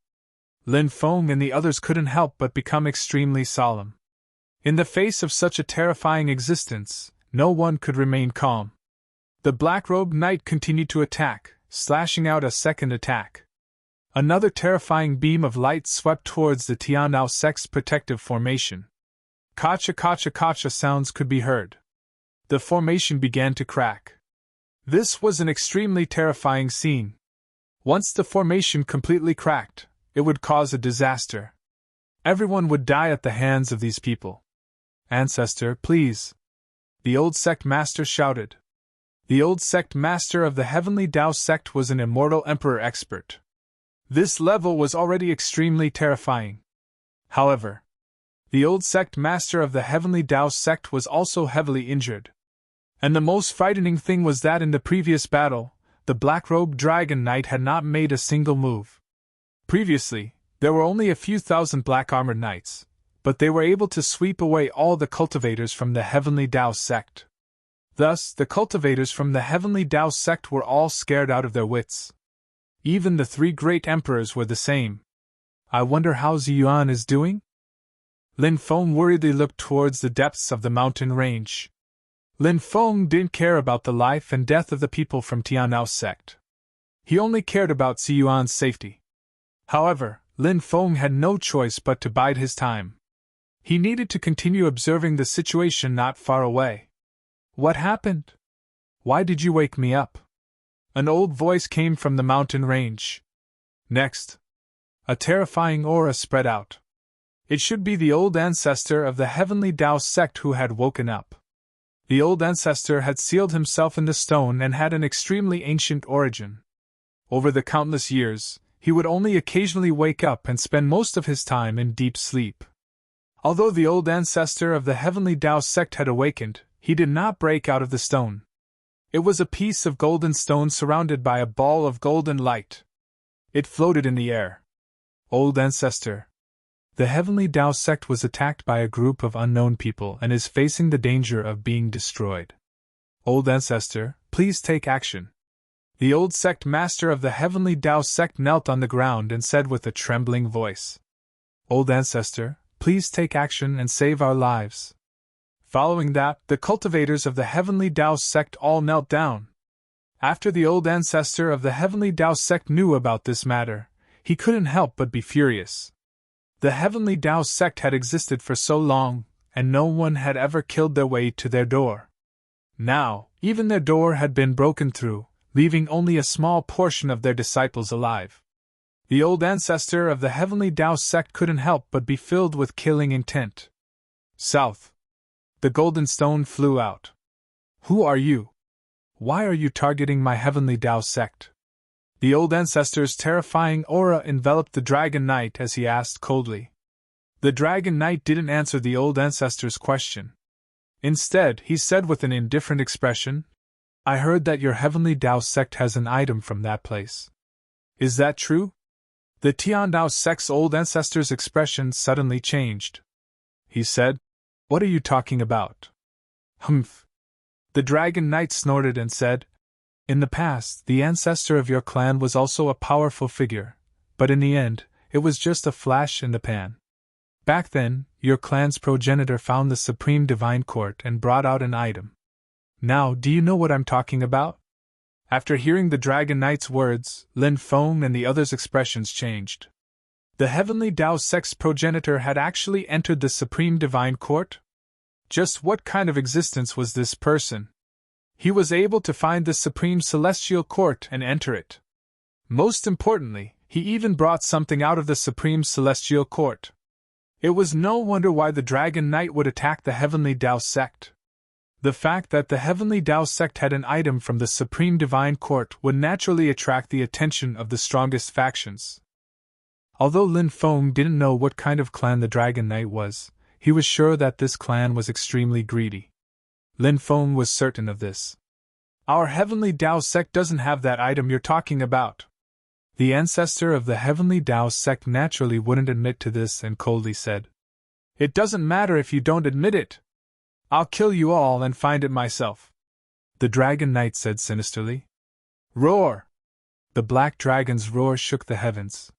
Lin Feng and the others couldn't help but become extremely solemn. In the face of such a terrifying existence, no one could remain calm. The Black-robed Knight continued to attack, slashing out a second attack. Another terrifying beam of light swept towards the Tiandao sect's protective formation. Kacha sounds could be heard. The formation began to crack. This was an extremely terrifying scene. Once the formation completely cracked, it would cause a disaster. Everyone would die at the hands of these people. Ancestor, please. The old sect master shouted. The old sect master of the Heavenly Tao sect was an immortal emperor expert. This level was already extremely terrifying. However, the old sect master of the Heavenly Tao sect was also heavily injured. And the most frightening thing was that in the previous battle, the Black-robed Dragon Knight had not made a single move. Previously, there were only a few thousand black-armored knights, but they were able to sweep away all the cultivators from the Heavenly Tao sect. Thus, the cultivators from the Heavenly Tao sect were all scared out of their wits. Even the three great emperors were the same. I wonder how Ziyuan is doing? Lin Feng worriedly looked towards the depths of the mountain range. Lin Feng didn't care about the life and death of the people from Tiandao's sect. He only cared about Ziyuan's safety. However, Lin Feng had no choice but to bide his time. He needed to continue observing the situation not far away. What happened? Why did you wake me up? An old voice came from the mountain range. Next, a terrifying aura spread out. It should be the old ancestor of the Heavenly Tao sect who had woken up. The old ancestor had sealed himself in the stone and had an extremely ancient origin. Over the countless years, he would only occasionally wake up and spend most of his time in deep sleep. Although the old ancestor of the Heavenly Tao sect had awakened, he did not break out of the stone. It was a piece of golden stone surrounded by a ball of golden light. It floated in the air. Old ancestor. The Heavenly Tao sect was attacked by a group of unknown people and is facing the danger of being destroyed. Old ancestor, please take action. The old sect master of the Heavenly Tao sect knelt on the ground and said with a trembling voice, Old ancestor, please take action and save our lives. Following that, the cultivators of the Heavenly Tao sect all knelt down. After the old ancestor of the Heavenly Tao sect knew about this matter, he couldn't help but be furious. The Heavenly Tao sect had existed for so long, and no one had ever killed their way to their door. Now, even their door had been broken through, leaving only a small portion of their disciples alive. The old ancestor of the Heavenly Tao sect couldn't help but be filled with killing intent. South. The golden stone flew out. Who are you? Why are you targeting my Heavenly Tao sect? The old ancestor's terrifying aura enveloped the Dragon Knight as he asked coldly. The Dragon Knight didn't answer the old ancestor's question. Instead, he said with an indifferent expression, I heard that your Heavenly Tao sect has an item from that place. Is that true? The Tiandao sect's old ancestor's expression suddenly changed. He said, What are you talking about? Humph. The Dragon Knight snorted and said, In the past, the ancestor of your clan was also a powerful figure, but in the end, it was just a flash in the pan. Back then, your clan's progenitor found the Supreme Divine Court and brought out an item. Now, do you know what I'm talking about? After hearing the Dragon Knight's words, Lin Feng and the others' expressions changed. The heavenly Tao sect's progenitor had actually entered the Supreme Divine Court? Just what kind of existence was this person? He was able to find the Supreme Celestial Court and enter it. Most importantly, he even brought something out of the Supreme Celestial Court. It was no wonder why the Dragon Knight would attack the Heavenly Tao sect. The fact that the Heavenly Tao sect had an item from the Supreme Divine Court would naturally attract the attention of the strongest factions. Although Lin Feng didn't know what kind of clan the Dragon Knight was, he was sure that this clan was extremely greedy. Lin Feng was certain of this. Our Heavenly Tao sect doesn't have that item you're talking about. The ancestor of the Heavenly Tao sect naturally wouldn't admit to this and coldly said, "It doesn't matter if you don't admit it. I'll kill you all and find it myself." The Dragon Knight said sinisterly. "Roar!" The black dragon's roar shook the heavens.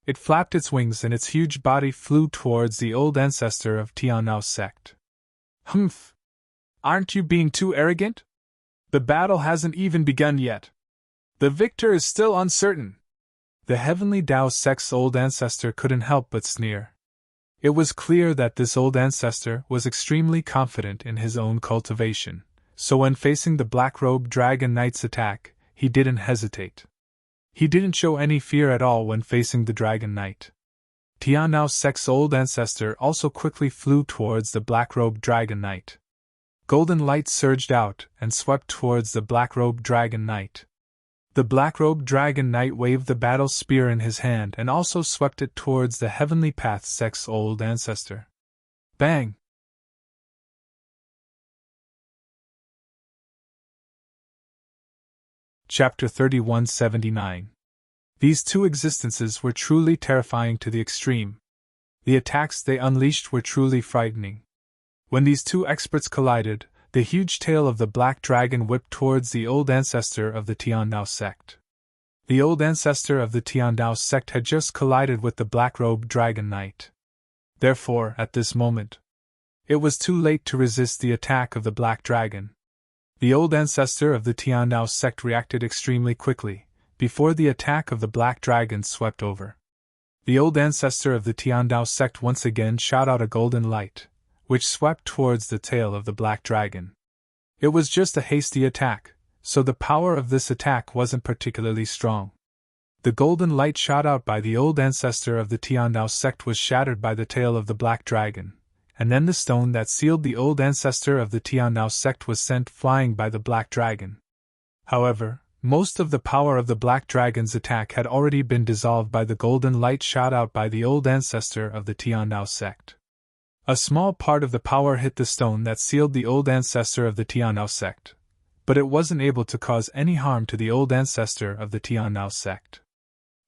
It flapped its wings and its huge body flew towards the old ancestor of Tiannao's sect. "Humph! Aren't you being too arrogant? The battle hasn't even begun yet. The victor is still uncertain." The Heavenly Tao sect's old ancestor couldn't help but sneer. It was clear that this old ancestor was extremely confident in his own cultivation, so when facing the Black-Robed Dragon Knight's attack, he didn't hesitate. He didn't show any fear at all when facing the Dragon Knight. Tiannao's sect's old ancestor also quickly flew towards the Black-Robed Dragon Knight. Golden light surged out and swept towards the Black-Robed Dragon Knight. The Black-Robed Dragon Knight waved the battle spear in his hand and also swept it towards the Heavenly Path sect's old ancestor. Bang! Chapter 3179. These two existences were truly terrifying to the extreme. The attacks they unleashed were truly frightening. When these two experts collided, the huge tail of the black dragon whipped towards the old ancestor of the Tiannao sect. The old ancestor of the Tiannao sect had just collided with the black-robed Dragon Knight. Therefore, at this moment, it was too late to resist the attack of the black dragon. The old ancestor of the Tiannao sect reacted extremely quickly, before the attack of the black dragon swept over. The old ancestor of the Tiannao sect once again shot out a golden light, which swept towards the tail of the black dragon. It was just a hasty attack, so the power of this attack wasn't particularly strong. The golden light shot out by the old ancestor of the Tiannao sect was shattered by the tail of the black dragon, and then the stone that sealed the old ancestor of the Tiannao sect was sent flying by the black dragon. However, most of the power of the black dragon's attack had already been dissolved by the golden light shot out by the old ancestor of the Tiannao sect. A small part of the power hit the stone that sealed the old ancestor of the Tiannao sect, but it wasn't able to cause any harm to the old ancestor of the Tiannao sect.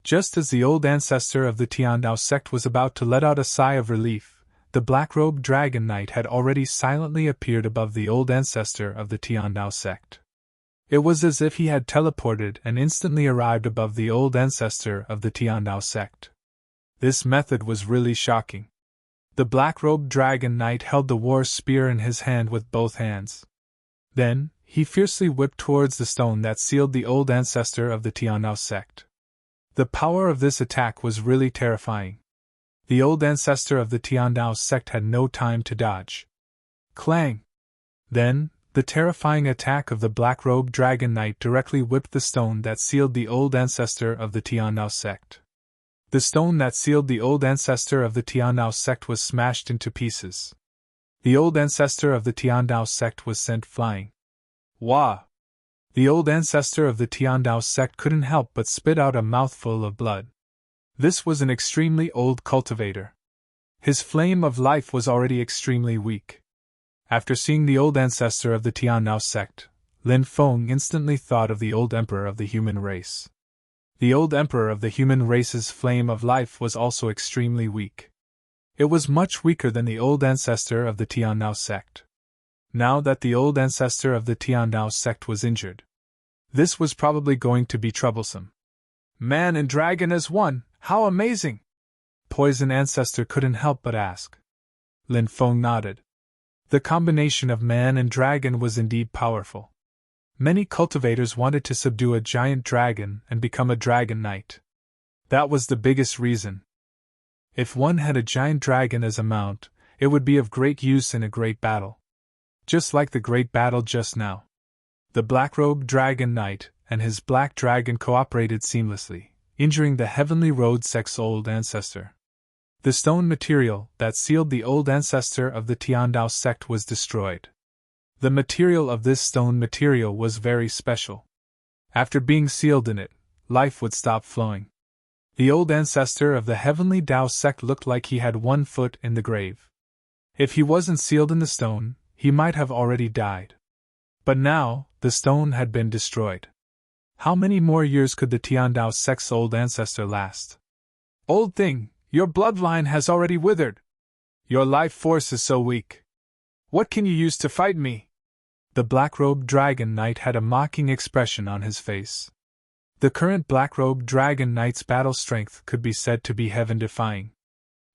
Just as the old ancestor of the Tiannao sect was about to let out a sigh of relief, the black-robed Dragon Knight had already silently appeared above the old ancestor of the Tiannao sect. It was as if he had teleported and instantly arrived above the old ancestor of the Tiannao sect. This method was really shocking. The black-robed Dragon Knight held the war spear in his hand with both hands. Then, he fiercely whipped towards the stone that sealed the old ancestor of the Tiannao sect. The power of this attack was really terrifying. The old ancestor of the Tiannao sect had no time to dodge. Clang! Then, the terrifying attack of the black-robed Dragon Knight directly whipped the stone that sealed the old ancestor of the Tiannao sect. The stone that sealed the old ancestor of the Tiannao sect was smashed into pieces. The old ancestor of the Tiannao sect was sent flying. Wah! The old ancestor of the Tiannao sect couldn't help but spit out a mouthful of blood. This was an extremely old cultivator. His flame of life was already extremely weak. After seeing the old ancestor of the Tiannao sect, Lin Feng instantly thought of the old emperor of the human race. The old emperor of the human race's flame of life was also extremely weak. It was much weaker than the old ancestor of the Tiannao sect. Now that the old ancestor of the Tiannao sect was injured, this was probably going to be troublesome. Man and dragon as one, how amazing! Poison Ancestor couldn't help but ask. Lin Feng nodded. The combination of man and dragon was indeed powerful. Many cultivators wanted to subdue a giant dragon and become a dragon knight. That was the biggest reason. If one had a giant dragon as a mount, it would be of great use in a great battle. Just like the great battle just now. The black-robed dragon knight and his black dragon cooperated seamlessly, injuring the heavenly road sect's old ancestor. The stone material that sealed the old ancestor of the Tiandao sect was destroyed. The material of this stone material was very special. After being sealed in it, life would stop flowing. The old ancestor of the heavenly Dao sect looked like he had 1 foot in the grave. If he wasn't sealed in the stone, he might have already died. But now, the stone had been destroyed. How many more years could the Tiandao sect's old ancestor last? Old thing, your bloodline has already withered. Your life force is so weak. What can you use to fight me? The black-robed dragon knight had a mocking expression on his face. The current black-robed dragon knight's battle strength could be said to be heaven-defying.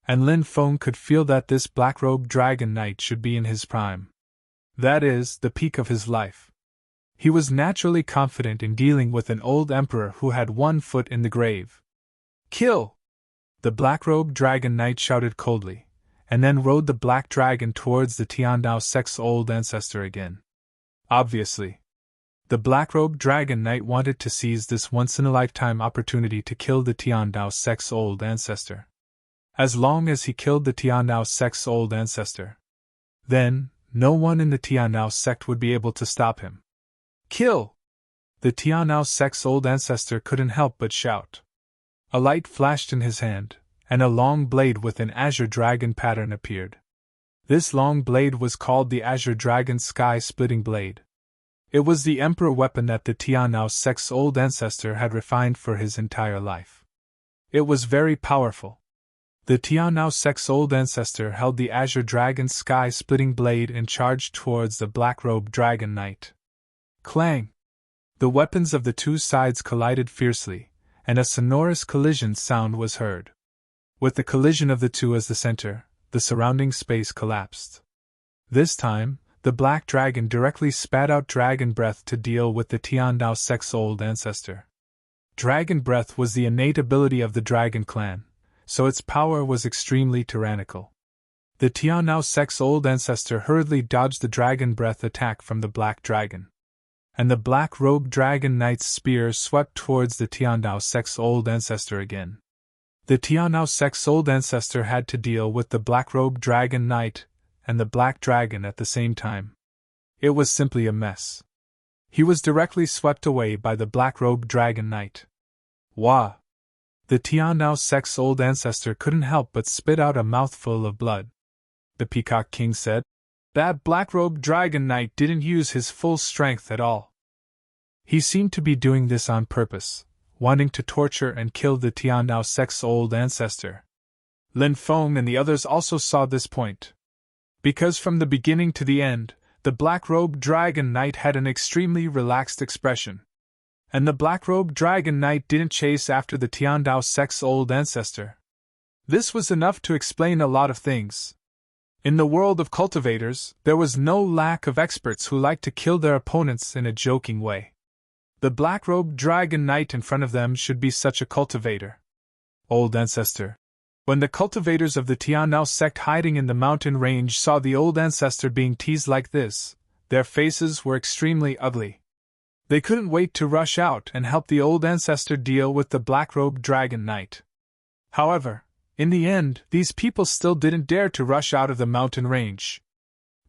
And Lin Feng could feel that this black-robed dragon knight should be in his prime. That is, the peak of his life. He was naturally confident in dealing with an old emperor who had 1 foot in the grave. Kill! The black-robed dragon knight shouted coldly, and then rode the black dragon towards the Tiandao sect's old ancestor again. Obviously, the black-robed dragon knight wanted to seize this once-in-a-lifetime opportunity to kill the Tiandao sect's old ancestor. As long as he killed the Tiandao sect's old ancestor, then no one in the Tiandao sect would be able to stop him. Kill! The Tiandao sect's old ancestor couldn't help but shout. A light flashed in his hand, and a long blade with an azure dragon pattern appeared. This long blade was called the Azure Dragon Sky-Splitting Blade. It was the emperor weapon that the Tiandao sect's old ancestor had refined for his entire life. It was very powerful. The Tiandao sect's old ancestor held the Azure Dragon Sky-Splitting Blade and charged towards the black-robed dragon knight. Clang! The weapons of the two sides collided fiercely, and a sonorous collision sound was heard. With the collision of the two as the center, the surrounding space collapsed. This time, the black dragon directly spat out dragon breath to deal with the Tiandao sect's old ancestor. Dragon breath was the innate ability of the dragon clan, so its power was extremely tyrannical. The Tiandao sect's old ancestor hurriedly dodged the dragon breath attack from the black dragon. And the black-robed dragon knight's spear swept towards the Tiandao sect's old ancestor again. The Tiandao sect's old ancestor had to deal with the black-robed dragon knight and the black dragon at the same time. It was simply a mess. He was directly swept away by the black-robed dragon knight. Wah! The Tiandao sect's old ancestor couldn't help but spit out a mouthful of blood. The Peacock King said, "That black-robed dragon knight didn't use his full strength at all. He seemed to be doing this on purpose, wanting to torture and kill the Tiandao sect's old ancestor." Lin Feng and the others also saw this point. Because from the beginning to the end, the black-robed dragon knight had an extremely relaxed expression. And the black-robed dragon knight didn't chase after the Tiandao sect's old ancestor. This was enough to explain a lot of things. In the world of cultivators, there was no lack of experts who liked to kill their opponents in a joking way. The black-robed dragon knight in front of them should be such a cultivator. Old ancestor. When the cultivators of the Tiandao sect hiding in the mountain range saw the old ancestor being teased like this, their faces were extremely ugly. They couldn't wait to rush out and help the old ancestor deal with the black-robed dragon knight. However, in the end, these people still didn't dare to rush out of the mountain range.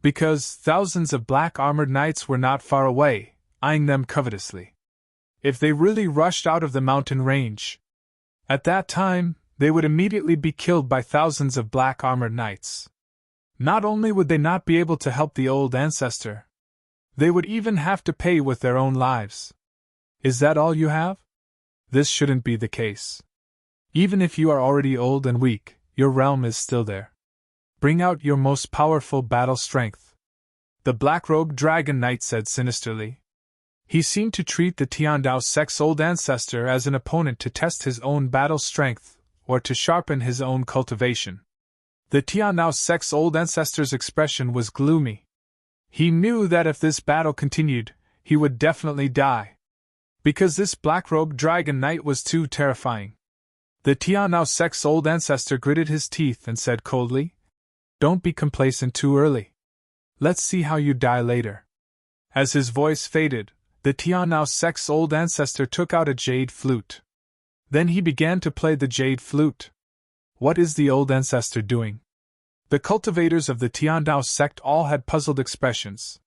Because thousands of black-armored knights were not far away, eyeing them covetously. If they really rushed out of the mountain range, at that time, they would immediately be killed by thousands of black-armored knights. Not only would they not be able to help the old ancestor, they would even have to pay with their own lives. Is that all you have? This shouldn't be the case. Even if you are already old and weak, your realm is still there. Bring out your most powerful battle strength. The black-robed dragon knight said sinisterly. He seemed to treat the Tiandao sect's old ancestor as an opponent to test his own battle strength, or to sharpen his own cultivation. The Tiandao sect's old ancestor's expression was gloomy. He knew that if this battle continued, he would definitely die. Because this black-robed dragon knight was too terrifying. The Tianao sect's old ancestor gritted his teeth and said coldly, "Don't be complacent too early. Let's see how you die later." As his voice faded, the Tianao sect's old ancestor took out a jade flute. Then he began to play the jade flute. What is the old ancestor doing? The cultivators of the Tianao sect all had puzzled expressions.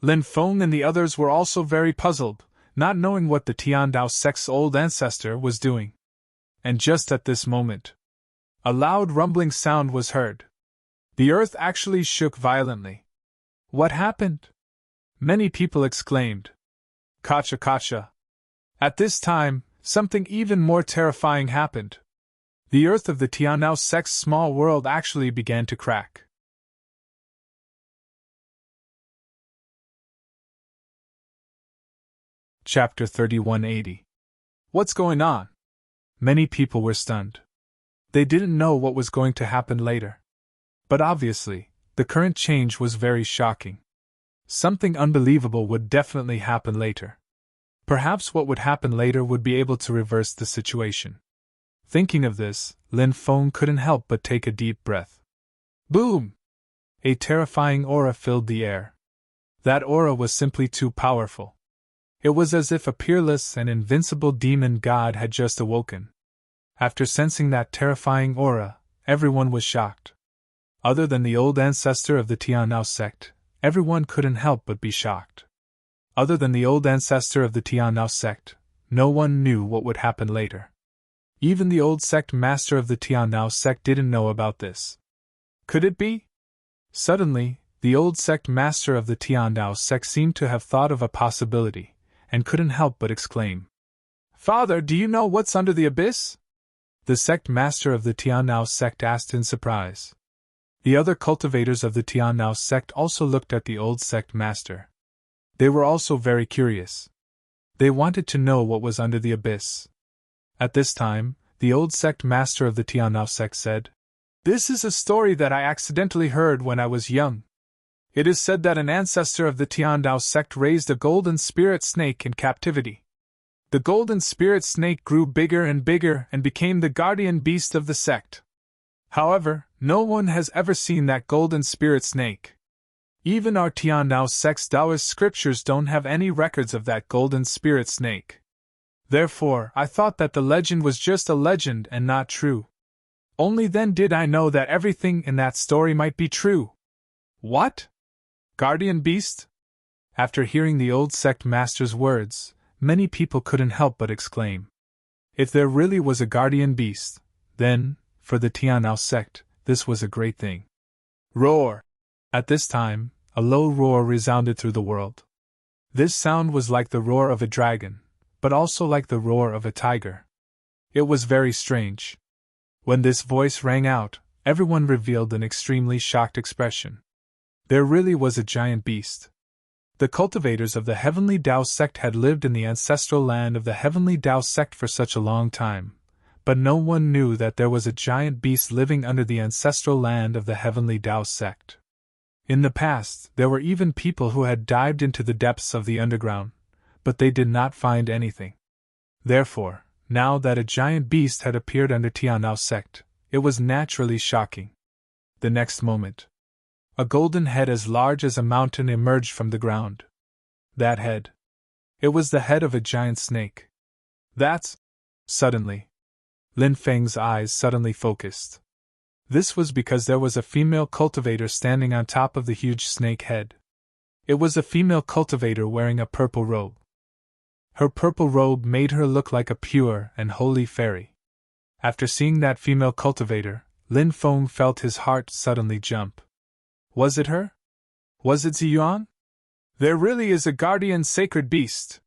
Lin Feng and the others were also very puzzled, not knowing what the Tianao sect's old ancestor was doing. And just at this moment, a loud rumbling sound was heard. The earth actually shook violently. What happened? Many people exclaimed. Kacha kacha. At this time, something even more terrifying happened. The earth of the Tianao sect's small world actually began to crack. Chapter 3180. What's going on? Many people were stunned. They didn't know what was going to happen later. But obviously, the current change was very shocking. Something unbelievable would definitely happen later. Perhaps what would happen later would be able to reverse the situation. Thinking of this, Lin Feng couldn't help but take a deep breath. Boom! A terrifying aura filled the air. That aura was simply too powerful. It was as if a peerless and invincible demon god had just awoken. After sensing that terrifying aura, everyone was shocked. Other than the old ancestor of the Tianao sect, everyone couldn't help but be shocked. Other than the old ancestor of the Tianao sect, no one knew what would happen later. Even the old sect master of the Tianao sect didn't know about this. Could it be? Suddenly, the old sect master of the Tianao sect seemed to have thought of a possibility, and couldn't help but exclaim. Father, do you know what's under the abyss? The sect master of the Tianao sect asked in surprise. The other cultivators of the Tianao sect also looked at the old sect master. They were also very curious. They wanted to know what was under the abyss. At this time, the old sect master of the Tianao sect said, "This is a story that I accidentally heard when I was young. It is said that an ancestor of the Tianao sect raised a golden spirit snake in captivity. The golden spirit snake grew bigger and bigger and became the guardian beast of the sect. However, no one has ever seen that golden spirit snake. Even our Tianao sect's Taoist scriptures don't have any records of that golden spirit snake. Therefore, I thought that the legend was just a legend and not true. Only then did I know that everything in that story might be true." What? Guardian beast? After hearing the old sect master's words, many people couldn't help but exclaim. If there really was a guardian beast, then, for the Tianao sect, this was a great thing. Roar! At this time, a low roar resounded through the world. This sound was like the roar of a dragon, but also like the roar of a tiger. It was very strange. When this voice rang out, everyone revealed an extremely shocked expression. There really was a giant beast. The cultivators of the Heavenly Tao sect had lived in the ancestral land of the Heavenly Tao sect for such a long time, but no one knew that there was a giant beast living under the ancestral land of the Heavenly Tao sect. In the past, there were even people who had dived into the depths of the underground, but they did not find anything. Therefore, now that a giant beast had appeared under Tianao sect, it was naturally shocking. The next moment, a golden head as large as a mountain emerged from the ground. That head. It was the head of a giant snake. That's... Suddenly, Lin Feng's eyes suddenly focused. This was because there was a female cultivator standing on top of the huge snake head. It was a female cultivator wearing a purple robe. Her purple robe made her look like a pure and holy fairy. After seeing that female cultivator, Lin Feng felt his heart suddenly jump. Was it her? Was it Ziyuan? There really is a guardian sacred beast.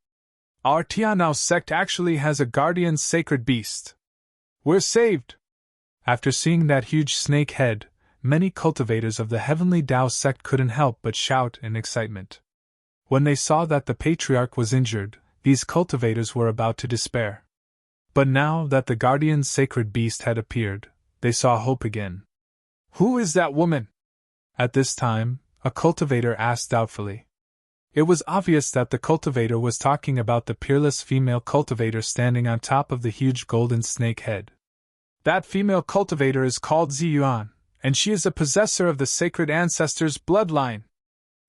Our Tianao sect actually has a guardian sacred beast. We're saved! After seeing that huge snake head, many cultivators of the Heavenly Tao sect couldn't help but shout in excitement. When they saw that the patriarch was injured, these cultivators were about to despair. But now that the guardian sacred beast had appeared, they saw hope again. Who is that woman? At this time, a cultivator asked doubtfully. It was obvious that the cultivator was talking about the peerless female cultivator standing on top of the huge golden snake head. That female cultivator is called Ziyuan, and she is a possessor of the sacred ancestor's bloodline.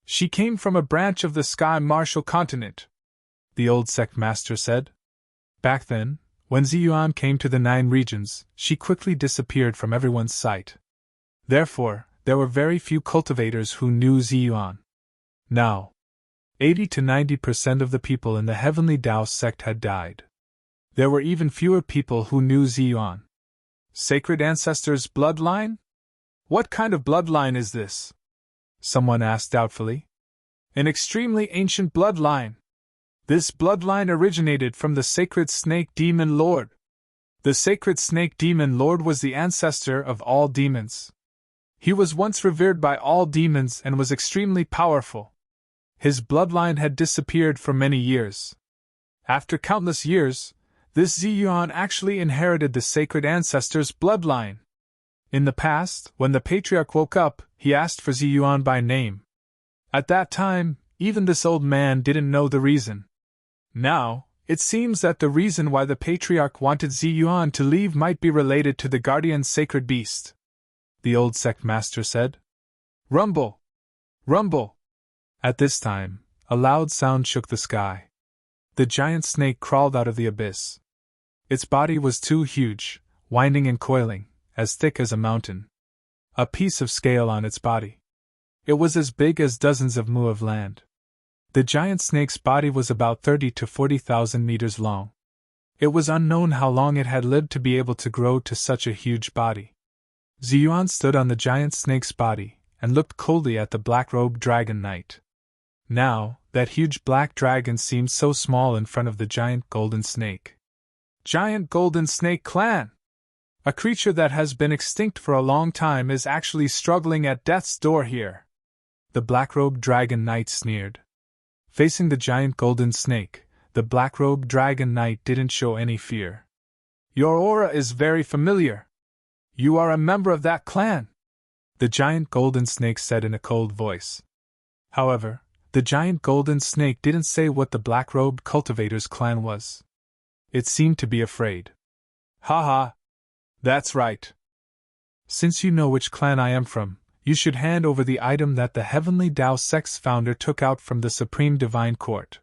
She came from a branch of the Sky Martial Continent, the old sect master said. Back then, when Ziyuan came to the 9 regions, she quickly disappeared from everyone's sight. Therefore, there were very few cultivators who knew Ziyuan. Now, 80 to 90% of the people in the Heavenly Tao sect had died. There were even fewer people who knew Ziyuan. Sacred ancestor's bloodline? What kind of bloodline is this? Someone asked doubtfully. An extremely ancient bloodline. This bloodline originated from the sacred snake demon lord. The sacred snake demon lord was the ancestor of all demons. He was once revered by all demons and was extremely powerful. His bloodline had disappeared for many years. After countless years, this Ziyuan actually inherited the sacred ancestor's bloodline. In the past, when the patriarch woke up, he asked for Ziyuan by name. At that time, even this old man didn't know the reason. Now, it seems that the reason why the patriarch wanted Ziyuan to leave might be related to the guardian sacred beast, the old sect master said. Rumble! Rumble! At this time, a loud sound shook the sky. The giant snake crawled out of the abyss. Its body was too huge, winding and coiling, as thick as a mountain. A piece of scale on its body. It was as big as dozens of mu of land. The giant snake's body was about 30 to 40,000 meters long. It was unknown how long it had lived to be able to grow to such a huge body. Ziyuan stood on the giant snake's body and looked coldly at the black-robed dragon knight. Now, that huge black dragon seemed so small in front of the giant golden snake. Giant golden snake clan! A creature that has been extinct for a long time is actually struggling at death's door here. The black-robed dragon knight sneered. Facing the giant golden snake, the black-robed dragon knight didn't show any fear. Your aura is very familiar. You are a member of that clan, the giant golden snake said in a cold voice. However, the giant golden snake didn't say what the black-robed cultivator's clan was. It seemed to be afraid. Ha ha! That's right. Since you know which clan I am from, you should hand over the item that the Heavenly Tao sect's founder took out from the Supreme Divine Court.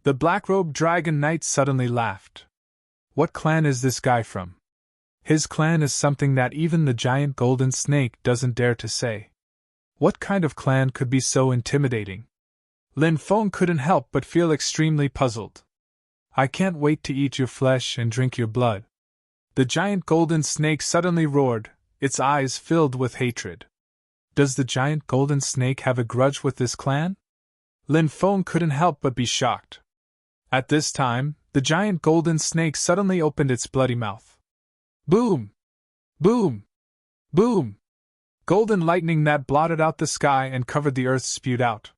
The black-robed dragon knight suddenly laughed. What clan is this guy from? His clan is something that even the giant golden snake doesn't dare to say. What kind of clan could be so intimidating? Lin Feng couldn't help but feel extremely puzzled. I can't wait to eat your flesh and drink your blood. The giant golden snake suddenly roared, its eyes filled with hatred. Does the giant golden snake have a grudge with this clan? Lin Feng couldn't help but be shocked. At this time, the giant golden snake suddenly opened its bloody mouth. Boom! Boom! Boom! Golden lightning that blotted out the sky and covered the earth spewed out.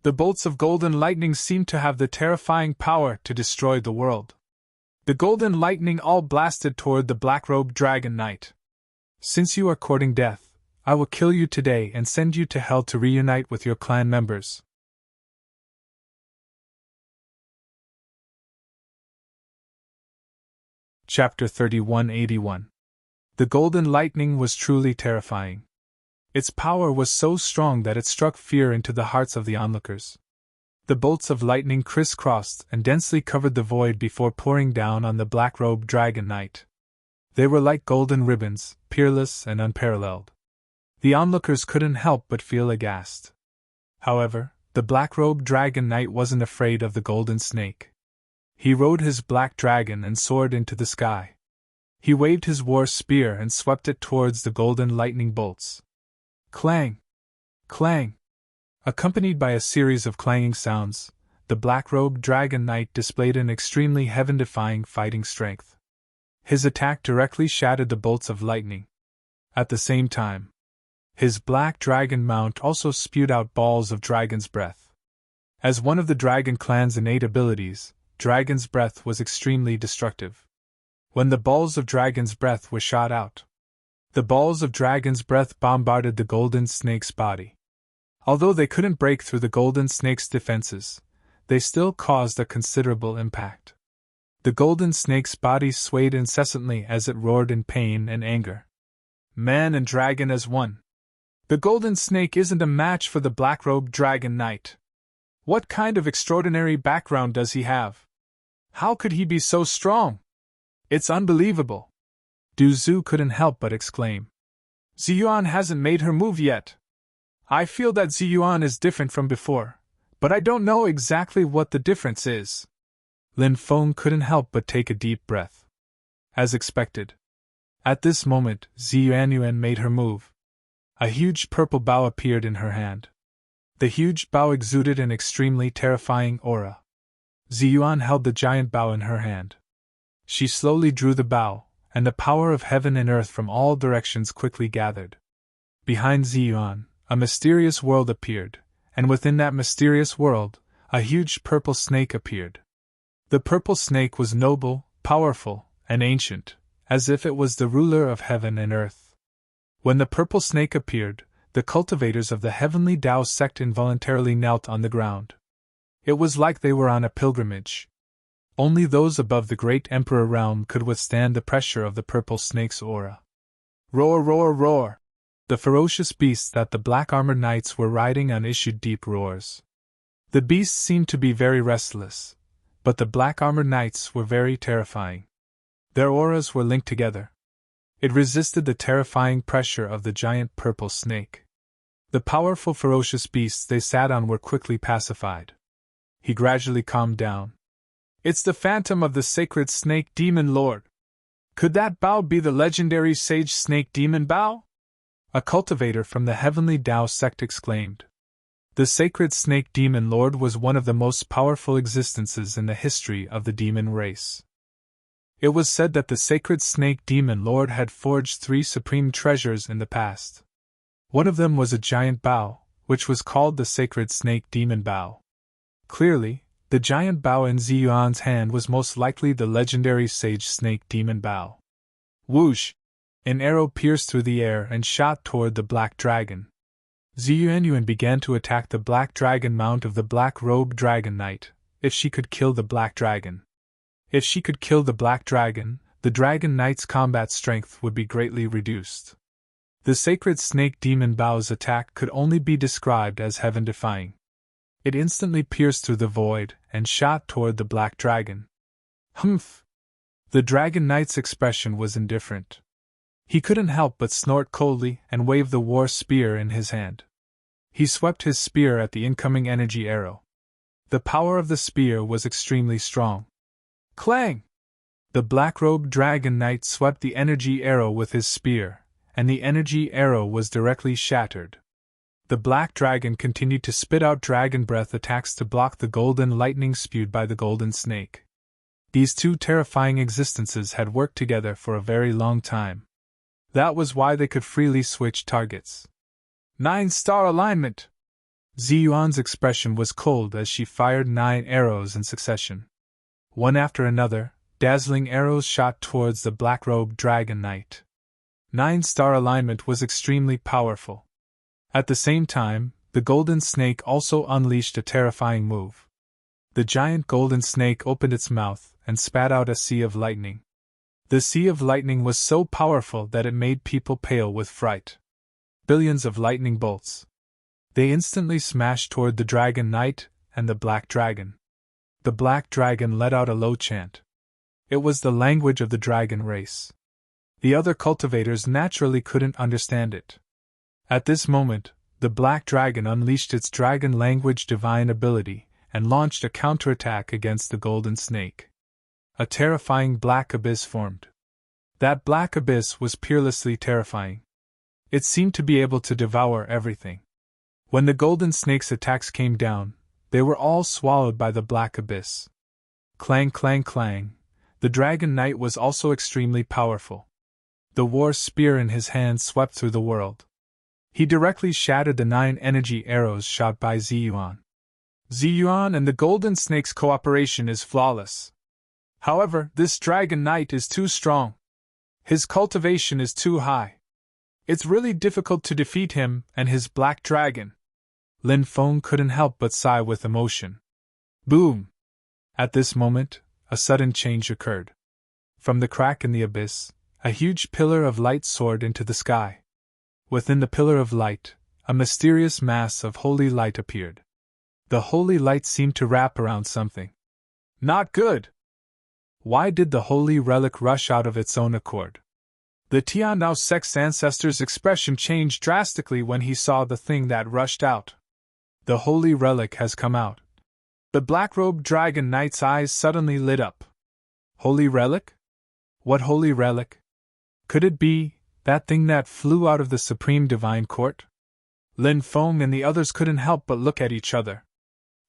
The bolts of golden lightning seemed to have the terrifying power to destroy the world. The golden lightning all blasted toward the black-robed dragon knight. Since you are courting death, I will kill you today and send you to hell to reunite with your clan members. Chapter 3181. The golden lightning was truly terrifying. Its power was so strong that it struck fear into the hearts of the onlookers. The bolts of lightning crisscrossed and densely covered the void before pouring down on the black-robed dragon knight. They were like golden ribbons, peerless and unparalleled. The onlookers couldn't help but feel aghast. However, the black-robed dragon knight wasn't afraid of the golden snake. He rode his black dragon and soared into the sky. He waved his war spear and swept it towards the golden lightning bolts. Clang! Clang! Accompanied by a series of clanging sounds, the black-robed dragon knight displayed an extremely heaven-defying fighting strength. His attack directly shattered the bolts of lightning. At the same time, his black dragon mount also spewed out balls of dragon's breath. As one of the dragon clan's innate abilities, dragon's breath was extremely destructive. When the balls of dragon's breath were shot out, the balls of dragon's breath bombarded the golden snake's body. Although they couldn't break through the golden snake's defenses, they still caused a considerable impact. The golden snake's body swayed incessantly as it roared in pain and anger. Man and dragon as one. The golden snake isn't a match for the black-robed dragon knight. What kind of extraordinary background does he have? How could he be so strong? It's unbelievable. Du Zhu couldn't help but exclaim. Ziyuan hasn't made her move yet. I feel that Ziyuan is different from before, but I don't know exactly what the difference is. Lin Feng couldn't help but take a deep breath. As expected. At this moment, Ziyuan made her move. A huge purple bow appeared in her hand. The huge bow exuded an extremely terrifying aura. Ziyuan held the giant bow in her hand. She slowly drew the bow, and the power of heaven and earth from all directions quickly gathered. Behind Ziyuan, a mysterious world appeared, and within that mysterious world, a huge purple snake appeared. The purple snake was noble, powerful, and ancient, as if it was the ruler of heaven and earth. When the purple snake appeared, the cultivators of the heavenly Tao sect involuntarily knelt on the ground. It was like they were on a pilgrimage. Only those above the great emperor realm could withstand the pressure of the purple snake's aura. Roar, roar, roar! The ferocious beasts that the black-armored knights were riding on issued deep roars. The beasts seemed to be very restless, but the black-armored knights were very terrifying. Their auras were linked together. It resisted the terrifying pressure of the giant purple snake. The powerful ferocious beasts they sat on were quickly pacified. He gradually calmed down. It's the phantom of the sacred snake demon lord. Could that bow be the legendary sage snake demon bow? A cultivator from the heavenly Tao sect exclaimed. The sacred snake demon lord was one of the most powerful existences in the history of the demon race. It was said that the sacred snake demon lord had forged 3 supreme treasures in the past. One of them was a giant bow, which was called the sacred snake demon bow. Clearly, the giant bow in Ziyuan's hand was most likely the legendary sage snake demon bow. Whoosh! An arrow pierced through the air and shot toward the black dragon. Ziyuan began to attack the black dragon mount of the black-robed dragon knight, if she could kill the black dragon. If she could kill the black dragon, the dragon knight's combat strength would be greatly reduced. The sacred snake demon bow's attack could only be described as heaven-defying. It instantly pierced through the void and shot toward the black dragon. Humph! The dragon knight's expression was indifferent. He couldn't help but snort coldly and wave the war spear in his hand. He swept his spear at the incoming energy arrow. The power of the spear was extremely strong. Clang! The black-robed dragon knight swept the energy arrow with his spear, and the energy arrow was directly shattered. The black dragon continued to spit out dragon breath attacks to block the golden lightning spewed by the golden snake. These 2 terrifying existences had worked together for a very long time. That was why they could freely switch targets. 9-star alignment! Ziyuan's expression was cold as she fired 9 arrows in succession. One after another, dazzling arrows shot towards the black-robed dragon knight. 9-star alignment was extremely powerful. At the same time, the golden snake also unleashed a terrifying move. The giant golden snake opened its mouth and spat out a sea of lightning. The sea of lightning was so powerful that it made people pale with fright. Billions of lightning bolts. They instantly smashed toward the dragon knight and the black dragon. The black dragon let out a low chant. It was the language of the dragon race. The other cultivators naturally couldn't understand it. At this moment, the black dragon unleashed its dragon language divine ability and launched a counterattack against the golden snake. A terrifying black abyss formed. That black abyss was peerlessly terrifying. It seemed to be able to devour everything. When the golden snake's attacks came down, they were all swallowed by the black abyss. Clang, clang, clang. The dragon knight was also extremely powerful. The war spear in his hand swept through the world. He directly shattered the 9 energy arrows shot by Ziyuan. Ziyuan and the golden snake's cooperation is flawless. However, this dragon knight is too strong. His cultivation is too high. It's really difficult to defeat him and his black dragon. Lin Feng couldn't help but sigh with emotion. Boom! At this moment, a sudden change occurred. From the crack in the abyss, a huge pillar of light soared into the sky. Within the pillar of light, a mysterious mass of holy light appeared. The holy light seemed to wrap around something. Not good! Why did the holy relic rush out of its own accord? The Tianao sect's ancestor's expression changed drastically when he saw the thing that rushed out. The holy relic has come out. The black-robed dragon knight's eyes suddenly lit up. Holy relic? What holy relic? Could it be that thing that flew out of the Supreme Divine Court? Lin Feng and the others couldn't help but look at each other.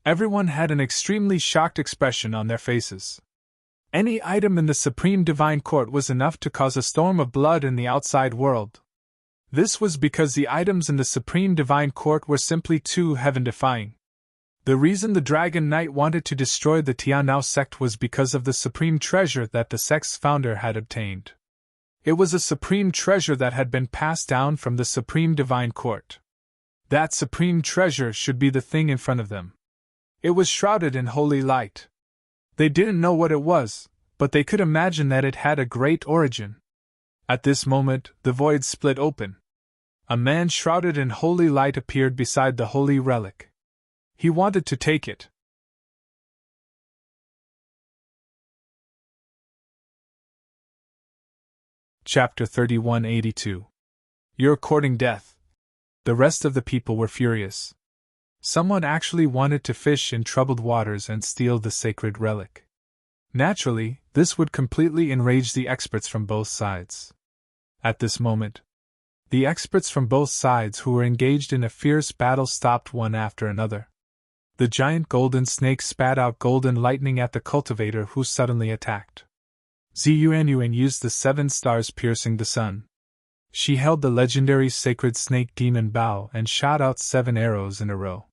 Everyone had an extremely shocked expression on their faces. Any item in the Supreme Divine Court was enough to cause a storm of blood in the outside world. This was because the items in the Supreme Divine Court were simply too heaven-defying. The reason the Dragon Knight wanted to destroy the Tianao sect was because of the supreme treasure that the sect's founder had obtained. It was a supreme treasure that had been passed down from the Supreme Divine Court. That supreme treasure should be the thing in front of them. It was shrouded in holy light. They didn't know what it was, but they could imagine that it had a great origin. At this moment, the void split open. A man shrouded in holy light appeared beside the holy relic. He wanted to take it. Chapter 3182. You're courting death. The rest of the people were furious. Someone actually wanted to fish in troubled waters and steal the sacred relic. Naturally, this would completely enrage the experts from both sides. At this moment, the experts from both sides who were engaged in a fierce battle stopped one after another. The giant golden snake spat out golden lightning at the cultivator who suddenly attacked. Ziyuanyuan used the 7 stars piercing the sun. She held the legendary sacred snake demon bow and shot out 7 arrows in a row.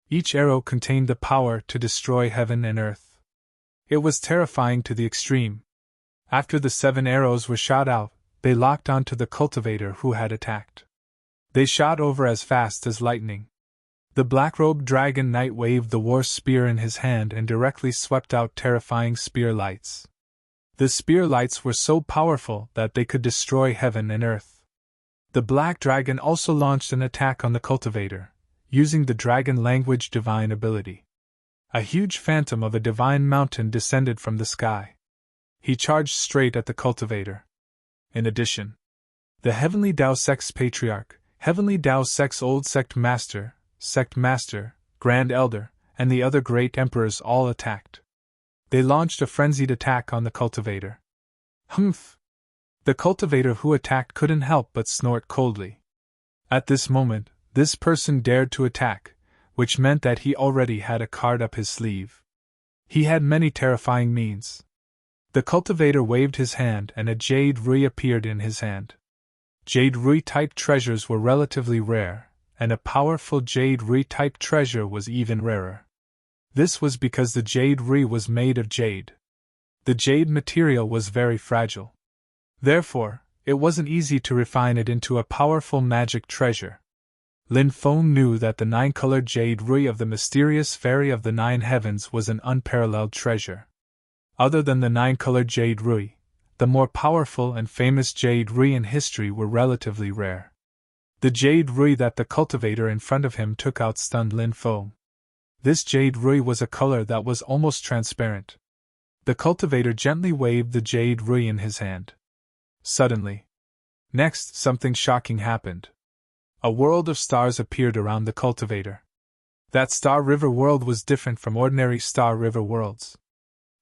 Each arrow contained the power to destroy heaven and earth. It was terrifying to the extreme. After the 7 arrows were shot out, they locked onto the cultivator who had attacked. They shot over as fast as lightning. The black-robed dragon knight waved the war spear in his hand and directly swept out terrifying spear lights. The spear lights were so powerful that they could destroy heaven and earth. The black dragon also launched an attack on the cultivator, using the dragon language divine ability. A huge phantom of a divine mountain descended from the sky. He charged straight at the cultivator. In addition, the Heavenly Tao Sect's Patriarch, Heavenly Tao Sect's Old Sect Master, Grand Elder, and the other great emperors all attacked. They launched a frenzied attack on the cultivator. Humph! The cultivator who attacked couldn't help but snort coldly. At this moment, this person dared to attack, which meant that he already had a card up his sleeve. He had many terrifying means. The cultivator waved his hand and a jade rui appeared in his hand. Jade rui-type treasures were relatively rare, and a powerful jade rui-type treasure was even rarer. This was because the jade rui was made of jade. The jade material was very fragile. Therefore, it wasn't easy to refine it into a powerful magic treasure. Lin Feng knew that the 9-colored jade rui of the mysterious fairy of the 9 heavens was an unparalleled treasure. Other than the 9-colored jade rui, the more powerful and famous jade rui in history were relatively rare. The jade rui that the cultivator in front of him took out stunned Lin Feng. This jade rui was a color that was almost transparent. The cultivator gently waved the jade rui in his hand. Suddenly, something shocking happened. A world of stars appeared around the cultivator. That Star River world was different from ordinary Star River worlds.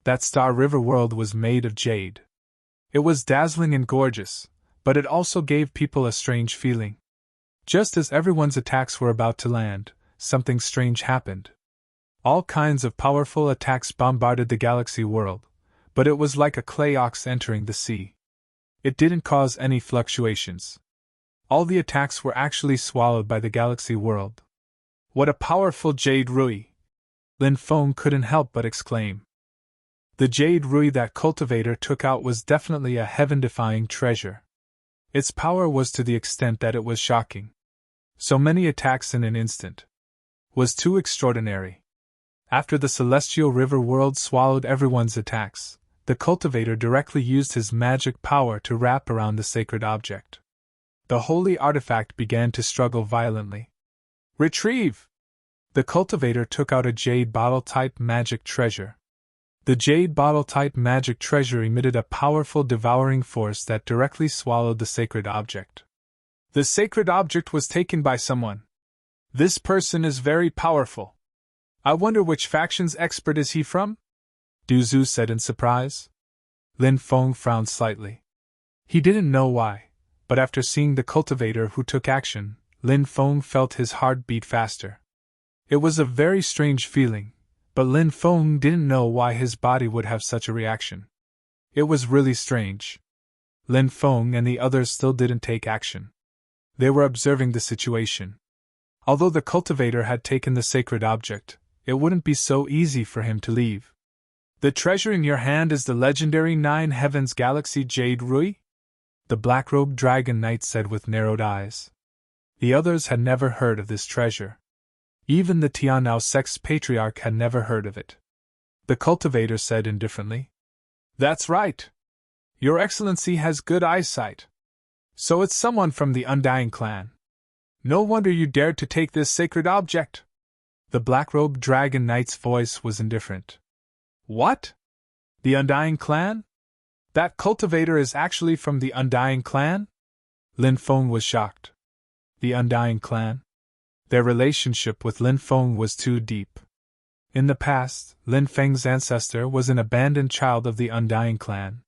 That Star River world was made of jade. It was dazzling and gorgeous, but it also gave people a strange feeling. Just as everyone's attacks were about to land, something strange happened. All kinds of powerful attacks bombarded the galaxy world, but it was like a clay ox entering the sea. It didn't cause any fluctuations. All the attacks were actually swallowed by the galaxy world. What a powerful jade rui! Lin Feng couldn't help but exclaim. The jade rui that cultivator took out was definitely a heaven-defying treasure. Its power was to the extent that it was shocking. So many attacks in an instant was too extraordinary. After the celestial river world swallowed everyone's attacks, the cultivator directly used his magic power to wrap around the sacred object. The holy artifact began to struggle violently. Retrieve! The cultivator took out a jade bottle-type magic treasure. The jade bottle-type magic treasure emitted a powerful devouring force that directly swallowed the sacred object. The sacred object was taken by someone. This person is very powerful. I wonder which faction's expert is he from? Du Zhu said in surprise. Lin Feng frowned slightly. He didn't know why, but after seeing the cultivator who took action, Lin Feng felt his heart beat faster. It was a very strange feeling, but Lin Feng didn't know why his body would have such a reaction. It was really strange. Lin Feng and the others still didn't take action. They were observing the situation. Although the cultivator had taken the sacred object, it wouldn't be so easy for him to leave. The treasure in your hand is the legendary Nine Heavens Galaxy Jade Rui? The black-robed dragon knight said with narrowed eyes. The others had never heard of this treasure. Even the Tianao sect's patriarch had never heard of it. The cultivator said indifferently. That's right. Your Excellency has good eyesight. So it's someone from the Undying clan. No wonder you dared to take this sacred object. The black-robed dragon knight's voice was indifferent. What? The Undying clan? That cultivator is actually from the Undying clan? Lin Feng was shocked. The Undying clan? Their relationship with Lin Feng was too deep. In the past, Lin Feng's ancestor was an abandoned child of the Undying clan.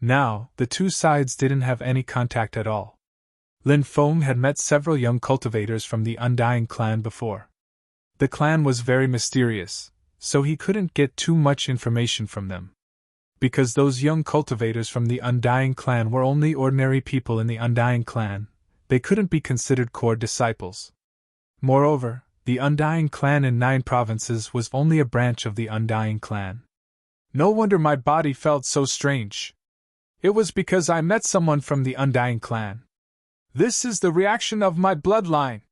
Now, the two sides didn't have any contact at all. Lin Feng had met several young cultivators from the Undying clan before. The clan was very mysterious, so he couldn't get too much information from them. Because those young cultivators from the Undying clan were only ordinary people in the Undying clan, they couldn't be considered core disciples. Moreover, the Undying clan in 9 provinces was only a branch of the Undying clan. No wonder my body felt so strange. It was because I met someone from the Undying clan. This is the reaction of my bloodline.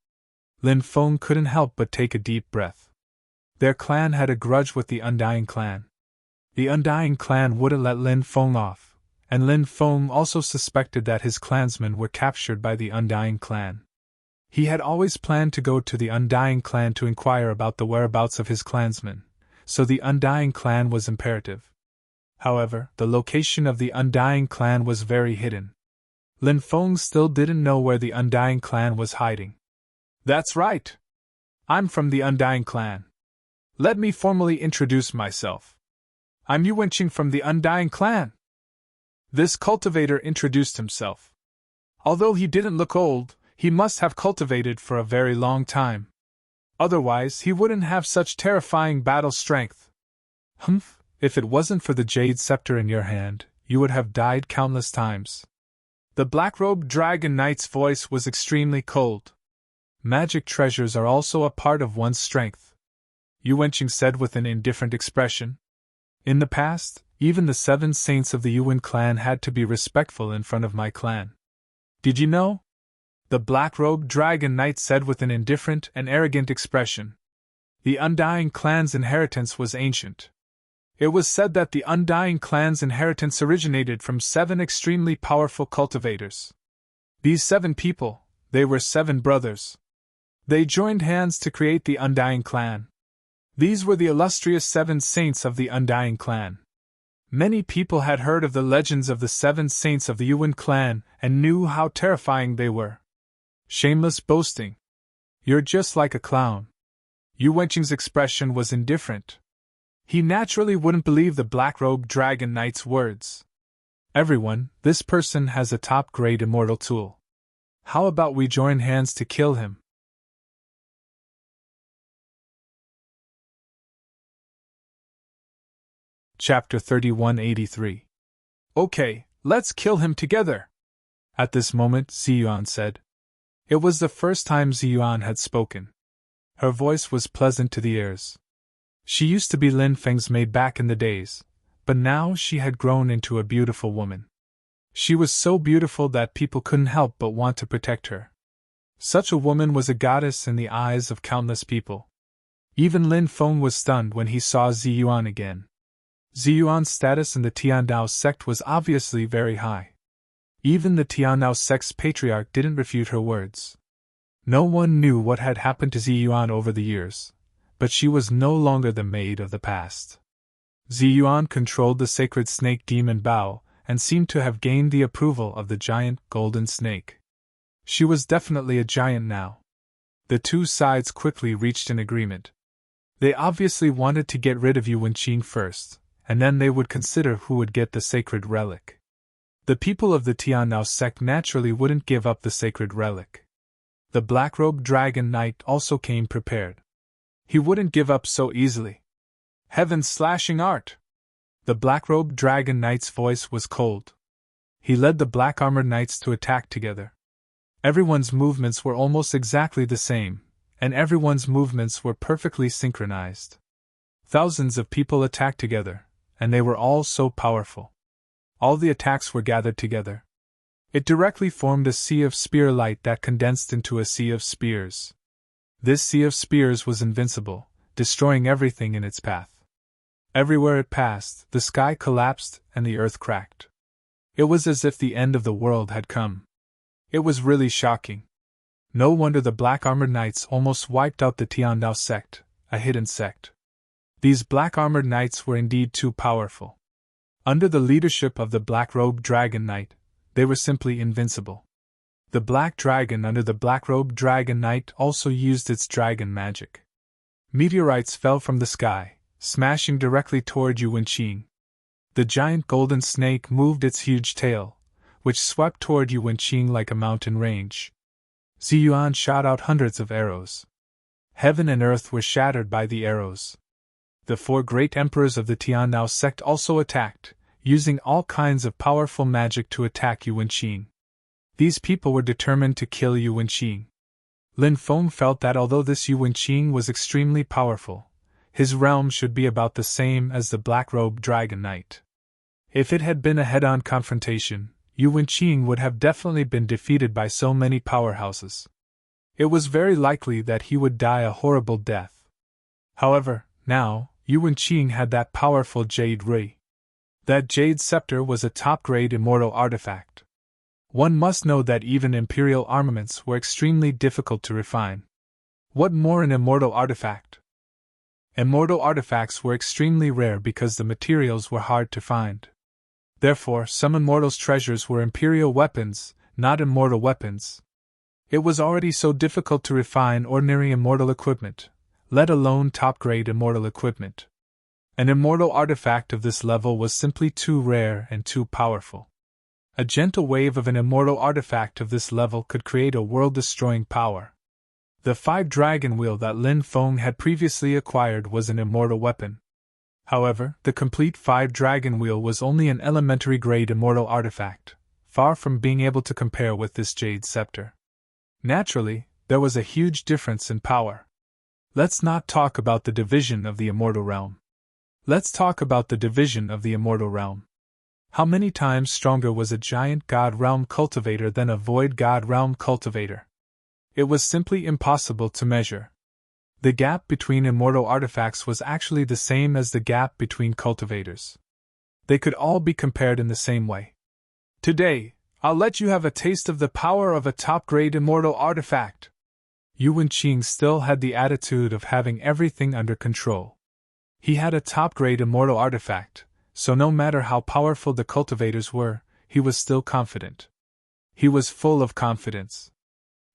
Lin Feng couldn't help but take a deep breath. Their clan had a grudge with the Undying clan. The Undying clan wouldn't let Lin Feng off, and Lin Feng also suspected that his clansmen were captured by the Undying clan. He had always planned to go to the Undying clan to inquire about the whereabouts of his clansmen, so the Undying clan was imperative. However, the location of the Undying clan was very hidden. Lin Feng still didn't know where the Undying clan was hiding. That's right. I'm from the Undying clan. Let me formally introduce myself. I'm Yu Wenqing from the Undying clan. This cultivator introduced himself. Although he didn't look old, he must have cultivated for a very long time. Otherwise, he wouldn't have such terrifying battle strength. Humph, if it wasn't for the jade scepter in your hand, you would have died countless times. The black-robed dragon knight's voice was extremely cold. Magic treasures are also a part of one's strength, Yu Wenqing said with an indifferent expression. In the past, even the 7 saints of the Yuan clan had to be respectful in front of my clan. Did you know? The black-robed dragon knight said with an indifferent and arrogant expression. The Undying clan's inheritance was ancient. It was said that the Undying clan's inheritance originated from 7 extremely powerful cultivators. These 7 people, they were 7 brothers. They joined hands to create the Undying clan. These were the illustrious 7 saints of the Undying clan. Many people had heard of the legends of the 7 saints of the Yuan clan and knew how terrifying they were. Shameless boasting. You're just like a clown. Yu Wenqing's expression was indifferent. He naturally wouldn't believe the black-robed dragon knight's words. Everyone, this person has a top-grade immortal tool. How about we join hands to kill him? Chapter 3183. Okay, let's kill him together. At this moment, Ziyuan said. It was the first time Ziyuan had spoken. Her voice was pleasant to the ears. She used to be Lin Feng's maid back in the days, but now she had grown into a beautiful woman. She was so beautiful that people couldn't help but want to protect her. Such a woman was a goddess in the eyes of countless people. Even Lin Feng was stunned when he saw Ziyuan again. Ziyuan's status in the Tiandao sect was obviously very high. Even the Tiandao sect's patriarch didn't refute her words. No one knew what had happened to Ziyuan over the years, but she was no longer the maid of the past. Ziyuan controlled the sacred snake demon Bao, and seemed to have gained the approval of the giant golden snake. She was definitely a giant now. The two sides quickly reached an agreement. They obviously wanted to get rid of Yu Wenqing first, and then they would consider who would get the sacred relic. The people of the Tianao sect naturally wouldn't give up the sacred relic. The black-robed dragon knight also came prepared. He wouldn't give up so easily. Heaven's slashing art! The black-robed dragon knight's voice was cold. He led the black-armored knights to attack together. Everyone's movements were almost exactly the same, and everyone's movements were perfectly synchronized. Thousands of people attacked together, and they were all so powerful. All the attacks were gathered together. It directly formed a sea of spear light that condensed into a sea of spears. This sea of spears was invincible, destroying everything in its path. Everywhere it passed, the sky collapsed and the earth cracked. It was as if the end of the world had come. It was really shocking. No wonder the black-armored knights almost wiped out the Tiandao sect, a hidden sect. These black-armored knights were indeed too powerful. Under the leadership of the black-robed dragon knight, they were simply invincible. The black dragon under the black-robed dragon knight also used its dragon magic. Meteorites fell from the sky, smashing directly toward Yu Wenqing. The giant golden snake moved its huge tail, which swept toward Yu Wenqing like a mountain range. Ziyuan shot out hundreds of arrows. Heaven and earth were shattered by the arrows. The four great emperors of the Tianao sect also attacked, using all kinds of powerful magic to attack Yu Wenqing. These people were determined to kill Yu Wenqing. Lin Feng felt that although this Yu Wenqing was extremely powerful, his realm should be about the same as the black-robed dragon knight. If it had been a head-on confrontation, Yu Wenqing would have definitely been defeated by so many powerhouses. It was very likely that he would die a horrible death. However, now, Yu Wenqing had that powerful jade ray. That jade scepter was a top-grade immortal artifact. One must know that even imperial armaments were extremely difficult to refine. What more an immortal artifact? Immortal artifacts were extremely rare because the materials were hard to find. Therefore, some immortals' treasures were imperial weapons, not immortal weapons. It was already so difficult to refine ordinary immortal equipment, let alone top-grade immortal equipment. An immortal artifact of this level was simply too rare and too powerful. A gentle wave of an immortal artifact of this level could create a world-destroying power. The 5-dragon wheel that Lin Feng had previously acquired was an immortal weapon. However, the complete 5-dragon wheel was only an elementary-grade immortal artifact, far from being able to compare with this jade scepter. Naturally, there was a huge difference in power. Let's not talk about the division of the immortal realm. Let's talk about the division of the immortal realm. How many times stronger was a giant god realm cultivator than a void god realm cultivator? It was simply impossible to measure. The gap between immortal artifacts was actually the same as the gap between cultivators. They could all be compared in the same way. Today, I'll let you have a taste of the power of a top-grade immortal artifact. Yu Wenqing still had the attitude of having everything under control. He had a top-grade immortal artifact, so no matter how powerful the cultivators were, he was still confident. He was full of confidence.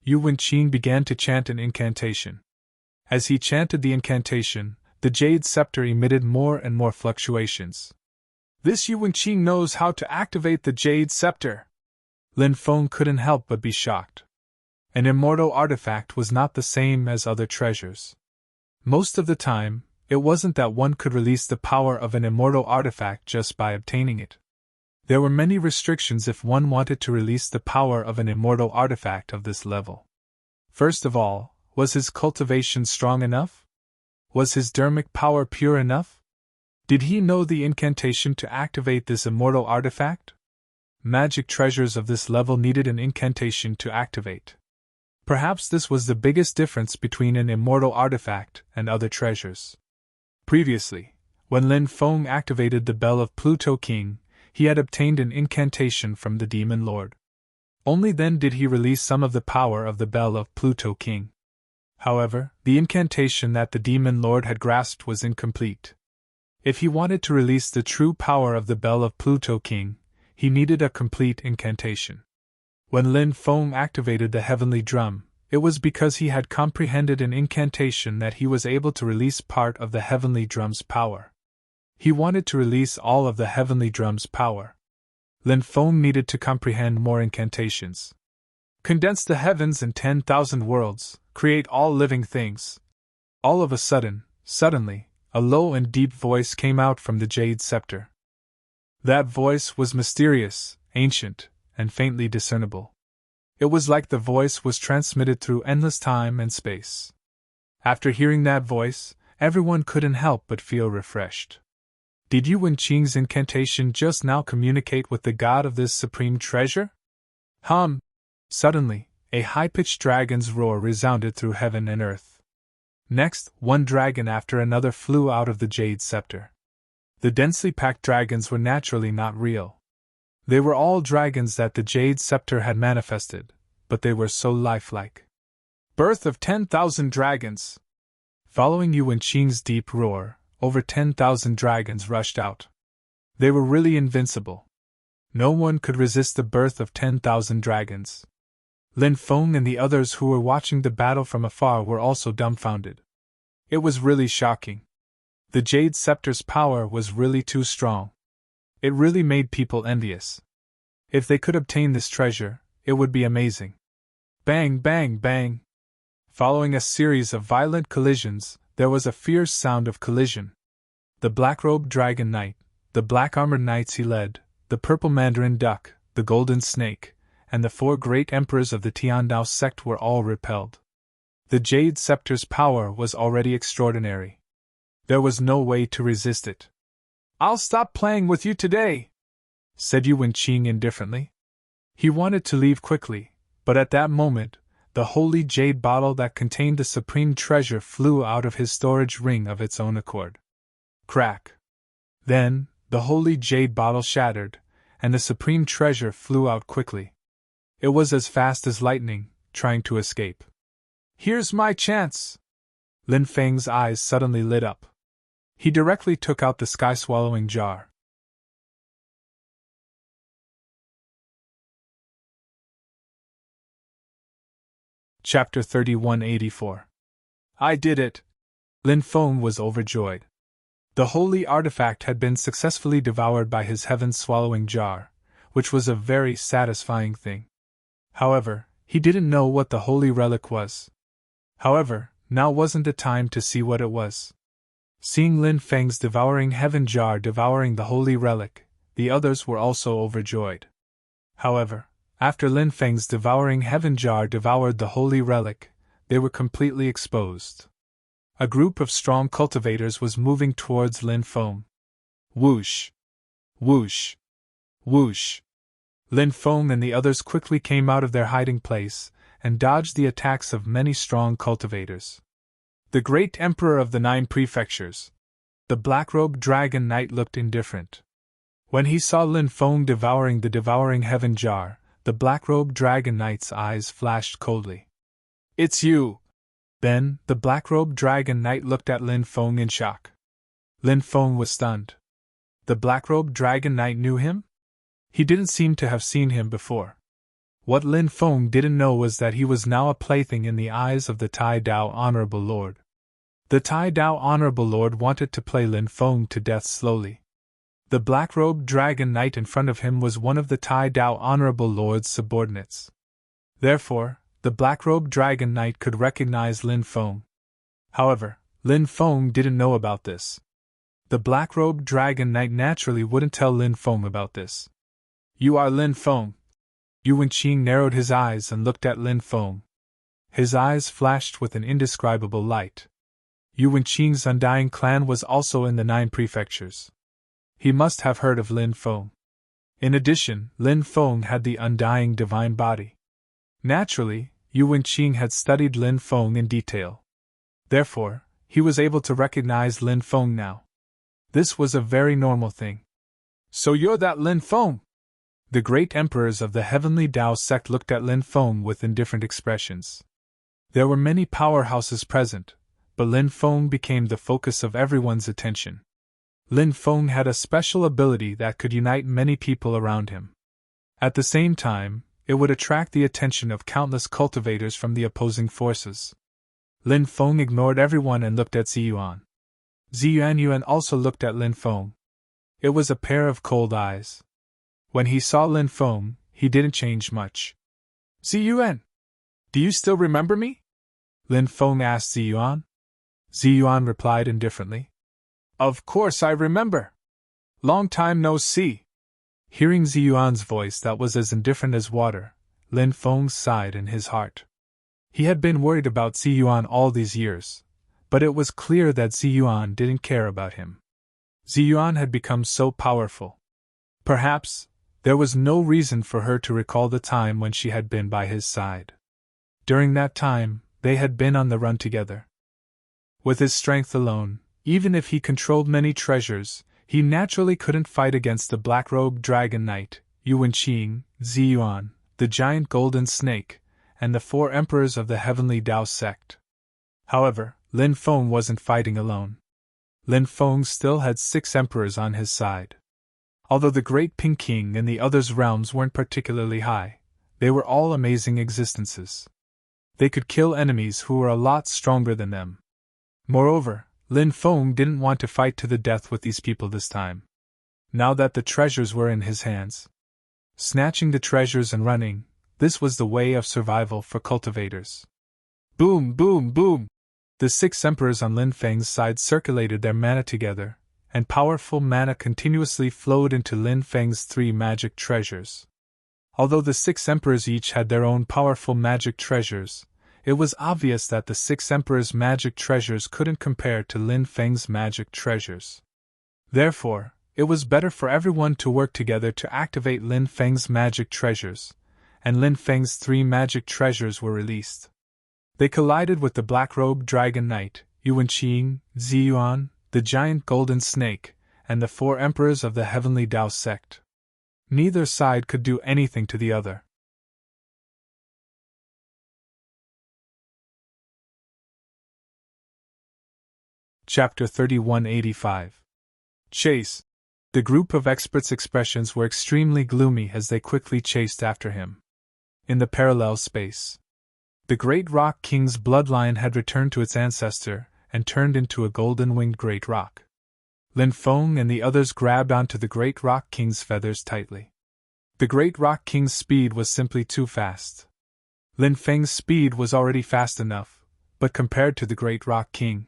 Yu Wenqing began to chant an incantation. As he chanted the incantation, the jade scepter emitted more and more fluctuations. This Yu Wenqing knows how to activate the jade scepter. Lin Feng couldn't help but be shocked. An immortal artifact was not the same as other treasures. Most of the time, it wasn't that one could release the power of an immortal artifact just by obtaining it. There were many restrictions if one wanted to release the power of an immortal artifact of this level. First of all, was his cultivation strong enough? Was his dermic power pure enough? Did he know the incantation to activate this immortal artifact? Magic treasures of this level needed an incantation to activate. Perhaps this was the biggest difference between an immortal artifact and other treasures. Previously, when Lin Feng activated the Bell of Pluto King, he had obtained an incantation from the Demon Lord. Only then did he release some of the power of the Bell of Pluto King. However, the incantation that the Demon Lord had grasped was incomplete. If he wanted to release the true power of the Bell of Pluto King, he needed a complete incantation. When Lin Feng activated the Heavenly Drum, it was because he had comprehended an incantation that he was able to release part of the Heavenly Drum's power. He wanted to release all of the Heavenly Drum's power. Lin Feng needed to comprehend more incantations. Condense the heavens and 10,000 worlds, create all living things. All of a sudden, suddenly, a low and deep voice came out from the Jade Scepter. That voice was mysterious, ancient, and faintly discernible. It was like the voice was transmitted through endless time and space. After hearing that voice, everyone couldn't help but feel refreshed. Did Yu Wenqing's incantation just now communicate with the god of this supreme treasure? Suddenly, a high-pitched dragon's roar resounded through heaven and earth. Next, one dragon after another flew out of the Jade Scepter. The densely packed dragons were naturally not real. They were all dragons that the Jade Scepter had manifested, but they were so lifelike. Birth of 10,000 dragons! Following Yu Wenqing's deep roar, over 10,000 dragons rushed out. They were really invincible. No one could resist the birth of 10,000 dragons. Lin Feng and the others who were watching the battle from afar were also dumbfounded. It was really shocking. The Jade Scepter's power was really too strong. It really made people envious. If they could obtain this treasure, it would be amazing. Bang, bang, bang! Following a series of violent collisions, there was a fierce sound of collision. The black-robed dragon knight, the black-armored knights he led, the purple mandarin duck, the golden snake, and the 4 great emperors of the Tiandao sect were all repelled. The Jade Scepter's power was already extraordinary. There was no way to resist it. "I'll stop playing with you today," said Yu Wenqing indifferently. He wanted to leave quickly, but at that moment, the holy jade bottle that contained the supreme treasure flew out of his storage ring of its own accord. Crack! Then, the holy jade bottle shattered, and the supreme treasure flew out quickly. It was as fast as lightning, trying to escape. "Here's my chance!" Lin Feng's eyes suddenly lit up. He directly took out the sky-swallowing jar. Chapter 3184. I did it! Lin Feng was overjoyed. The holy artifact had been successfully devoured by his heaven-swallowing jar, which was a very satisfying thing. However, he didn't know what the holy relic was. However, now wasn't the time to see what it was. Seeing Lin Feng's devouring heaven jar devouring the holy relic, the others were also overjoyed. However, after Lin Feng's devouring heaven jar devoured the holy relic, they were completely exposed. A group of strong cultivators was moving towards Lin Feng. Whoosh! Whoosh! Whoosh! Lin Feng and the others quickly came out of their hiding place and dodged the attacks of many strong cultivators. The great emperor of the 9 prefectures, the black-robed dragon knight, looked indifferent. When he saw Lin Feng devouring the devouring heaven jar, the black-robed dragon knight's eyes flashed coldly. "It's you!" Then, the black-robed dragon knight looked at Lin Feng in shock. Lin Feng was stunned. The black-robed dragon knight knew him? He didn't seem to have seen him before. What Lin Feng didn't know was that he was now a plaything in the eyes of the Tai Dao Honorable Lord. The Tai Dao Honorable Lord wanted to play Lin Feng to death slowly. The black-robed dragon knight in front of him was one of the Tai Dao Honorable Lord's subordinates. Therefore, the black-robed dragon knight could recognize Lin Feng. However, Lin Feng didn't know about this. The black-robed dragon knight naturally wouldn't tell Lin Feng about this. "You are Lin Feng." Yu Wenqing narrowed his eyes and looked at Lin Feng. His eyes flashed with an indescribable light. Yu Wenqing's undying clan was also in the 9 prefectures. He must have heard of Lin Feng. In addition, Lin Feng had the undying divine body. Naturally, Yu Wenqing had studied Lin Feng in detail. Therefore, he was able to recognize Lin Feng now. This was a very normal thing. So you're that Lin Feng? The great emperors of the Heavenly Tao sect looked at Lin Feng with indifferent expressions. There were many powerhouses present, but Lin Feng became the focus of everyone's attention. Lin Feng had a special ability that could unite many people around him. At the same time, it would attract the attention of countless cultivators from the opposing forces. Lin Feng ignored everyone and looked at Ziyuan. Ziyuan also looked at Lin Feng. It was a pair of cold eyes. When he saw Lin Feng, he didn't change much. Ziyuan, do you still remember me? Lin Feng asked Ziyuan. Ziyuan replied indifferently. Of course I remember. Long time no see. Hearing Ziyuan's voice that was as indifferent as water, Lin Feng sighed in his heart. He had been worried about Ziyuan all these years, but it was clear that Ziyuan didn't care about him. Ziyuan had become so powerful. Perhaps, there was no reason for her to recall the time when she had been by his side. During that time, they had been on the run together. With his strength alone, even if he controlled many treasures, he naturally couldn't fight against the black-robed dragon knight, Yu Wenqing, Ziyuan, the giant golden snake, and the 4 emperors of the Heavenly Tao sect. However, Lin Feng wasn't fighting alone. Lin Feng still had 6 emperors on his side. Although the Great Peking and the others' realms weren't particularly high, they were all amazing existences. They could kill enemies who were a lot stronger than them. Moreover, Lin Feng didn't want to fight to the death with these people this time. Now that the treasures were in his hands, snatching the treasures and running, this was the way of survival for cultivators. Boom, boom, boom! The 6 emperors on Lin Feng's side circulated their mana together, and powerful mana continuously flowed into Lin Feng's 3 magic treasures. Although the 6 emperors each had their own powerful magic treasures, it was obvious that the 6 emperors' magic treasures couldn't compare to Lin Feng's magic treasures. Therefore, it was better for everyone to work together to activate Lin Feng's magic treasures, and Lin Feng's 3 magic treasures were released. They collided with the black-robed dragon knight, Yu Wenqing, Ziyuan, the giant golden snake, and the 4 emperors of the Heavenly Tao sect. Neither side could do anything to the other. Chapter 3185. Chase. The group of experts' expressions were extremely gloomy as they quickly chased after him. In the parallel space, the Great Rock King's bloodline had returned to its ancestor and turned into a golden-winged Great Rock. Lin Feng and the others grabbed onto the Great Rock King's feathers tightly. The Great Rock King's speed was simply too fast. Lin Feng's speed was already fast enough, but compared to the Great Rock King,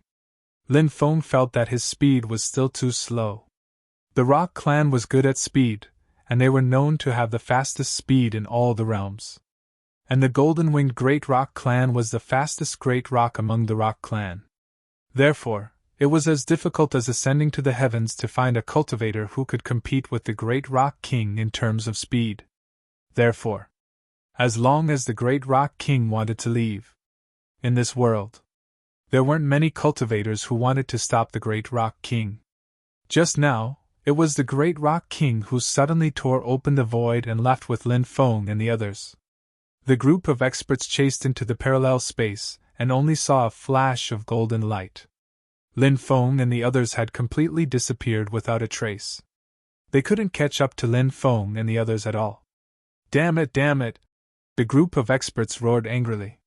Lin Feng felt that his speed was still too slow. The Rock clan was good at speed, and they were known to have the fastest speed in all the realms. And the golden-winged Great Rock clan was the fastest Great Rock among the Rock clan. Therefore, it was as difficult as ascending to the heavens to find a cultivator who could compete with the Great Rock King in terms of speed. Therefore, as long as the Great Rock King wanted to leave in this world, there weren't many cultivators who wanted to stop the Great Rock King. Just now, it was the Great Rock King who suddenly tore open the void and left with Lin Feng and the others. The group of experts chased into the parallel space and only saw a flash of golden light. Lin Feng and the others had completely disappeared without a trace. They couldn't catch up to Lin Feng and the others at all. Damn it, damn it! The group of experts roared angrily.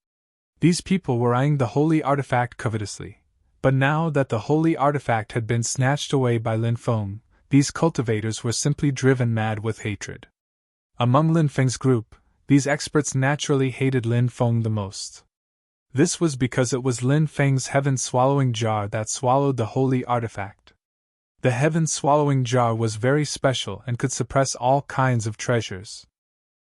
These people were eyeing the holy artifact covetously, but now that the holy artifact had been snatched away by Lin Feng, these cultivators were simply driven mad with hatred. Among Lin Feng's group, these experts naturally hated Lin Feng the most. This was because it was Lin Feng's heaven-swallowing jar that swallowed the holy artifact. The heaven-swallowing jar was very special and could suppress all kinds of treasures.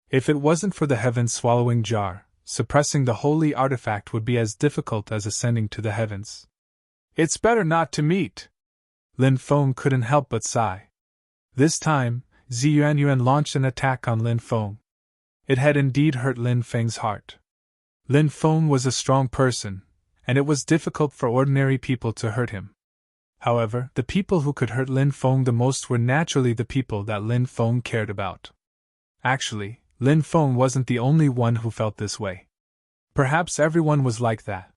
If it wasn't for the heaven-swallowing jar, suppressing the holy artifact would be as difficult as ascending to the heavens. It's better not to meet. Lin Feng couldn't help but sigh. This time, Ziyuan launched an attack on Lin Feng. It had indeed hurt Lin Feng's heart. Lin Feng was a strong person, and it was difficult for ordinary people to hurt him. However, the people who could hurt Lin Feng the most were naturally the people that Lin Feng cared about. Actually, Lin Feng wasn't the only one who felt this way. Perhaps everyone was like that.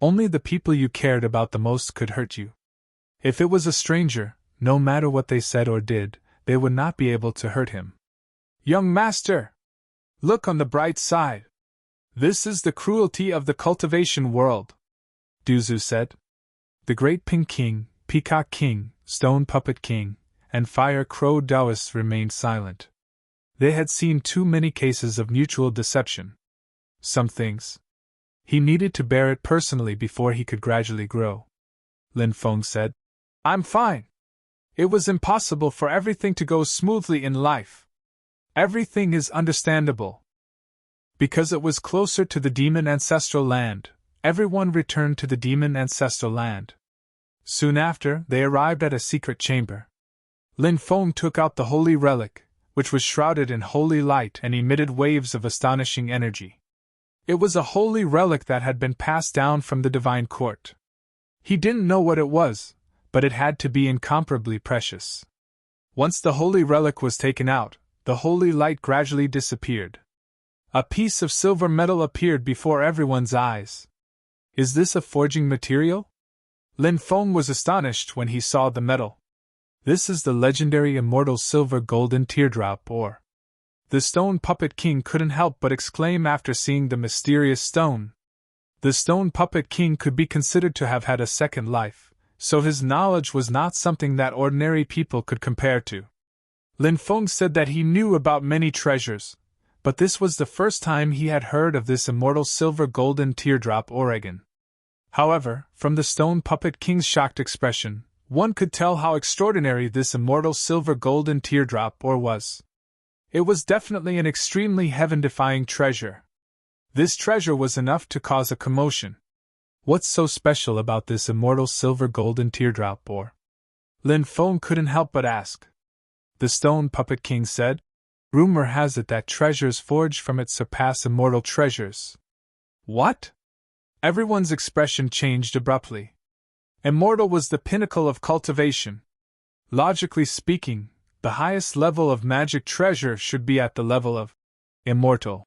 Only the people you cared about the most could hurt you. If it was a stranger, no matter what they said or did, they would not be able to hurt him. Young master! Look on the bright side. This is the cruelty of the cultivation world, Duzu said. The Great Pink King, Peacock King, Stone Puppet King, and Fire Crow Taoists remained silent. They had seen too many cases of mutual deception. Some things. He needed to bear it personally before he could gradually grow. Lin Feng said, I'm fine. It was impossible for everything to go smoothly in life. Everything is understandable. Because it was closer to the demon ancestral land, everyone returned to the demon ancestral land. Soon after, they arrived at a secret chamber. Lin Feng took out the holy relic, which was shrouded in holy light and emitted waves of astonishing energy. It was a holy relic that had been passed down from the divine court. He didn't know what it was, but it had to be incomparably precious. Once the holy relic was taken out, the holy light gradually disappeared. A piece of silver metal appeared before everyone's eyes. Is this a forging material? Lin Feng was astonished when he saw the metal. This is the legendary immortal silver golden teardrop ore. The Stone Puppet King couldn't help but exclaim after seeing the mysterious stone. The Stone Puppet King could be considered to have had a second life, so his knowledge was not something that ordinary people could compare to. Lin Feng said that he knew about many treasures, but this was the first time he had heard of this immortal silver golden teardrop ore again. However, from the Stone Puppet King's shocked expression, one could tell how extraordinary this immortal silver golden teardrop ore was. It was definitely an extremely heaven-defying treasure. This treasure was enough to cause a commotion. What's so special about this immortal silver golden teardrop ore? Lin Feng couldn't help but ask. The Stone Puppet King said, Rumor has it that treasures forged from it surpass immortal treasures. What? Everyone's expression changed abruptly. Immortal was the pinnacle of cultivation. Logically speaking, the highest level of magic treasure should be at the level of immortal.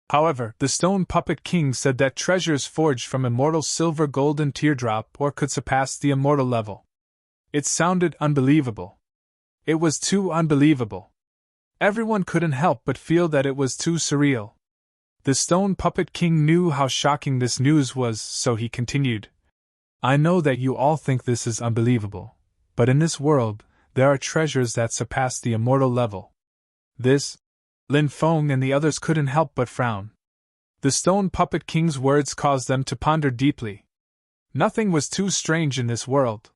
However, the Stone Puppet King said that treasures forged from immortal silver golden teardrop ore could surpass the immortal level. It sounded unbelievable. It was too unbelievable. Everyone couldn't help but feel that it was too surreal. The Stone Puppet King knew how shocking this news was, so he continued. I know that you all think this is unbelievable, but in this world, there are treasures that surpass the immortal level. This, Lin Feng and the others couldn't help but frown. The Stone Puppet King's words caused them to ponder deeply. Nothing was too strange in this world.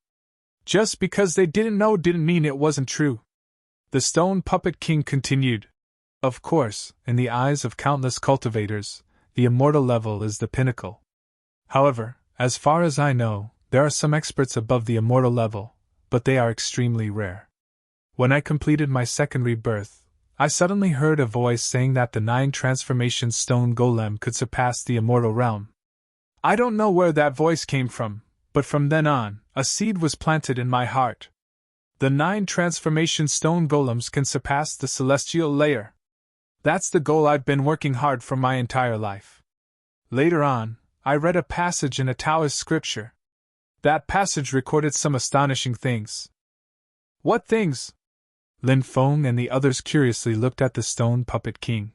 Just because they didn't know didn't mean it wasn't true. The Stone Puppet King continued. Of course, in the eyes of countless cultivators, the immortal level is the pinnacle. However, as far as I know, there are some experts above the immortal level, but they are extremely rare. When I completed my second rebirth, I suddenly heard a voice saying that the 9 transformation stone golem could surpass the immortal realm. I don't know where that voice came from, but from then on, a seed was planted in my heart. The 9 transformation stone golems can surpass the celestial layer. That's the goal I've been working hard for my entire life. Later on, I read a passage in a Taoist scripture. That passage recorded some astonishing things. What things? Lin Feng and the others curiously looked at the Stone Puppet King.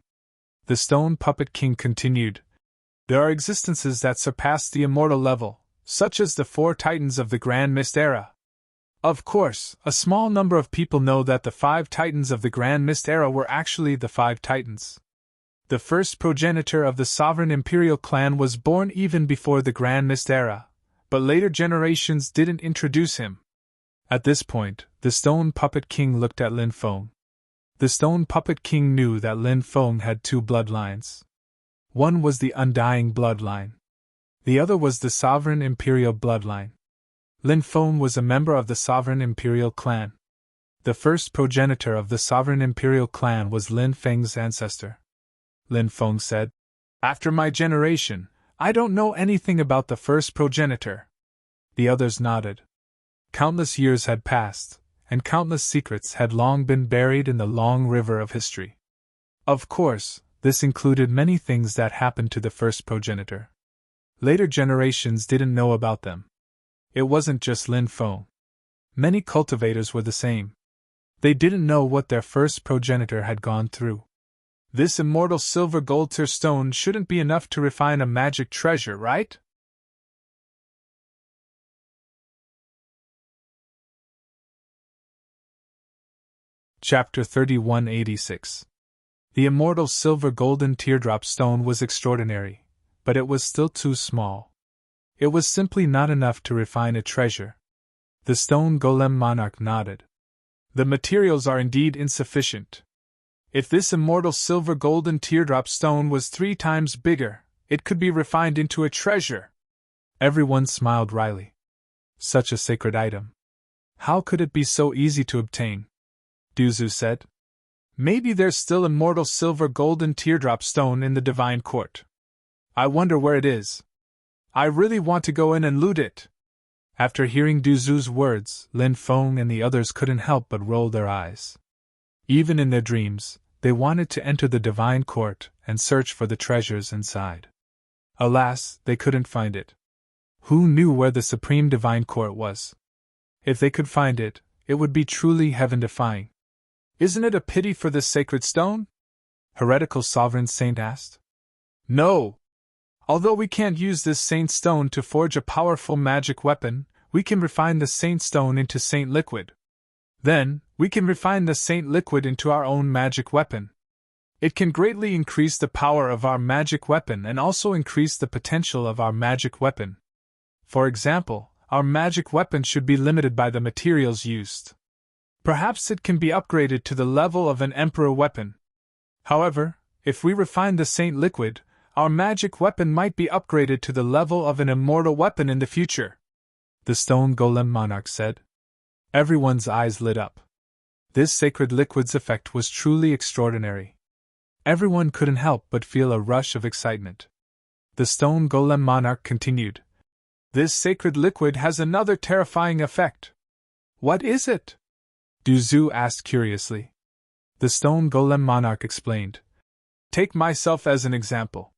The Stone Puppet King continued. There are existences that surpass the immortal level, such as the 4 titans of the Grand Mist era. Of course, a small number of people know that the 5 titans of the Grand Mist era were actually the 5 titans. The first progenitor of the sovereign imperial clan was born even before the Grand Mist era, but later generations didn't introduce him. At this point, the Stone Puppet King looked at Lin Feng. The Stone Puppet King knew that Lin Feng had 2 bloodlines. One was the Undying bloodline. The other was the Sovereign Imperial bloodline. Lin Feng was a member of the Sovereign Imperial clan. The first progenitor of the Sovereign Imperial clan was Lin Feng's ancestor. Lin Feng said, After my generation, I don't know anything about the first progenitor. The others nodded. Countless years had passed, and countless secrets had long been buried in the long river of history. Of course, this included many things that happened to the first progenitor. Later generations didn't know about them. It wasn't just Lin Feng. Many cultivators were the same. They didn't know what their first progenitor had gone through. This immortal silver gold tier stone shouldn't be enough to refine a magic treasure, right? Chapter 3186. The immortal silver golden teardrop stone was extraordinary, but it was still too small. It was simply not enough to refine a treasure. The stone golem monarch nodded. The materials are indeed insufficient. If this immortal silver golden teardrop stone was 3 times bigger, it could be refined into a treasure. Everyone smiled wryly. Such a sacred item. How could it be so easy to obtain? Duzu said. Maybe there's still immortal silver golden teardrop stone in the divine court. I wonder where it is. I really want to go in and loot it. After hearing Duzu's words, Lin Feng and the others couldn't help but roll their eyes. Even in their dreams, they wanted to enter the divine court and search for the treasures inside. Alas, they couldn't find it. Who knew where the supreme divine court was? If they could find it, it would be truly heaven-defying. Isn't it a pity for this sacred stone? Heretical Sovereign Saint asked. No! Although we can't use this Saint Stone to forge a powerful magic weapon, we can refine the Saint Stone into Saint Liquid. Then, we can refine the Saint Liquid into our own magic weapon. It can greatly increase the power of our magic weapon and also increase the potential of our magic weapon. For example, our magic weapon should be limited by the materials used. Perhaps it can be upgraded to the level of an Emperor weapon. However, if we refine the Saint Liquid, our magic weapon might be upgraded to the level of an immortal weapon in the future, the Stone Golem Monarch said. Everyone's eyes lit up. This sacred liquid's effect was truly extraordinary. Everyone couldn't help but feel a rush of excitement. The Stone Golem Monarch continued. This sacred liquid has another terrifying effect. What is it? Duzu asked curiously. The Stone Golem Monarch explained. Take myself as an example.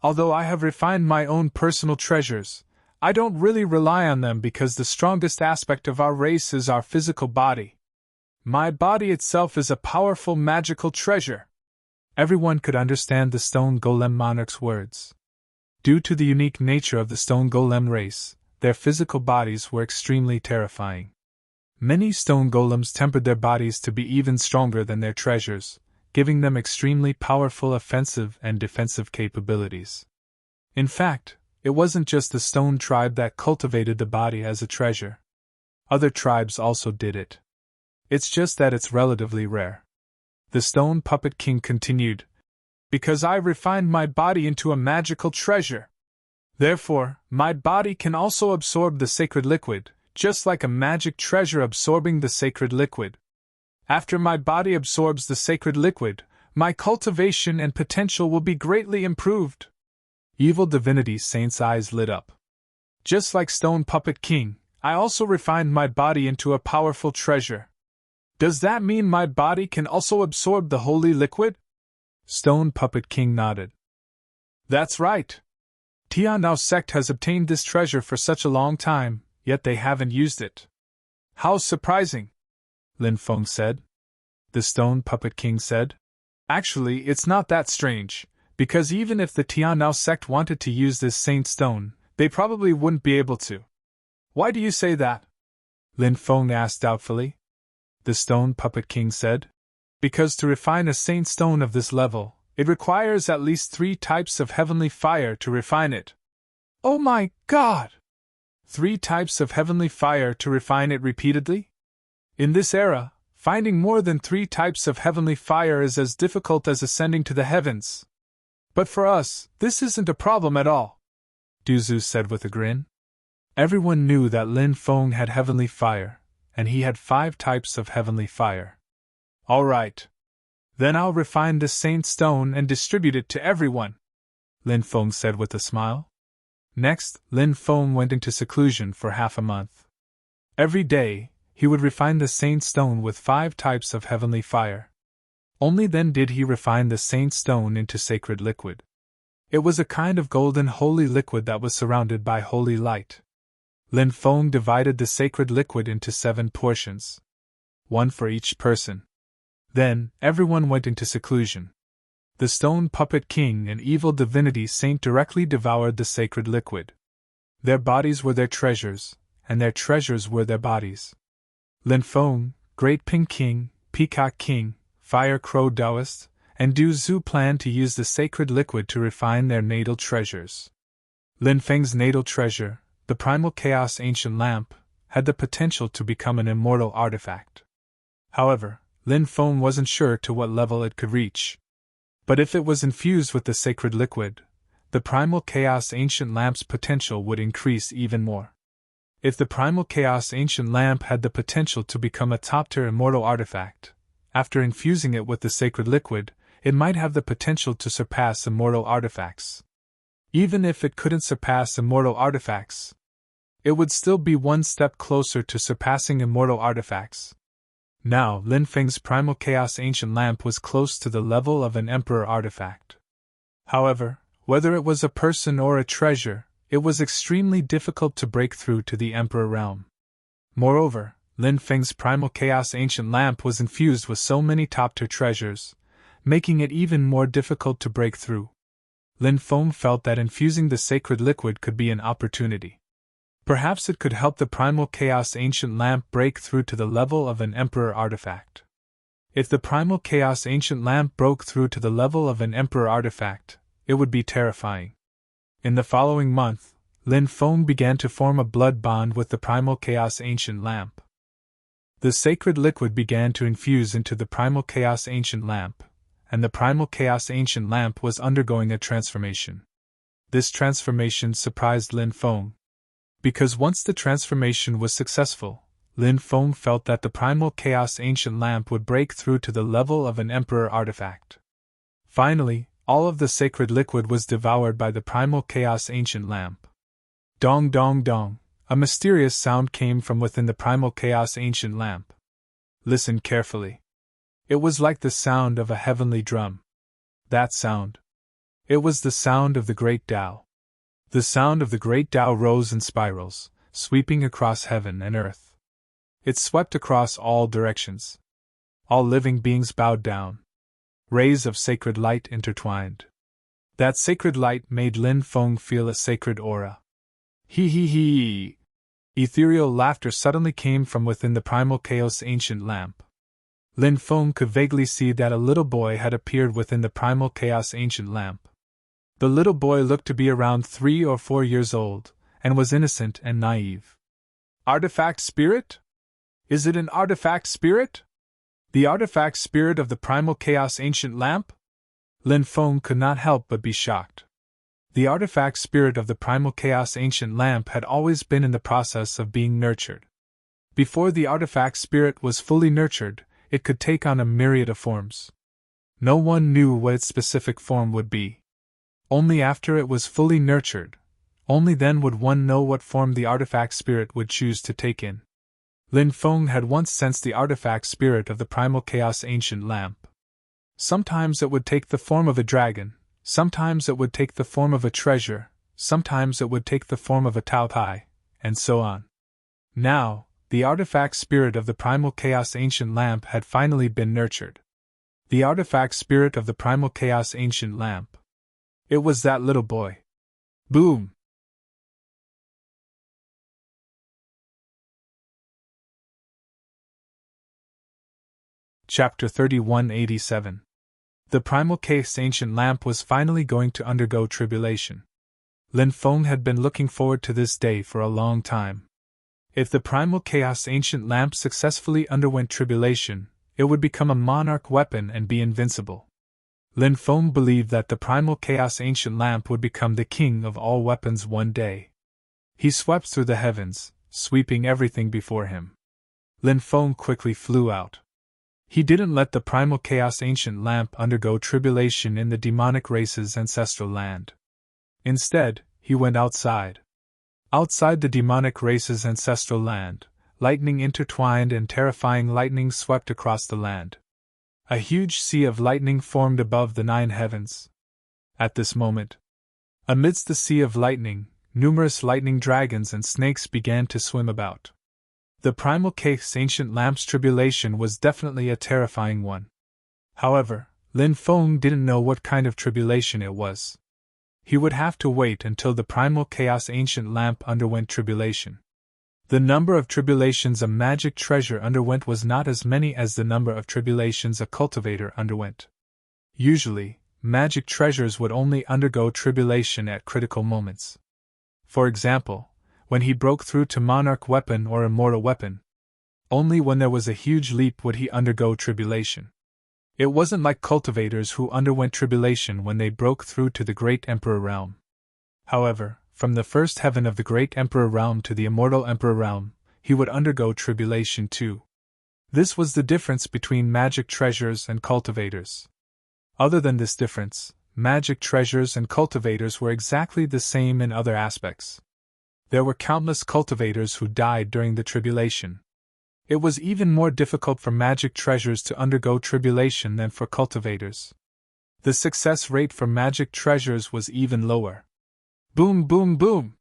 Although I have refined my own personal treasures, I don't really rely on them because the strongest aspect of our race is our physical body. My body itself is a powerful magical treasure. Everyone could understand the Stone Golem Monarch's words. Due to the unique nature of the Stone Golem race, their physical bodies were extremely terrifying. Many stone golems tempered their bodies to be even stronger than their treasures, giving them extremely powerful offensive and defensive capabilities. In fact, it wasn't just the stone tribe that cultivated the body as a treasure. Other tribes also did it. It's just that it's relatively rare. The Stone Puppet King continued, because I refined my body into a magical treasure. Therefore, my body can also absorb the sacred liquid, just like a magic treasure absorbing the sacred liquid. After my body absorbs the sacred liquid, my cultivation and potential will be greatly improved. Evil Divinity Saint's eyes lit up. Just like Stone Puppet King, I also refined my body into a powerful treasure. Does that mean my body can also absorb the holy liquid? Stone Puppet King nodded. That's right. Tianao sect has obtained this treasure for such a long time, yet they haven't used it. How surprising, Lin Feng said. The Stone Puppet King said. Actually, it's not that strange, because even if the Tianao sect wanted to use this Saint Stone, they probably wouldn't be able to. Why do you say that? Lin Feng asked doubtfully. The Stone Puppet King said. Because to refine a Saint Stone of this level, it requires at least 3 types of heavenly fire to refine it. Oh my God! 3 types of heavenly fire to refine it repeatedly? In this era, finding more than 3 types of heavenly fire is as difficult as ascending to the heavens. But for us, this isn't a problem at all, Duzu said with a grin. Everyone knew that Lin Feng had heavenly fire, and he had 5 types of heavenly fire. All right. Then I'll refine this Saint Stone and distribute it to everyone. Lin Feng said with a smile. Next, Lin Feng went into seclusion for half a month. Every day, he would refine the saint stone with 5 types of heavenly fire. Only then did he refine the saint stone into sacred liquid. It was a kind of golden holy liquid that was surrounded by holy light. Lin Feng divided the sacred liquid into 7 portions, 1 for each person. Then, everyone went into seclusion. The stone puppet king and evil divinity saint directly devoured the sacred liquid. Their bodies were their treasures, and their treasures were their bodies. Lin Feng, Great Ping King, Peacock King, Fire Crow Taoist, and Du Zhu planned to use the sacred liquid to refine their natal treasures. Lin Feng's natal treasure, the Primal Chaos Ancient Lamp, had the potential to become an immortal artifact. However, Lin Feng wasn't sure to what level it could reach. But if it was infused with the sacred liquid, the Primal Chaos Ancient Lamp's potential would increase even more. If the Primal Chaos Ancient Lamp had the potential to become a top-tier immortal artifact, after infusing it with the sacred liquid, it might have the potential to surpass immortal artifacts. Even if it couldn't surpass immortal artifacts, it would still be one step closer to surpassing immortal artifacts. Now, Lin Feng's Primal Chaos Ancient Lamp was close to the level of an Emperor artifact. However, whether it was a person or a treasure, it was extremely difficult to break through to the Emperor realm. Moreover, Lin Feng's Primal Chaos Ancient Lamp was infused with so many top-tier treasures, making it even more difficult to break through. Lin Feng felt that infusing the sacred liquid could be an opportunity. Perhaps it could help the Primal Chaos Ancient Lamp break through to the level of an Emperor artifact. If the Primal Chaos Ancient Lamp broke through to the level of an Emperor artifact, it would be terrifying. In the following month, Lin Feng began to form a blood bond with the Primal Chaos Ancient Lamp. The sacred liquid began to infuse into the Primal Chaos Ancient Lamp, and the Primal Chaos Ancient Lamp was undergoing a transformation. This transformation surprised Lin Feng. Because once the transformation was successful, Lin Feng felt that the Primal Chaos Ancient Lamp would break through to the level of an Emperor artifact. Finally, all of the sacred liquid was devoured by the Primal Chaos Ancient Lamp. Dong dong dong, a mysterious sound came from within the Primal Chaos Ancient Lamp. Listen carefully. It was like the sound of a heavenly drum. That sound. It was the sound of the Great Tao. The sound of the Great Tao rose in spirals, sweeping across heaven and earth. It swept across all directions. All living beings bowed down. Rays of sacred light intertwined. That sacred light made Lin Feng feel a sacred aura. Hee hee hee! Ethereal laughter suddenly came from within the Primal Chaos Ancient Lamp. Lin Feng could vaguely see that a little boy had appeared within the Primal Chaos Ancient Lamp. The little boy looked to be around 3 or 4 years old, and was innocent and naive. Artifact spirit? Is it an artifact spirit? The artifact spirit of the Primal Chaos Ancient Lamp? Lin Feng could not help but be shocked. The artifact spirit of the Primal Chaos Ancient Lamp had always been in the process of being nurtured. Before the artifact spirit was fully nurtured, it could take on a myriad of forms. No one knew what its specific form would be. Only after it was fully nurtured, only then would one know what form the artifact spirit would choose to take in. Lin Feng had once sensed the artifact spirit of the Primal Chaos Ancient Lamp. Sometimes it would take the form of a dragon, sometimes it would take the form of a treasure, sometimes it would take the form of a Tao Tai, and so on. Now, the artifact spirit of the Primal Chaos Ancient Lamp had finally been nurtured. The artifact spirit of the Primal Chaos Ancient Lamp. It was that little boy. Boom! Chapter 3187. The Primal Chaos Ancient Lamp was finally going to undergo tribulation. Lin Feng had been looking forward to this day for a long time. If the Primal Chaos Ancient Lamp successfully underwent tribulation, it would become a monarch weapon and be invincible. Lin Feng believed that the Primal Chaos Ancient Lamp would become the king of all weapons one day. He swept through the heavens, sweeping everything before him. Lin Feng quickly flew out. He didn't let the Primal Chaos Ancient Lamp undergo tribulation in the demonic race's ancestral land. Instead, he went outside. Outside the demonic race's ancestral land, lightning intertwined and terrifying lightning swept across the land. A huge sea of lightning formed above the 9 heavens. At this moment, amidst the sea of lightning, numerous lightning dragons and snakes began to swim about. The Primal Cake's ancient lamp's tribulation was definitely a terrifying one. However, Lin Feng didn't know what kind of tribulation it was. He would have to wait until the Primal Chaos ancient lamp underwent tribulation. The number of tribulations a magic treasure underwent was not as many as the number of tribulations a cultivator underwent. Usually, magic treasures would only undergo tribulation at critical moments. For example, when he broke through to Monarch Weapon or Immortal Weapon. Only when there was a huge leap would he undergo tribulation. It wasn't like cultivators who underwent tribulation when they broke through to the Great Emperor Realm. However, from the first heaven of the Great Emperor Realm to the Immortal Emperor Realm, he would undergo tribulation too. This was the difference between magic treasures and cultivators. Other than this difference, magic treasures and cultivators were exactly the same in other aspects. There were countless cultivators who died during the tribulation. It was even more difficult for magic treasures to undergo tribulation than for cultivators. The success rate for magic treasures was even lower. Boom, boom, boom!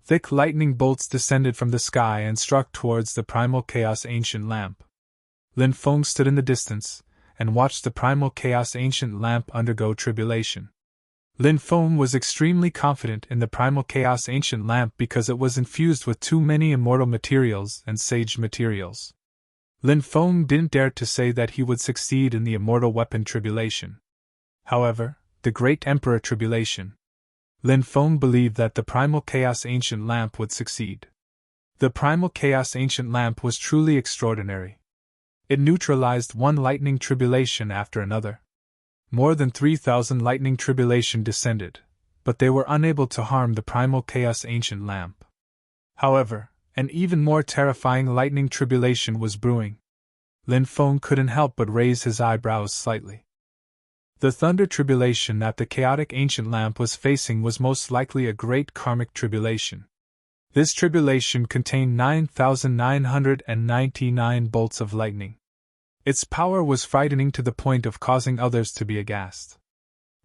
Thick lightning bolts descended from the sky and struck towards the Primal Chaos ancient lamp. Lin Feng stood in the distance and watched the Primal Chaos ancient lamp undergo tribulation. Lin Feng was extremely confident in the Primal Chaos ancient lamp because it was infused with too many immortal materials and sage materials. Lin Feng didn't dare to say that he would succeed in the Immortal Weapon tribulation. However, the Great Emperor tribulation, Lin Feng believed that the Primal Chaos ancient lamp would succeed. The Primal Chaos ancient lamp was truly extraordinary. It neutralized one lightning tribulation after another. More than 3,000 lightning tribulation descended, but they were unable to harm the Primal Chaos ancient lamp. However, an even more terrifying lightning tribulation was brewing. Lin Feng couldn't help but raise his eyebrows slightly. The thunder tribulation that the chaotic ancient lamp was facing was most likely a great karmic tribulation. This tribulation contained 9,999 bolts of lightning. Its power was frightening to the point of causing others to be aghast.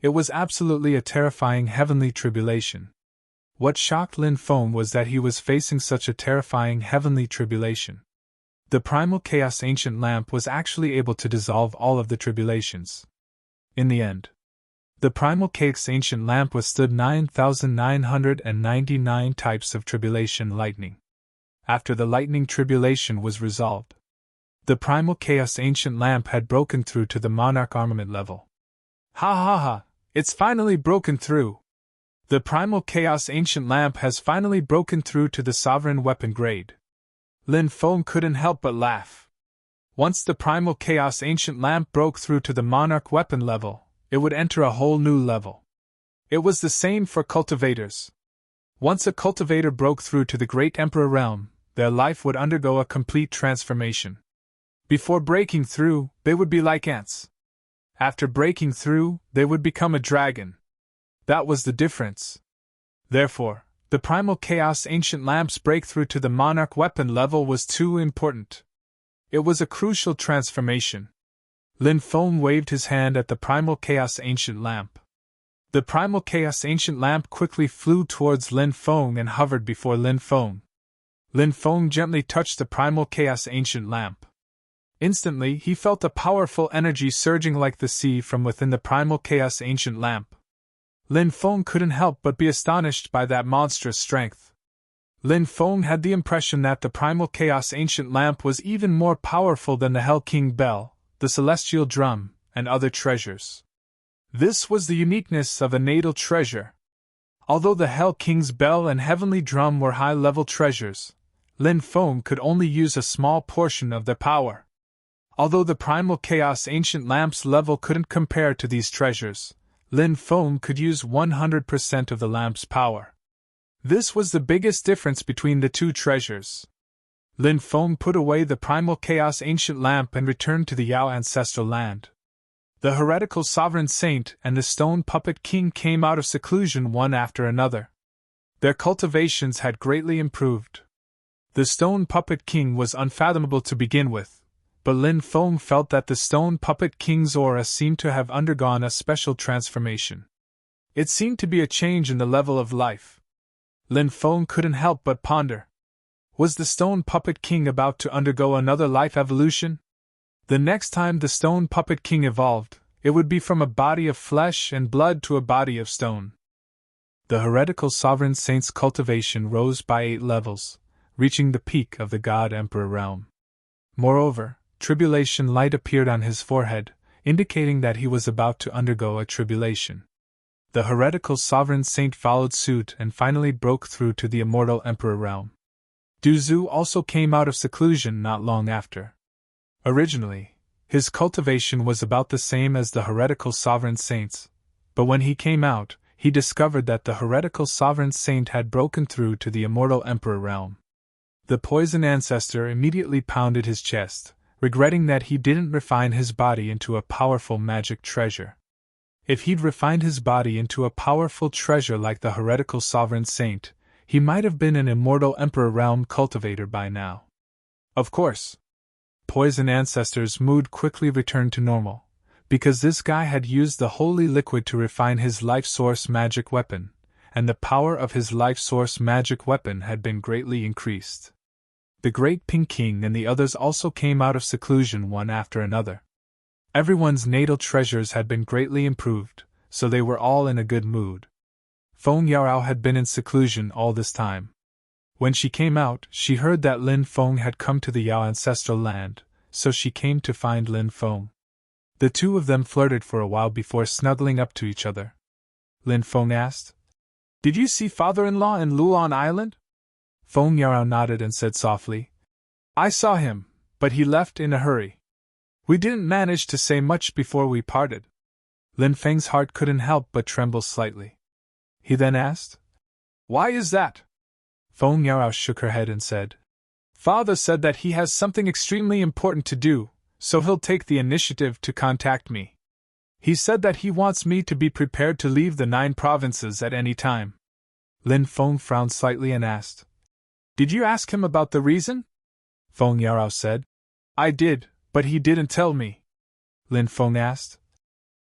It was absolutely a terrifying heavenly tribulation. What shocked Lin Feng was that he was facing such a terrifying heavenly tribulation. The Primal Chaos ancient lamp was actually able to dissolve all of the tribulations. In the end, the Primal Chaos ancient lamp withstood 9,999 types of tribulation lightning. After the lightning tribulation was resolved, the Primal Chaos ancient lamp had broken through to the Monarch armament level. Ha ha ha! It's finally broken through! The Primal Chaos ancient lamp has finally broken through to the Sovereign weapon grade. Lin Feng couldn't help but laugh. Once the Primal Chaos ancient lamp broke through to the Monarch weapon level, it would enter a whole new level. It was the same for cultivators. Once a cultivator broke through to the Great Emperor realm, their life would undergo a complete transformation. Before breaking through, they would be like ants. After breaking through, they would become a dragon. That was the difference. Therefore, the Primal Chaos ancient lamp's breakthrough to the Monarch weapon level was too important. It was a crucial transformation. Lin Feng waved his hand at the Primal Chaos ancient lamp. The Primal Chaos ancient lamp quickly flew towards Lin Feng and hovered before Lin Feng. Lin Feng gently touched the Primal Chaos ancient lamp. Instantly, he felt a powerful energy surging like the sea from within the Primal Chaos ancient lamp. Lin Feng couldn't help but be astonished by that monstrous strength. Lin Feng had the impression that the Primal Chaos ancient lamp was even more powerful than the Hell King Bell, the Celestial Drum, and other treasures. This was the uniqueness of a natal treasure. Although the Hell King's Bell and Heavenly Drum were high-level treasures, Lin Feng could only use a small portion of their power. Although the Primal Chaos ancient lamp's level couldn't compare to these treasures, Lin Feng could use 100% of the lamp's power. This was the biggest difference between the two treasures. Lin Feng put away the Primal Chaos ancient lamp and returned to the Yao ancestral land. The heretical sovereign saint and the stone puppet king came out of seclusion one after another. Their cultivations had greatly improved. The stone puppet king was unfathomable to begin with, but Lin Feng felt that the stone puppet king's aura seemed to have undergone a special transformation. It seemed to be a change in the level of life. Lin Feng couldn't help but ponder. Was the stone puppet king about to undergo another life evolution? The next time the stone puppet king evolved, it would be from a body of flesh and blood to a body of stone. The heretical sovereign saint's cultivation rose by 8 levels, reaching the peak of the God-Emperor realm. Moreover, tribulation light appeared on his forehead, indicating that he was about to undergo a tribulation. The heretical sovereign saint followed suit and finally broke through to the immortal emperor realm. Du Zhu also came out of seclusion not long after. Originally, his cultivation was about the same as the heretical sovereign saint's, but when he came out, he discovered that the heretical sovereign saint had broken through to the immortal emperor realm. The poison ancestor immediately pounded his chest, regretting that he didn't refine his body into a powerful magic treasure. If he'd refined his body into a powerful treasure like the heretical sovereign saint, he might have been an immortal emperor realm cultivator by now. Of course, poison ancestor's mood quickly returned to normal, because this guy had used the holy liquid to refine his life source magic weapon, and the power of his life source magic weapon had been greatly increased. The Great Pink King and the others also came out of seclusion one after another. Everyone's natal treasures had been greatly improved, so they were all in a good mood. Feng Yarao had been in seclusion all this time. When she came out, she heard that Lin Feng had come to the Yao ancestral land, so she came to find Lin Feng. The two of them flirted for a while before snuggling up to each other. Lin Feng asked, "Did you see father-in-law in Lulan Island?" Feng Yarao nodded and said softly, "I saw him, but he left in a hurry. We didn't manage to say much before we parted." Lin Feng's heart couldn't help but tremble slightly. He then asked, "Why is that?" Feng Yarao shook her head and said, "Father said that he has something extremely important to do, so he'll take the initiative to contact me. He said that he wants me to be prepared to leave the 9 provinces at any time." Lin Feng frowned slightly and asked, "Did you ask him about the reason?" Feng Yarao said, "I did, but he didn't tell me." Lin Feng asked,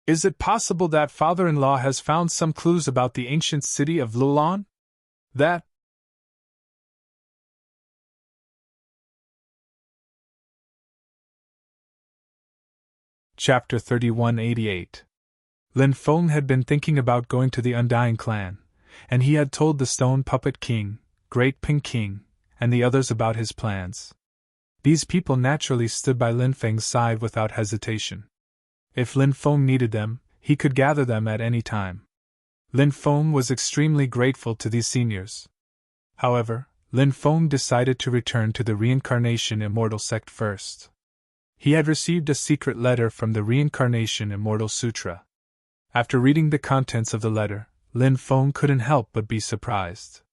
"Is it possible that father-in-law has found some clues about the ancient city of Lulan? That..." Chapter 3188. Lin Feng had been thinking about going to the Undying clan, and he had told the Stone Puppet King, Great Pink King, and the others about his plans. These people naturally stood by Lin Feng's side without hesitation. If Lin Feng needed them, he could gather them at any time. Lin Feng was extremely grateful to these seniors. However, Lin Feng decided to return to the Reincarnation Immortal sect first. He had received a secret letter from the Reincarnation Immortal Sutra. After reading the contents of the letter, Lin Feng couldn't help but be surprised.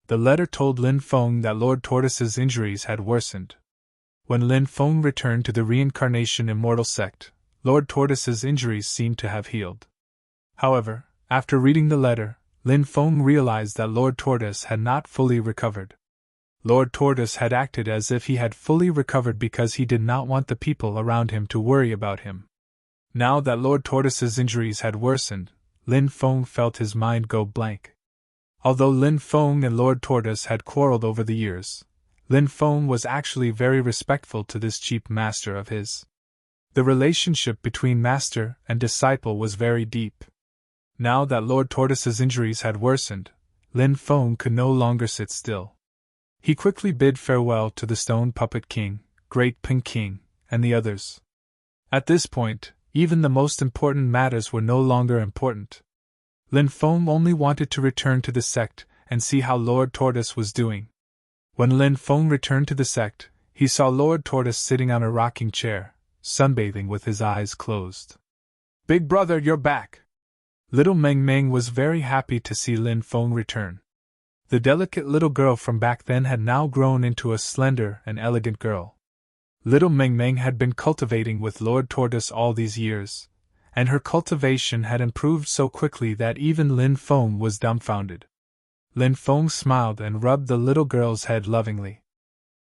The letter told Lin Feng that Lord Tortoise's injuries had worsened. When Lin Feng returned to the Reincarnation Immortal sect, Lord Tortoise's injuries seemed to have healed. However, after reading the letter, Lin Feng realized that Lord Tortoise had not fully recovered. Lord Tortoise had acted as if he had fully recovered because he did not want the people around him to worry about him. Now that Lord Tortoise's injuries had worsened, Lin Feng felt his mind go blank. Although Lin Feng and Lord Tortoise had quarreled over the years, Lin Feng was actually very respectful to this cheap master of his. The relationship between master and disciple was very deep. Now that Lord Tortoise's injuries had worsened, Lin Feng could no longer sit still. He quickly bid farewell to the Stone Puppet King, Great Pink King, and the others. At this point, even the most important matters were no longer important. Lin Feng only wanted to return to the sect and see how Lord Tortoise was doing. When Lin Feng returned to the sect, he saw Lord Tortoise sitting on a rocking chair, sunbathing with his eyes closed. "Big brother, you're back!" Little Meng Meng was very happy to see Lin Feng return. The delicate little girl from back then had now grown into a slender and elegant girl. Little Meng Meng had been cultivating with Lord Tortoise all these years, and her cultivation had improved so quickly that even Lin Feng was dumbfounded. Lin Feng smiled and rubbed the little girl's head lovingly.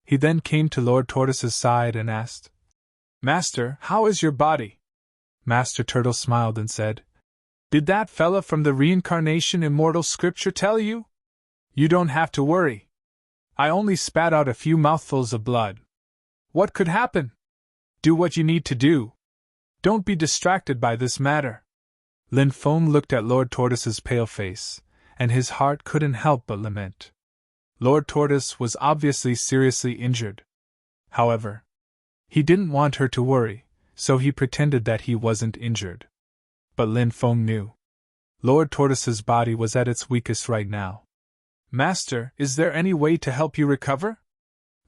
He then came to Lord Tortoise's side and asked, "Master, how is your body?" Master Turtle smiled and said, "Did that fella from the reincarnation immortal scripture tell you? You don't have to worry. I only spat out a few mouthfuls of blood. What could happen? Do what you need to do. Don't be distracted by this matter." Lin Feng looked at Lord Tortoise's pale face, and his heart couldn't help but lament. Lord Tortoise was obviously seriously injured. However, he didn't want her to worry, so he pretended that he wasn't injured. But Lin Feng knew. Lord Tortoise's body was at its weakest right now. "Master, is there any way to help you recover?"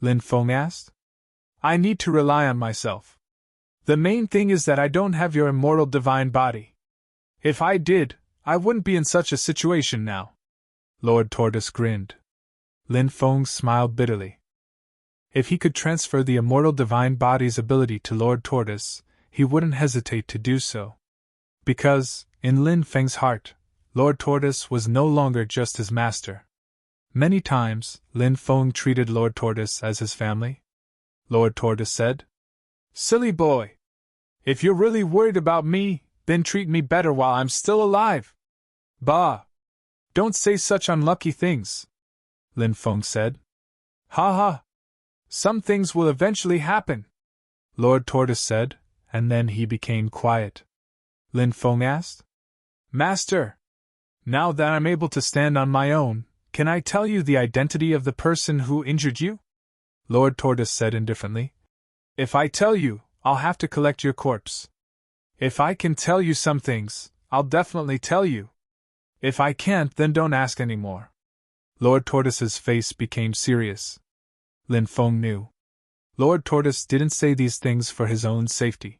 Lin Feng asked. "I need to rely on myself. The main thing is that I don't have your immortal divine body. If I did, I wouldn't be in such a situation now." Lord Tortoise grinned. Lin Feng smiled bitterly. If he could transfer the immortal divine body's ability to Lord Tortoise, he wouldn't hesitate to do so. Because, in Lin Feng's heart, Lord Tortoise was no longer just his master. Many times, Lin Feng treated Lord Tortoise as his family. Lord Tortoise said, "Silly boy! If you're really worried about me, then treat me better while I'm still alive." "Bah! Don't say such unlucky things," Lin Feng said. "Ha ha! Some things will eventually happen," Lord Tortoise said, and then he became quiet. Lin Feng asked, "Master, now that I'm able to stand on my own, can I tell you the identity of the person who injured you?" Lord Tortoise said indifferently. "If I tell you, I'll have to collect your corpse. If I can tell you some things, I'll definitely tell you. If I can't, then don't ask any more." Lord Tortoise's face became serious. Lin Feng knew. Lord Tortoise didn't say these things for his own safety.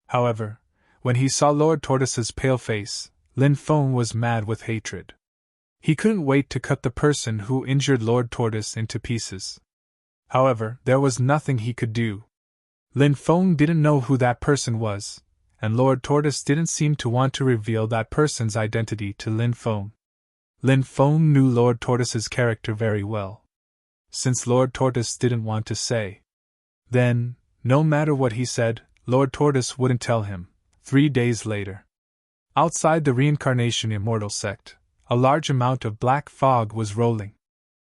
However, when he saw Lord Tortoise's pale face, Lin Feng was mad with hatred. He couldn't wait to cut the person who injured Lord Tortoise into pieces. However, there was nothing he could do. Lin Feng didn't know who that person was, and Lord Tortoise didn't seem to want to reveal that person's identity to Lin Feng. Lin Feng knew Lord Tortoise's character very well. Since Lord Tortoise didn't want to say, then, no matter what he said, Lord Tortoise wouldn't tell him. 3 days later, outside the reincarnation immortal sect, a large amount of black fog was rolling.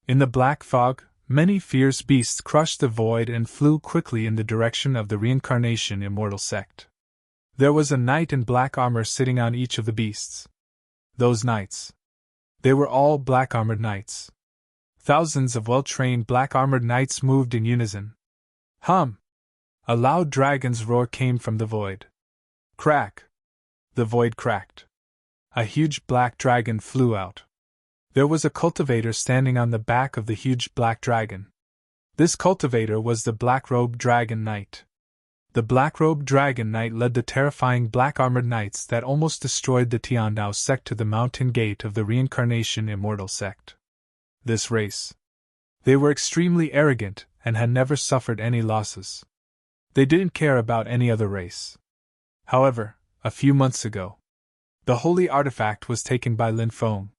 In the black fog, many fierce beasts crushed the void and flew quickly in the direction of the reincarnation immortal sect. There was a knight in black armor sitting on each of the beasts. Those knights. They were all black-armored knights. Thousands of well-trained black-armored knights moved in unison. Hum! A loud dragon's roar came from the void. Crack! The void cracked. A huge black dragon flew out. There was a cultivator standing on the back of the huge black dragon. This cultivator was the black-robed dragon knight. The black-robed dragon knight led the terrifying black-armored knights that almost destroyed the Tiandao sect to the mountain gate of the reincarnation immortal sect. This race. They were extremely arrogant and had never suffered any losses. They didn't care about any other race. However, a few months ago, the holy artifact was taken by Lin Feng.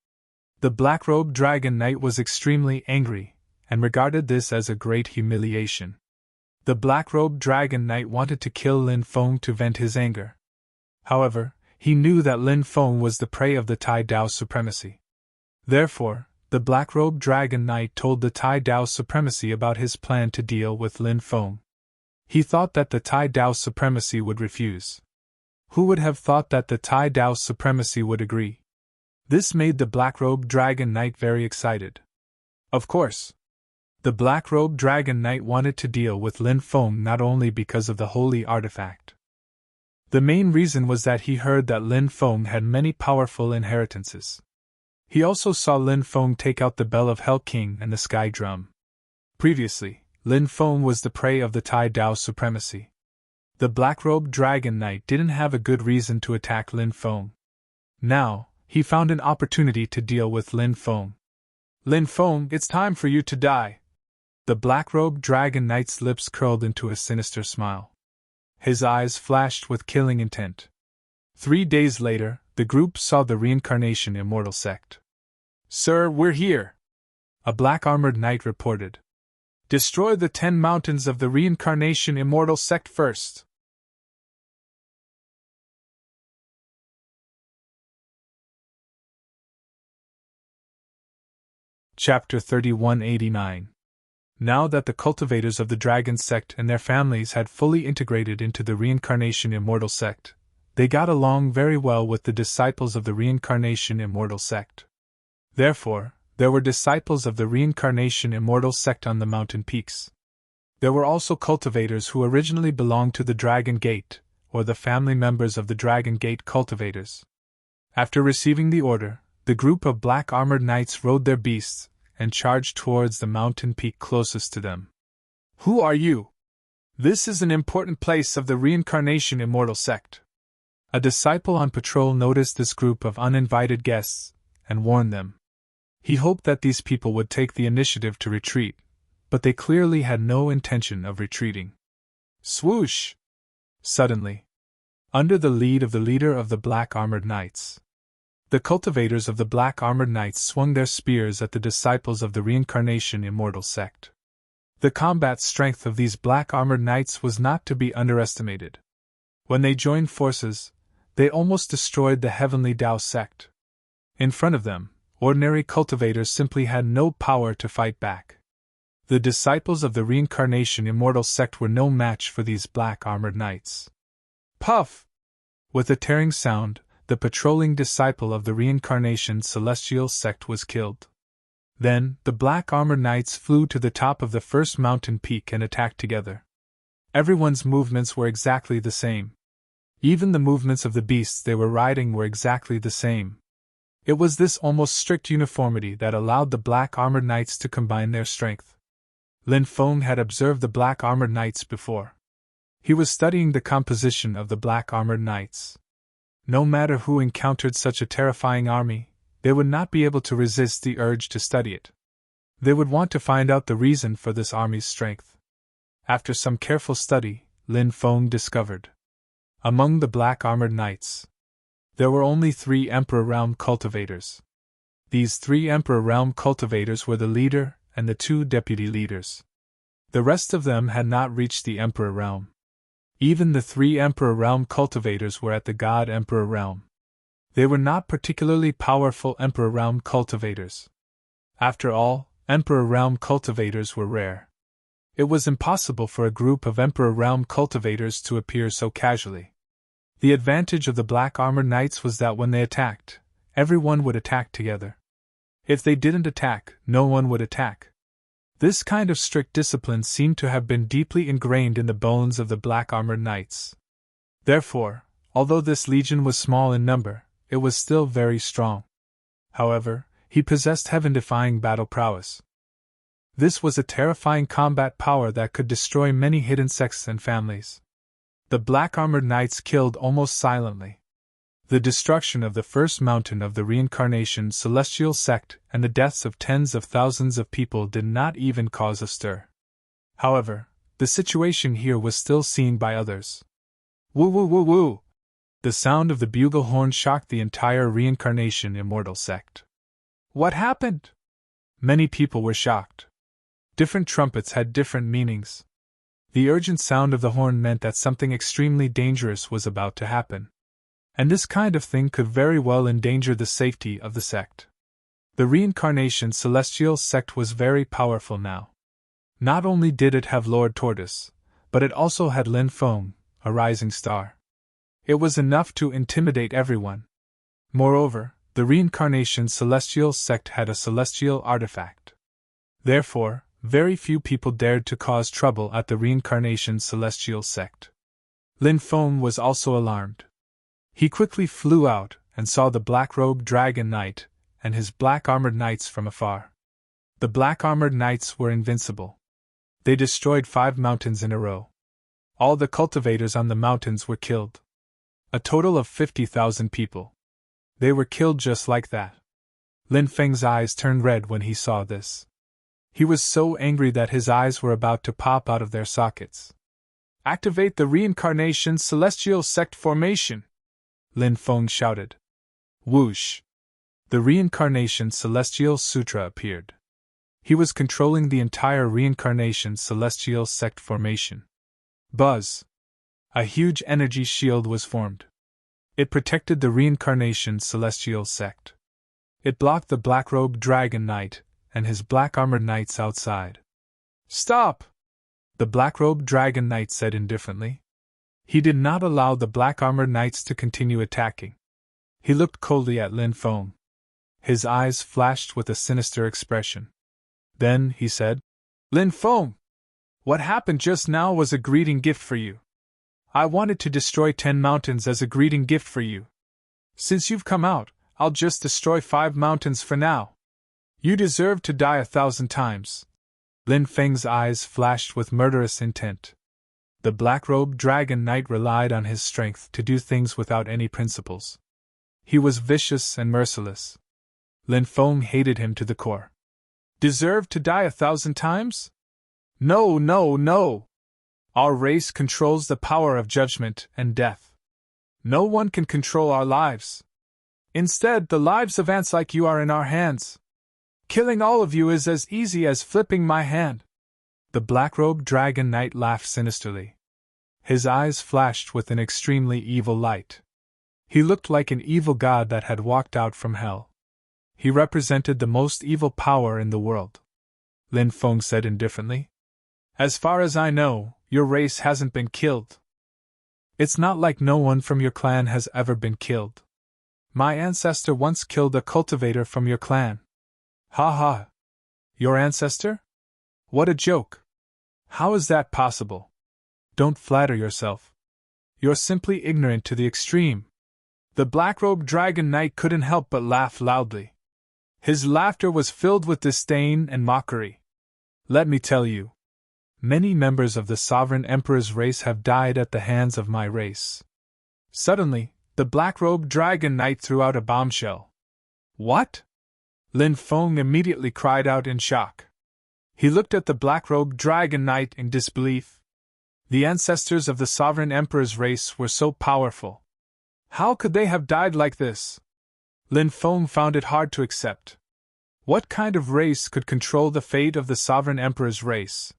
The black-robed dragon knight was extremely angry, and regarded this as a great humiliation. The black-robed dragon knight wanted to kill Lin Feng to vent his anger. However, he knew that Lin Feng was the prey of the Tai Dao supremacy. Therefore, the black-robed dragon knight told the Tai Dao supremacy about his plan to deal with Lin Feng. He thought that the Tai Dao supremacy would refuse. Who would have thought that the Tai Dao supremacy would agree? This made the black-robed dragon knight very excited. Of course, the black-robed dragon knight wanted to deal with Lin Feng not only because of the holy artifact. The main reason was that he heard that Lin Feng had many powerful inheritances. He also saw Lin Feng take out the Bell of Hell King and the Sky Drum. Previously, Lin Feng was the prey of the Tai Dao supremacy. The black-robed dragon knight didn't have a good reason to attack Lin Feng. Now, he found an opportunity to deal with Lin Feng. "Lin Feng, it's time for you to die." The black-robed dragon knight's lips curled into a sinister smile. His eyes flashed with killing intent. 3 days later, the group saw the Reincarnation Immortal Sect. "Sir, we're here," a black-armored knight reported. "Destroy the 10 mountains of the Reincarnation Immortal Sect first." Chapter 3189. Now that the cultivators of the Dragon Sect and their families had fully integrated into the Reincarnation Immortal Sect, they got along very well with the disciples of the Reincarnation Immortal Sect. Therefore, there were disciples of the Reincarnation Immortal Sect on the mountain peaks. There were also cultivators who originally belonged to the Dragon Gate, or the family members of the Dragon Gate cultivators. After receiving the order, the group of black-armored knights rode their beasts and charged towards the mountain peak closest to them. "Who are you?" "This is an important place of the Reincarnation Immortal Sect." A disciple on patrol noticed this group of uninvited guests and warned them. He hoped that these people would take the initiative to retreat, but they clearly had no intention of retreating. Swoosh! Suddenly, under the lead of the leader of the black-armored knights, the cultivators of the black-armored knights swung their spears at the disciples of the Reincarnation Immortal Sect. The combat strength of these black-armored knights was not to be underestimated. When they joined forces, they almost destroyed the Heavenly Tao Sect. In front of them, ordinary cultivators simply had no power to fight back. The disciples of the Reincarnation Immortal Sect were no match for these black-armored knights. Puff! With a tearing sound, the patrolling disciple of the Reincarnation Celestial Sect was killed. Then, the black-armored knights flew to the top of the first mountain peak and attacked together. Everyone's movements were exactly the same. Even the movements of the beasts they were riding were exactly the same. It was this almost strict uniformity that allowed the black-armored knights to combine their strength. Lin Feng had observed the black-armored knights before. He was studying the composition of the black-armored knights. No matter who encountered such a terrifying army, they would not be able to resist the urge to study it. They would want to find out the reason for this army's strength. After some careful study, Lin Feng discovered, among the black-armored knights, there were only 3 Emperor Realm cultivators. These 3 Emperor Realm cultivators were the leader and the 2 deputy leaders. The rest of them had not reached the Emperor Realm. Even the 3 Emperor Realm cultivators were at the God Emperor Realm. They were not particularly powerful Emperor Realm cultivators. After all, Emperor Realm cultivators were rare. It was impossible for a group of Emperor Realm cultivators to appear so casually. The advantage of the black-armored knights was that when they attacked, everyone would attack together. If they didn't attack, no one would attack. This kind of strict discipline seemed to have been deeply ingrained in the bones of the black-armored knights. Therefore, although this legion was small in number, it was still very strong. However, he possessed heaven-defying battle prowess. This was a terrifying combat power that could destroy many hidden sects and families. The black-armored knights killed almost silently. The destruction of the first mountain of the Reincarnation Celestial Sect and the deaths of tens of thousands of people did not even cause a stir. However, the situation here was still seen by others. Woo woo woo woo! The sound of the bugle horn shocked the entire Reincarnation Immortal Sect. What happened? Many people were shocked. Different trumpets had different meanings. The urgent sound of the horn meant that something extremely dangerous was about to happen. And this kind of thing could very well endanger the safety of the sect. The Reincarnation Celestial Sect was very powerful now. Not only did it have Lord Tortoise, but it also had Lin Feng, a rising star. It was enough to intimidate everyone. Moreover, the Reincarnation Celestial Sect had a celestial artifact. Therefore, very few people dared to cause trouble at the Reincarnation Celestial Sect. Lin Feng was also alarmed. He quickly flew out and saw the black-robed dragon knight and his black-armored knights from afar. The black-armored knights were invincible. They destroyed 5 mountains in a row. All the cultivators on the mountains were killed. A total of 50,000 people. They were killed just like that. Lin Feng's eyes turned red when he saw this. He was so angry that his eyes were about to pop out of their sockets. Activate the Reincarnation Celestial Sect formation! Lin Feng shouted. Whoosh! The Reincarnation Celestial Sutra appeared. He was controlling the entire Reincarnation Celestial Sect formation. Buzz! A huge energy shield was formed. It protected the Reincarnation Celestial Sect. It blocked the black-robed Dragon Knight and his black-armored knights outside. Stop! The black-robed Dragon Knight said indifferently. He did not allow the black-armored knights to continue attacking. He looked coldly at Lin Feng. His eyes flashed with a sinister expression. Then he said, Lin Feng! What happened just now was a greeting gift for you. I wanted to destroy 10 mountains as a greeting gift for you. Since you've come out, I'll just destroy 5 mountains for now. You deserve to die 1,000 times. Lin Feng's eyes flashed with murderous intent. The black-robed Dragon Knight relied on his strength to do things without any principles. He was vicious and merciless. Lin Feng hated him to the core. Deserve to die 1,000 times? No, no, no! Our race controls the power of judgment and death. No one can control our lives. Instead, the lives of ants like you are in our hands. Killing all of you is as easy as flipping my hand. The black-robed Dragon Knight laughed sinisterly. His eyes flashed with an extremely evil light. He looked like an evil god that had walked out from hell. He represented the most evil power in the world. Lin Feng said indifferently. As far as I know, your race hasn't been killed. It's not like no one from your clan has ever been killed. My ancestor once killed a cultivator from your clan. Ha ha! Your ancestor? What a joke! How is that possible? Don't flatter yourself. You're simply ignorant to the extreme. The black-robed Dragon Knight couldn't help but laugh loudly. His laughter was filled with disdain and mockery. Let me tell you. Many members of the Sovereign Emperor's race have died at the hands of my race. Suddenly, the black-robed Dragon Knight threw out a bombshell. What? Lin Feng immediately cried out in shock. He looked at the black-robed Dragon Knight in disbelief. The ancestors of the Sovereign Emperor's race were so powerful. How could they have died like this? Lin Feng found it hard to accept. What kind of race could control the fate of the Sovereign Emperor's race?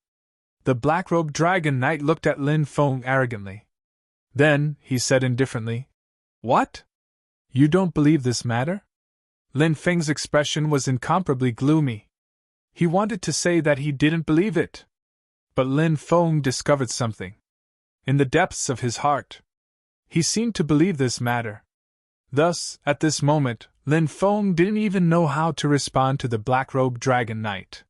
The black-robed Dragon Knight looked at Lin Feng arrogantly. Then, he said indifferently, What? You don't believe this matter? Lin Feng's expression was incomparably gloomy. He wanted to say that he didn't believe it. But Lin Feng discovered something. In the depths of his heart, he seemed to believe this matter. Thus, at this moment, Lin Feng didn't even know how to respond to the black-robed Dragon Knight.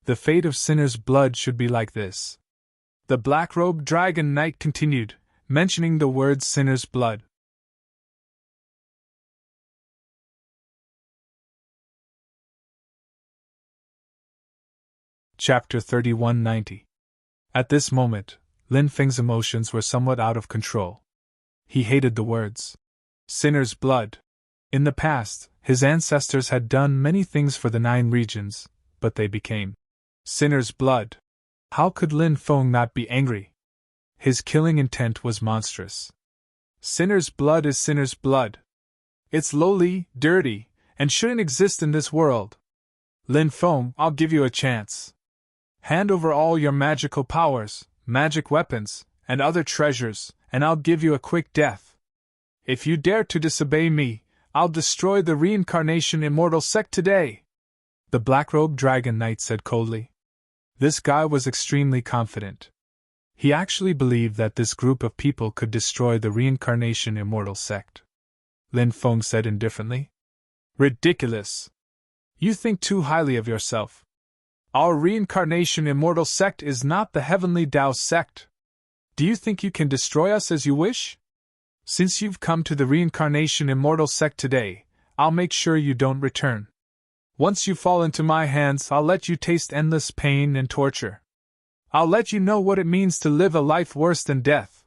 The fate of sinners' blood should be like this. The black-robed Dragon Knight continued, mentioning the word sinner's blood. Chapter 3190. At this moment, Lin Feng's emotions were somewhat out of control. He hated the words sinner's blood. In the past, his ancestors had done many things for the 9 regions, but they became sinner's blood. How could Lin Feng not be angry? His killing intent was monstrous. Sinner's blood is sinner's blood. It's lowly, dirty, and shouldn't exist in this world. Lin Feng, I'll give you a chance. Hand over all your magical powers, magic weapons, and other treasures, and I'll give you a quick death. If you dare to disobey me, I'll destroy the Reincarnation Immortal Sect today. The black-robed Dragon Knight said coldly. This guy was extremely confident. He actually believed that this group of people could destroy the Reincarnation Immortal Sect. Lin Feng said indifferently. Ridiculous. You think too highly of yourself. Our Reincarnation Immortal Sect is not the Heavenly Tao Sect. Do you think you can destroy us as you wish? Since you've come to the Reincarnation Immortal Sect today, I'll make sure you don't return. Once you fall into my hands, I'll let you taste endless pain and torture. I'll let you know what it means to live a life worse than death.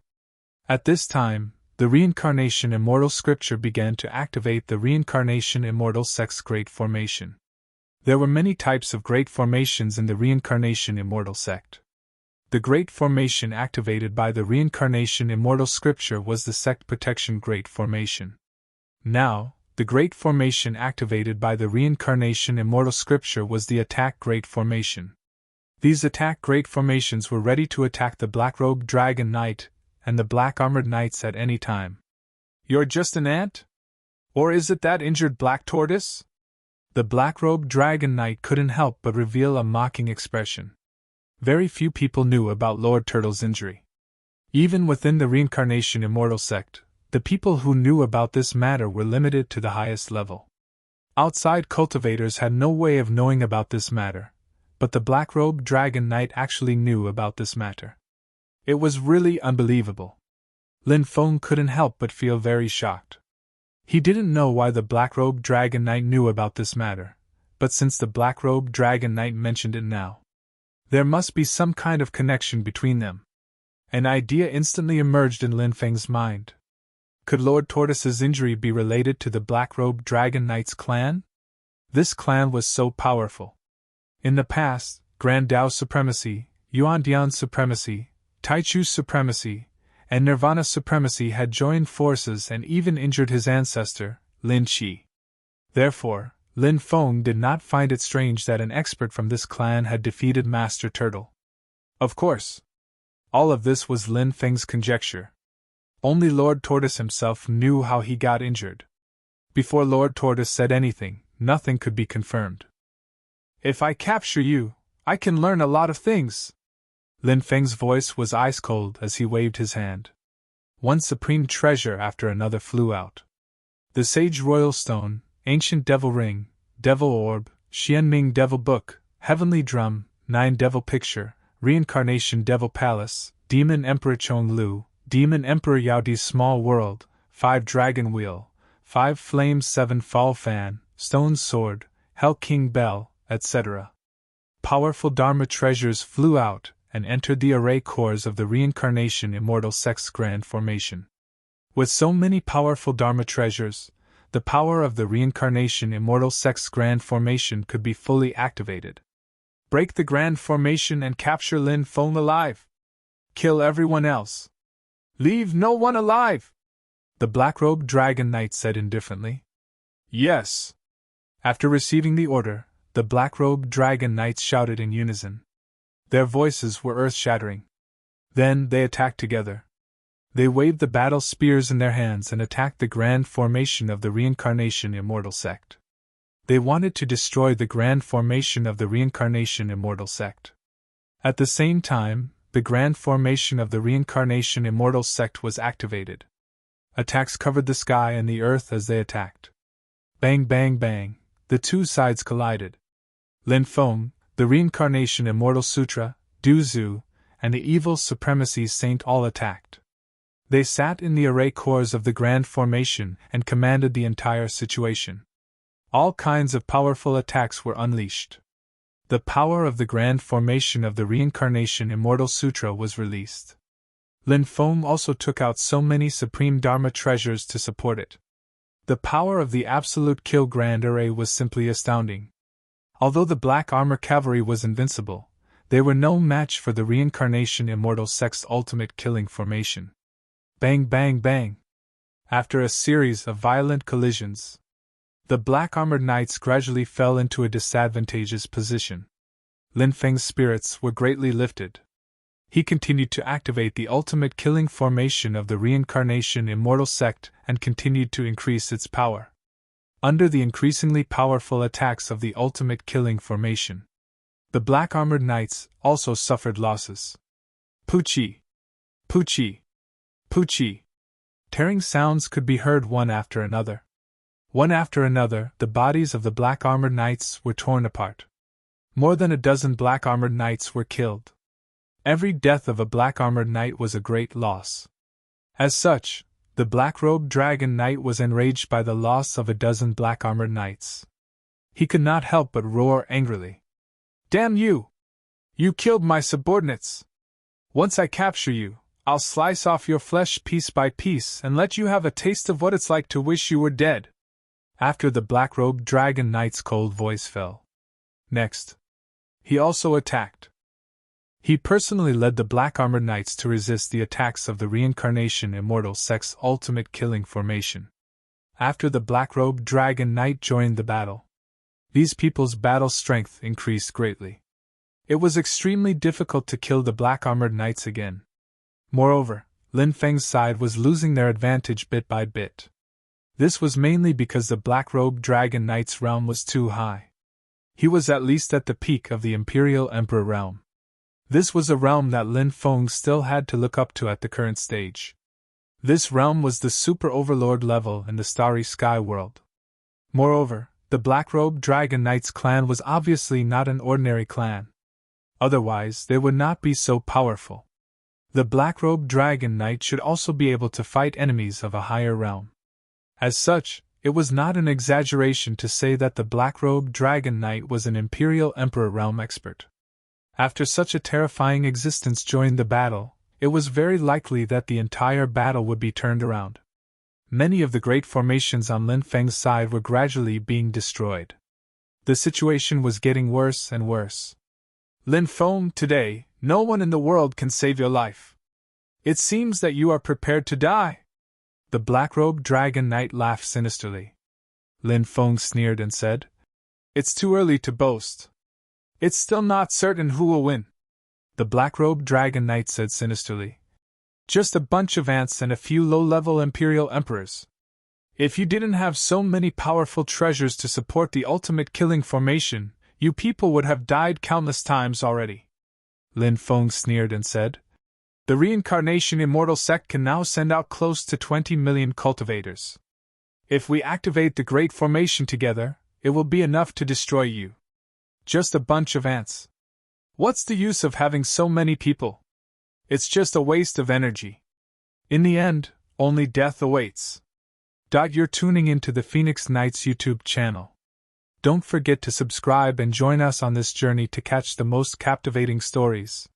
At this time, the Reincarnation Immortal Scripture began to activate the Reincarnation Immortal Sect's Great Formation. There were many types of Great Formations in the Reincarnation Immortal Sect. The Great Formation activated by the Reincarnation Immortal Scripture was the Sect Protection Great Formation. Now, the Great Formation activated by the Reincarnation Immortal Scripture was the Attack Great Formation. These Attack Great Formations were ready to attack the Black-Robed Dragon Knight and the Black-Armored Knights at any time. "You're just an ant? Or is it that injured Black Tortoise?" The Black-Robed Dragon Knight couldn't help but reveal a mocking expression. Very few people knew about Lord Turtle's injury. Even within the Reincarnation Immortal Sect, the people who knew about this matter were limited to the highest level. Outside cultivators had no way of knowing about this matter, but the Black-Robed Dragon Knight actually knew about this matter. It was really unbelievable. Lin Feng couldn't help but feel very shocked. He didn't know why the Black-Robed Dragon Knight knew about this matter, but since the Black-Robed Dragon Knight mentioned it now, there must be some kind of connection between them. An idea instantly emerged in Lin Feng's mind. Could Lord Tortoise's injury be related to the Black-Robed Dragon Knight's clan? This clan was so powerful. In the past, Grand Dao Supremacy, Yuan Dian Supremacy, Taichu's Supremacy, and Nirvana Supremacy had joined forces and even injured his ancestor, Lin Qi. Therefore, Lin Feng did not find it strange that an expert from this clan had defeated Master Turtle. Of course, all of this was Lin Feng's conjecture. Only Lord Tortoise himself knew how he got injured. Before Lord Tortoise said anything, nothing could be confirmed. "If I capture you, I can learn a lot of things." Lin Feng's voice was ice cold as he waved his hand. One supreme treasure after another flew out. The Sage Royal Stone, Ancient Devil Ring, Devil Orb, Xianming Devil Book, Heavenly Drum, Nine Devil Picture, Reincarnation Devil Palace, Demon Emperor Chong Lu, Demon Emperor Yaodi's Small World, 5 Dragon Wheel, 5 Flames 7 Fall Fan, Stone Sword, Hell King Bell, etc. Powerful Dharma treasures flew out and entered the array cores of the Reincarnation Immortal Sect's Grand Formation. With so many powerful Dharma treasures, the power of the Reincarnation Immortal Sect's Grand Formation could be fully activated. Break the Grand Formation and capture Lin Feng alive. Kill everyone else. Leave no one alive, the Black-Robed Dragon Knight said indifferently. Yes. After receiving the order, the Black-Robed Dragon Knights shouted in unison. Their voices were earth-shattering. Then they attacked together. They waved the battle spears in their hands and attacked the Grand Formation of the Reincarnation Immortal Sect. They wanted to destroy the Grand Formation of the Reincarnation Immortal Sect. At the same time, the Grand Formation of the Reincarnation Immortal Sect was activated. Attacks covered the sky and the earth as they attacked. Bang bang bang, the two sides collided. Lin Feng, the Reincarnation Immortal Sutra, Du Zhu, and the Evil Supremacy Saint all attacked. They sat in the array cores of the Grand Formation and commanded the entire situation. All kinds of powerful attacks were unleashed. The power of the Grand Formation of the Reincarnation Immortal Sutra was released. Lin Feng also took out so many supreme Dharma treasures to support it. The power of the Absolute Kill Grand Array was simply astounding. Although the Black Armor Cavalry was invincible, they were no match for the Reincarnation Immortal Sect's ultimate killing formation. Bang bang bang. After a series of violent collisions, the Black-Armored Knights gradually fell into a disadvantageous position. Lin Feng's spirits were greatly lifted. He continued to activate the ultimate killing formation of the Reincarnation Immortal Sect and continued to increase its power. Under the increasingly powerful attacks of the ultimate killing formation, the Black-Armored Knights also suffered losses. Poochie! Poochie! Poochie! Tearing sounds could be heard one after another. One after another, the bodies of the Black-Armored Knights were torn apart. More than a dozen Black-Armored Knights were killed. Every death of a Black-Armored Knight was a great loss. As such, the Black-Robed Dragon Knight was enraged by the loss of a dozen Black-Armored Knights. He could not help but roar angrily. Damn you! You killed my subordinates! Once I capture you, I'll slice off your flesh piece by piece and let you have a taste of what it's like to wish you were dead. After the Black-Robed Dragon Knight's cold voice fell. Next, he also attacked. He personally led the Black Armored Knights to resist the attacks of the Reincarnation Immortal Sect's Ultimate Killing Formation. After the Black-Robed Dragon Knight joined the battle, these people's battle strength increased greatly. It was extremely difficult to kill the Black Armored Knights again. Moreover, Lin Feng's side was losing their advantage bit by bit. This was mainly because the Black-Robed Dragon Knight's realm was too high. He was at least at the peak of the Imperial Emperor realm. This was a realm that Lin Feng still had to look up to at the current stage. This realm was the Super Overlord level in the Starry Sky world. Moreover, the Black-Robed Dragon Knight's clan was obviously not an ordinary clan. Otherwise, they would not be so powerful. The Black-Robed Dragon Knight should also be able to fight enemies of a higher realm. As such, it was not an exaggeration to say that the Black-Robed Dragon Knight was an Imperial Emperor realm expert. After such a terrifying existence joined the battle, it was very likely that the entire battle would be turned around. Many of the great formations on Lin Feng's side were gradually being destroyed. The situation was getting worse and worse. Lin Feng, today, no one in the world can save your life. It seems that you are prepared to die. The Black-Robed Dragon Knight laughed sinisterly. Lin Feng sneered and said, "It's too early to boast. It's still not certain who will win." The Black-Robed Dragon Knight said sinisterly, "Just a bunch of ants and a few low-level Imperial Emperors. If you didn't have so many powerful treasures to support the ultimate killing formation, you people would have died countless times already." Lin Feng sneered and said, "The Reincarnation Immortal Sect can now send out close to 20 million cultivators. If we activate the Great Formation together, it will be enough to destroy you. Just a bunch of ants. What's the use of having so many people? It's just a waste of energy. In the end, only death awaits." You're tuning into the Phoenix Knights YouTube channel. Don't forget to subscribe and join us on this journey to catch the most captivating stories.